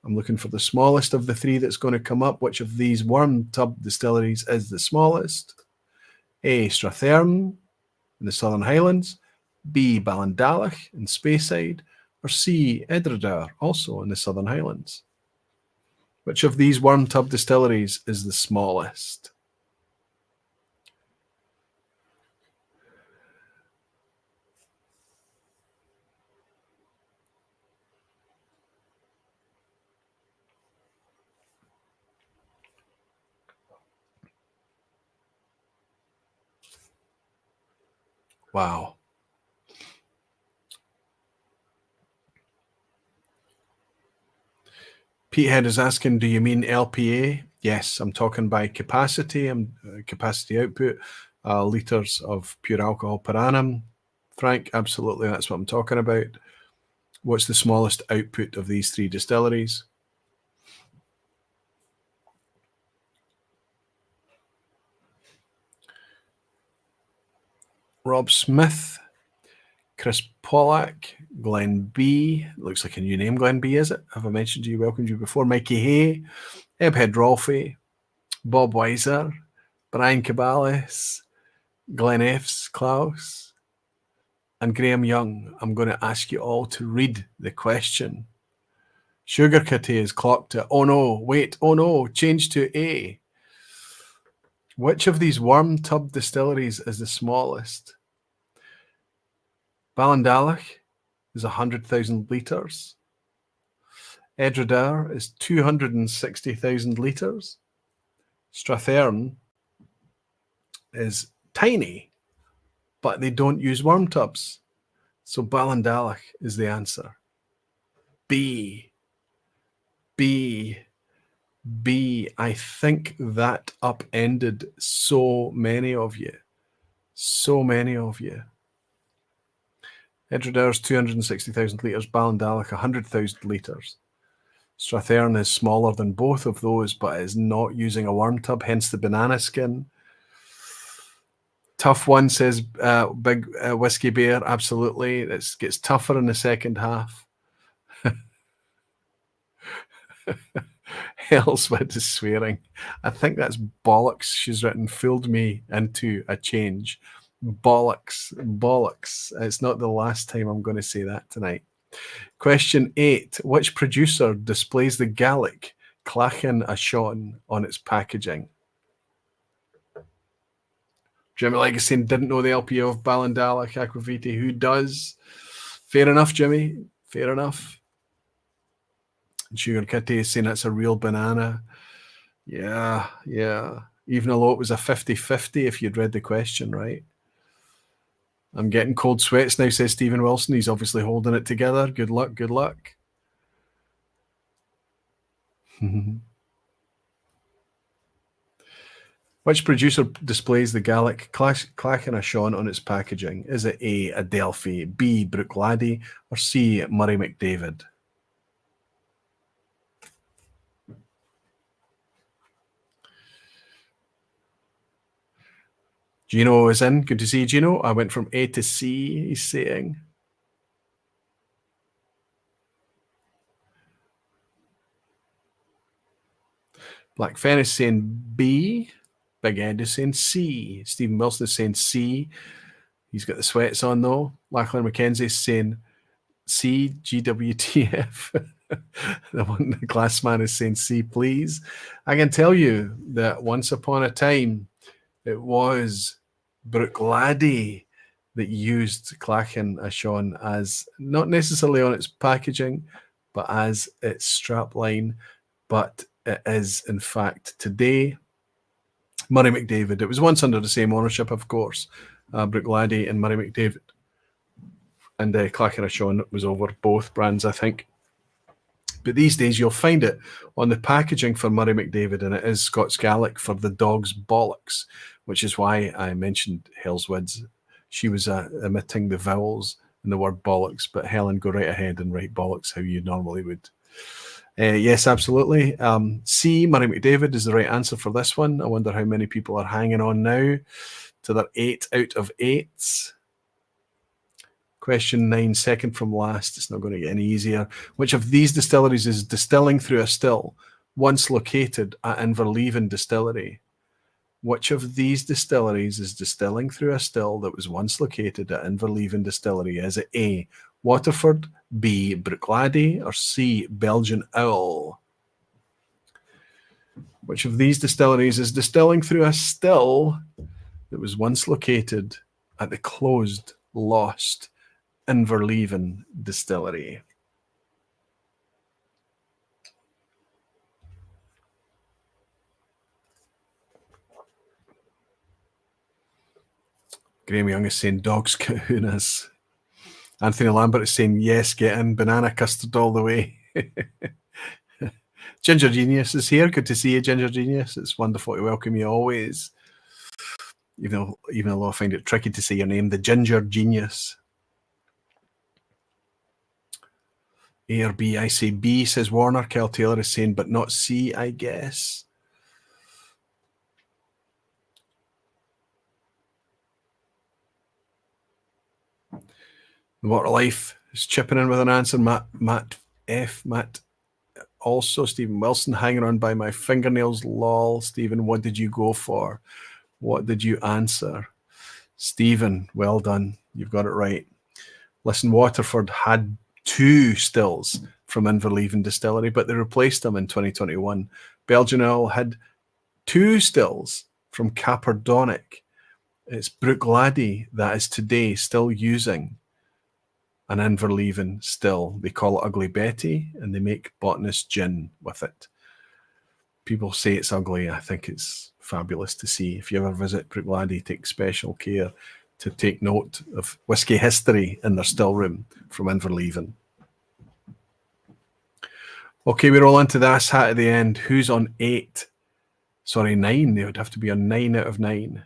I'm looking for the smallest of the three that's going to come up. Which of these worm tub distilleries is the smallest? A, Strathearn in the Southern Highlands, B, Ballindalloch in Speyside, or C, Edradour, also in the Southern Highlands? Which of these worm tub distilleries is the smallest? Wow. Petehead is asking, do you mean LPA? Yes, I'm talking by capacity. Capacity output, litres of pure alcohol per annum. Frank, absolutely, that's what I'm talking about. What's the smallest output of these three distilleries? Rob Smith, Chris Pollack, Glenn B. Looks like a new name, Glenn B, is it? Have I mentioned you, welcomed you before? Mikey Hay, Ebhead Rolfe, Bob Weiser, Brian Cabalis, Glenn F's Klaus, and Graham Young. I'm going to ask you all to read the question. Sugar Kitty is clocked at, oh no, wait, oh no, change to A. Which of these worm tub distilleries is the smallest? Ballindalloch is 100,000 litres. Edradour is 260,000 litres. Strathearn is tiny, but they don't use worm tubs. So Ballindalloch is the answer. B. I think that upended so many of you. So many of you. Edradour's 260,000 litres, Ballindalloch 100,000 litres. Strathearn is smaller than both of those, but is not using a worm tub, hence the banana skin. Tough one, says Big Whiskey Bear. Absolutely. It gets tougher in the second half. Elswit is swearing. I think that's bollocks she's written, fooled me into a change. Bollocks. It's not the last time I'm going to say that tonight. Question 8. Which producer displays the Gaelic Clachan a Sean on its packaging? Jimmy Legacy didn't know the LPO of Ballindalloch Aquavite. Who does? Fair enough, Jimmy. Fair enough. And Sugar Kitty is saying that's a real banana. Yeah. even though it was a 50-50 if you'd read the question right. I'm getting cold sweats now, says Stephen Wilson. He's obviously holding it together. Good luck, good luck. Which producer displays the Gaelic Clachan on its packaging? Is it A, Adelphi, B, Bruichladdich, or C, Murray McDavid? Gino is in. Good to see you, Gino. I went from A to C, he's saying. Black Fen is saying B. Big Ed is saying C. Stephen Wilson is saying C. He's got the sweats on, though. Lachlan McKenzie is saying C, GWTF. The glass man is saying C, please. I can tell you that once upon a time, it was Bruichladdich that used Clachan as not necessarily on its packaging, but as its strapline. But it is, in fact, today, Murray McDavid. It was once under the same ownership, of course, Bruichladdich and Murray McDavid. And Clachan was over both brands, I think. But these days, you'll find it on the packaging for Murray McDavid, and it is Scots Gaelic for the dog's bollocks, which is why I mentioned Hellswoods. She was emitting the vowels in the word bollocks, but Helen, go right ahead and write bollocks how you normally would. Yes, absolutely. C, Murray McDavid is the right answer for this one. I wonder how many people are hanging on now to their 8 out of 8s. Question 9, second from last. It's not going to get any easier. Which of these distilleries is distilling through a still once located at Inverleven Distillery? Which of these distilleries is distilling through a still that was once located at Inverleven Distillery? Is it A, Waterford, B, Bruichladdich, or C, Belgian Owl? Which of these distilleries is distilling through a still that was once located at the closed, lost Inverleven Distillery? Graham Young is saying dogs, kahunas. Anthony Lambert is saying yes, get in, banana custard all the way. Ginger Genius is here. Good to see you, Ginger Genius. It's wonderful to welcome you always. Even though I find it tricky to say your name, the Ginger Genius. A or B? I say B, says Warner. Kel Taylor is saying, but not C, I guess. The Water Life is chipping in with an answer. Matt F. Matt also. Stephen Wilson hanging on by my fingernails. Lol. Stephen, what did you go for? What did you answer? Stephen, well done. You've got it right. Listen, Waterford had 2 stills from Inverleven Distillery, but they replaced them in 2021. Belgian Owl had 2 stills from Capardonic. It's Bruichladdich that is today still using an Inverleven still. They call it Ugly Betty, and they make botanist gin with it. People say it's ugly. I think it's fabulous to see. If you ever visit Bruichladdich, take special care to take note of whiskey history in their still room from Inverleven. Okay, we roll into the ass hat at the end. Who's on 8? Sorry, 9. They would have to be on 9 out of 9.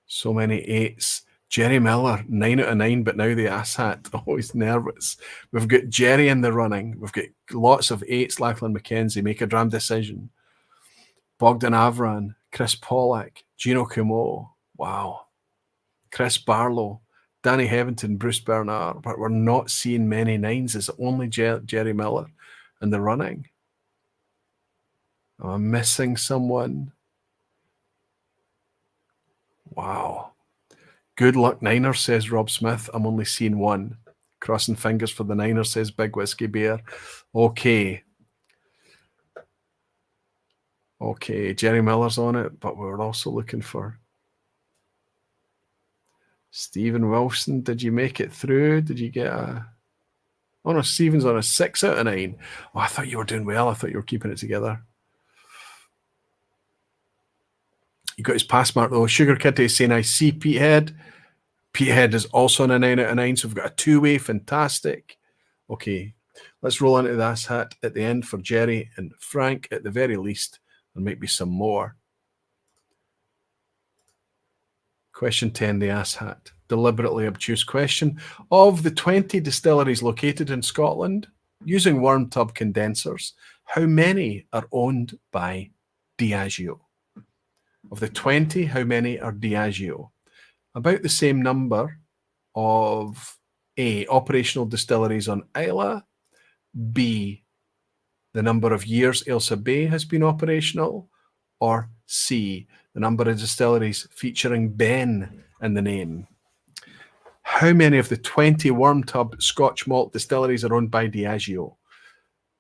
So many 8s. Jerry Miller, 9 out of 9, but now the ass hat, always nervous. We've got Jerry in the running. We've got lots of 8s. Lachlan McKenzie, Make a Dram Decision. Bogdan Avran, Chris Pollack, Gino Cumeau. Wow. Chris Barlow, Danny Heventon, Bruce Bernard. But we're not seeing many 9s. It's only Jerry Miller in the running. Am I missing someone? Wow. Good luck, Niners, says Rob Smith. I'm only seeing 1. Crossing fingers for the Niners, says Big Whiskey Bear. Okay. Okay, Jerry Miller's on it, but we're also looking for Stephen Wilson. Did you make it through? Did you get a... Oh, no, Stephen's on a 6 out of 9. Oh, I thought you were doing well. I thought you were keeping it together. You got his pass mark though. Sugar Kitty is saying, I see Petehead. Petehead is also on a 9 out of 9, so we've got a two-way. Fantastic. Okay, let's roll into the ass hat at the end for Jerry and Frank at the very least. There might be some more. Question 10, the ass hat. Deliberately obtuse question. Of the 20 distilleries located in Scotland using worm tub condensers, how many are owned by Diageo? Of the 20, how many are Diageo? About the same number of A, operational distilleries on Islay, B, the number of years Ailsa Bay has been operational, or C, the number of distilleries featuring Ben in the name. How many of the 20 worm tub Scotch malt distilleries are owned by Diageo?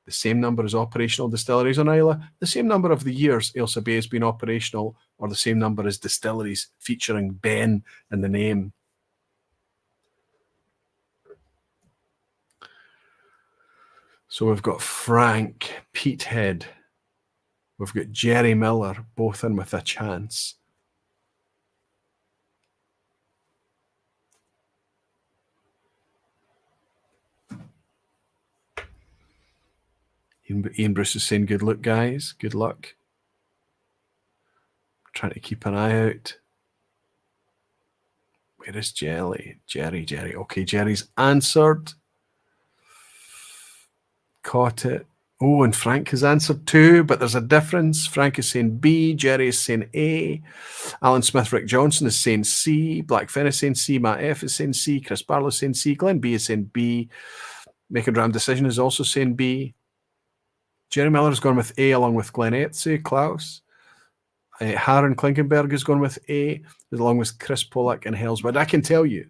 The same number as operational distilleries on Islay, the same number of the years Ailsa Bay has been operational, or the same number as distilleries featuring Ben in the name. So we've got Frank, Petehead, we've got Jerry Miller, both in with a chance. Ian Bruce is saying, good luck, guys. Good luck. Trying to keep an eye out. Where is Jerry? Jerry. Okay, Jerry's answered. Caught it. Oh, and Frank has answered too, but there's a difference. Frank is saying B, Jerry is saying A. Alan Smith, Rick Johnson is saying C. Black Finn is saying C. Matt F is saying C. Chris Barlow is saying C. Glenn B is saying B. Making Ram Decision is also saying B. Jerry Miller has gone with A along with Glen Elgin, Klaus. Harren Klinkenberg has gone with A along with Chris Pollack and Hellswood. I can tell you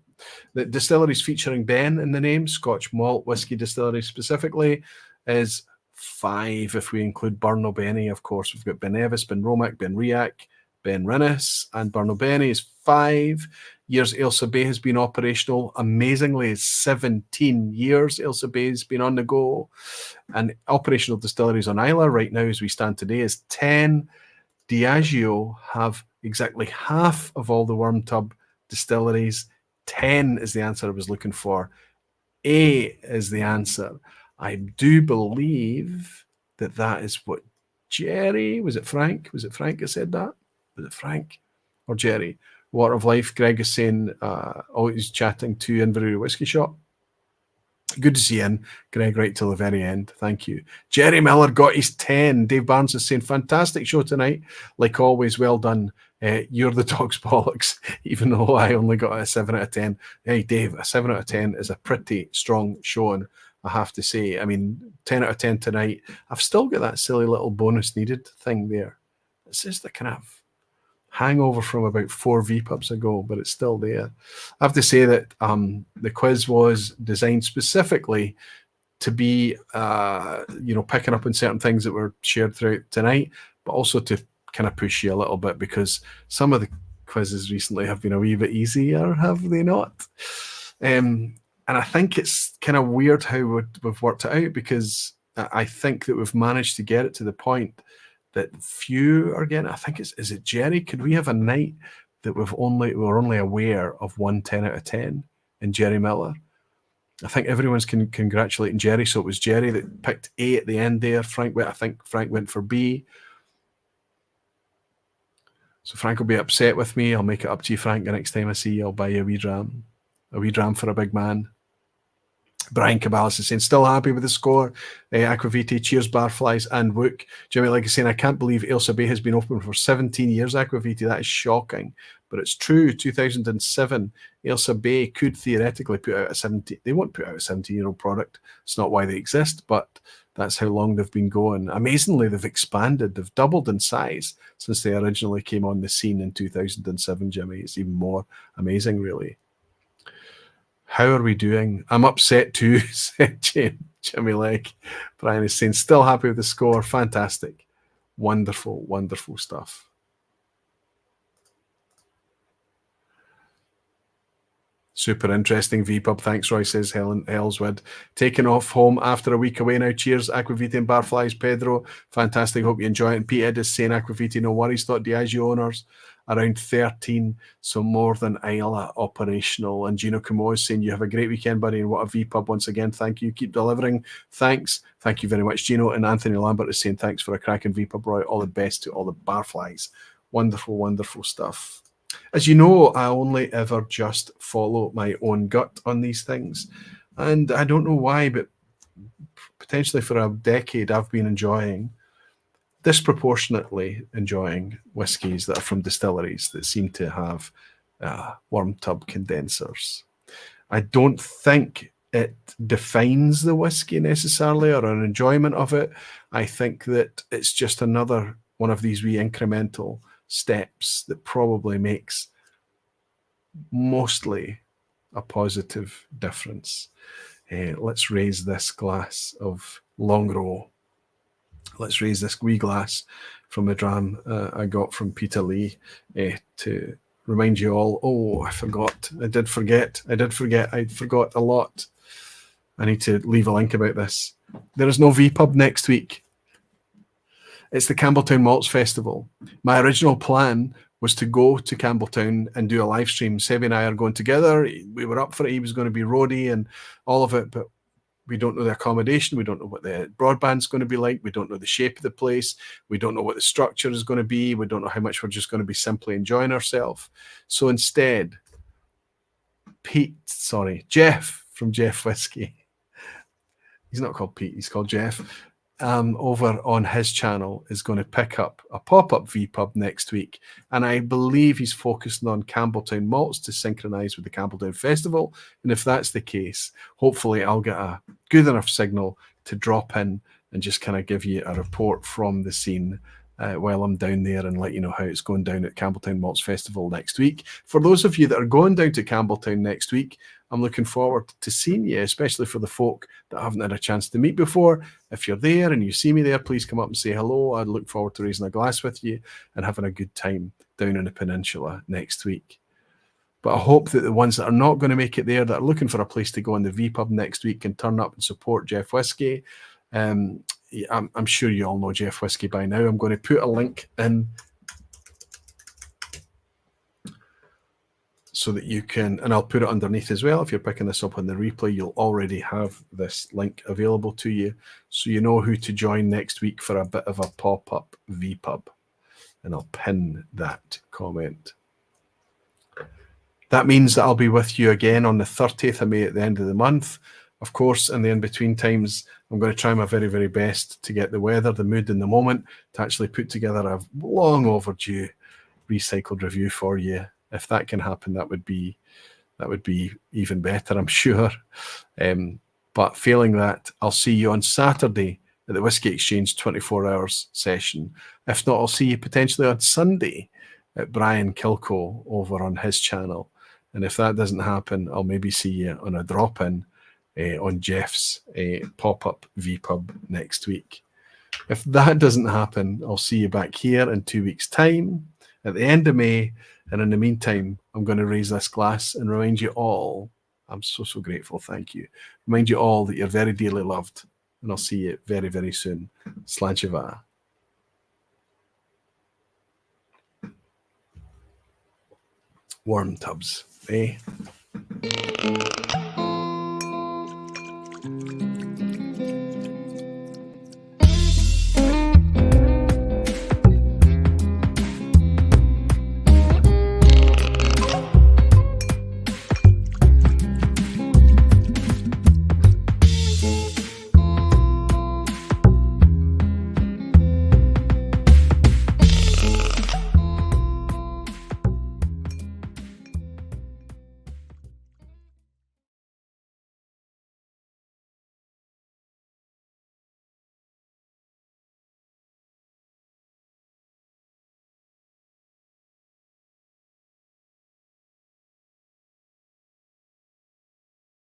that distilleries featuring Ben in the name, Scotch malt whiskey distilleries specifically, is 5 if we include Burnobeny, of course. We've got Ben Nevis, Ben Romack, Ben Riach, Ben Rinnes, and Burnobeny is 5 years. Ailsa Bay has been operational. Amazingly, 17 years Ailsa Bay has been on the go. And operational distilleries on Islay right now as we stand today is 10. Diageo have exactly half of all the worm tub distilleries. 10 is the answer I was looking for. A is the answer. I do believe that that is what Jerry, was it Frank? Was it Frank that said that? Was it Frank or Jerry? Water of Life, Greg is saying, he's chatting to Inverurie Whiskey Shop. Good to see you in, Greg, right till the very end. Thank you. Jerry Miller got his 10. Dave Barnes is saying, fantastic show tonight. Like always, well done. You're the dog's bollocks, even though I only got a 7 out of 10. Hey, Dave, a 7 out of 10 is a pretty strong showing, I have to say. I mean, 10 out of 10 tonight. I've still got that silly little bonus needed thing there. It's just the kind of hangover from about 4 vPubs ago, but it's still there. I have to say that the quiz was designed specifically to be, picking up on certain things that were shared throughout tonight, but also to kind of push you a little bit, because some of the quizzes recently have been a wee bit easier, have they not? And I think it's kind of weird how we've worked it out, because I think that we've managed to get it to the point that few are getting. I think is it Jerry? Could we have a night that we're only aware of 1 10 out of 10 in Jerry Miller? I think everyone's congratulating Jerry, so it was Jerry that picked A at the end there. I think Frank went for B. So Frank will be upset with me. I'll make it up to you, Frank, the next time I see you. I'll buy you a wee dram for a big man. Brian Cabalas is saying, still happy with the score. Aquaviti, cheers, Barflies, and Wook. Jimmy Legg is saying, I can't believe Ailsa Bay has been open for 17 years, Aquaviti. That is shocking. But it's true, 2007, Ailsa Bay could theoretically put out a 17... They won't put out a 17-year-old product. It's not why they exist, but that's how long they've been going. Amazingly, they've expanded. They've doubled in size since they originally came on the scene in 2007, Jimmy. It's even more amazing, really. How are we doing? I'm upset too, said Jimmy Legg. Brian is saying, still happy with the score. Fantastic. Wonderful, wonderful stuff. Super interesting vPub. Thanks, Roy, says Hellswood. Taking off home after a week away now. Cheers, Aquaviti and Barflies. Pedro, fantastic. Hope you enjoy it. And Pete is saying, Aquaviti, no worries. Thought Diageo owners around 13, so more than Isla operational. And Gino Camo is saying, you have a great weekend, buddy, and what a vPub once again. Thank you. Keep delivering. Thanks. Thank you very much, Gino. And Anthony Lambert is saying, thanks for a cracking vPub, Roy. All the best to all the barflies. Wonderful, wonderful stuff. As you know, I only ever just follow my own gut on these things. And I don't know why, but potentially for a decade, I've been disproportionately enjoying whiskies that are from distilleries that seem to have worm tub condensers. I don't think it defines the whiskey necessarily or an enjoyment of it. I think that it's just another one of these wee incremental steps that probably makes mostly a positive difference. Let's raise this glass of Longrow. Let's raise this wee glass from a dram I got from Peter Lee to remind you all. Oh, I forgot. I forgot a lot. I need to leave a link about this. There is no vPub next week. It's the Campbelltown Malts Festival. My original plan was to go to Campbelltown and do a live stream. Sebi and I are going together. We were up for it. He was going to be roadie and all of it, but we don't know the accommodation. We don't know what the broadband's going to be like. We don't know the shape of the place. We don't know what the structure is going to be. We don't know how much we're just going to be simply enjoying ourselves. So instead, Jeff from Jeff Whisky. He's not called Pete, he's called Jeff. Over on his channel is going to pick up a pop-up vPub next week. And I believe he's focusing on Campbelltown malts to synchronize with the Campbelltown Festival. And if that's the case, hopefully I'll get a good enough signal to drop in and just kind of give you a report from the scene while I'm down there and let you know how it's going down at Campbelltown Malts Festival next week. For those of you that are going down to Campbelltown next week, I'm looking forward to seeing you, especially for the folk that I haven't had a chance to meet before. If you're there and you see me there, please come up and say hello. I'd look forward to raising a glass with you and having a good time down in the peninsula next week. But I hope that the ones that are not going to make it there, that are looking for a place to go in the vPub next week, can turn up and support Jeff Whisky. I'm sure you all know Jeff Whisky by now. I'm going to put a link in so that you can, and I'll put it underneath as well. If you're picking this up on the replay, you'll already have this link available to you, so you know who to join next week for a bit of a pop-up vPub. And I'll pin that comment. That means that I'll be with you again on the 30th of May at the end of the month. Of course, in the in-between times, I'm going to try my very, very best to get the weather, the mood, and the moment to actually put together a long overdue recycled review for you. If that can happen, that would be even better, I'm sure. But failing that, I'll see you on Saturday at the Whisky Exchange 24 hours session. If not, I'll see you potentially on Sunday at Brian Killco over on his channel. And if that doesn't happen, I'll maybe see you on a drop-in on Jeff's pop-up vPub next week. If that doesn't happen, I'll see you back here in 2 weeks' time at the end of May. And in the meantime, I'm going to raise this glass and remind you all, I'm so, so grateful, thank you. Remind you all that you're very dearly loved. And I'll see you very, very soon. Slanchiva. Worm tubs, eh?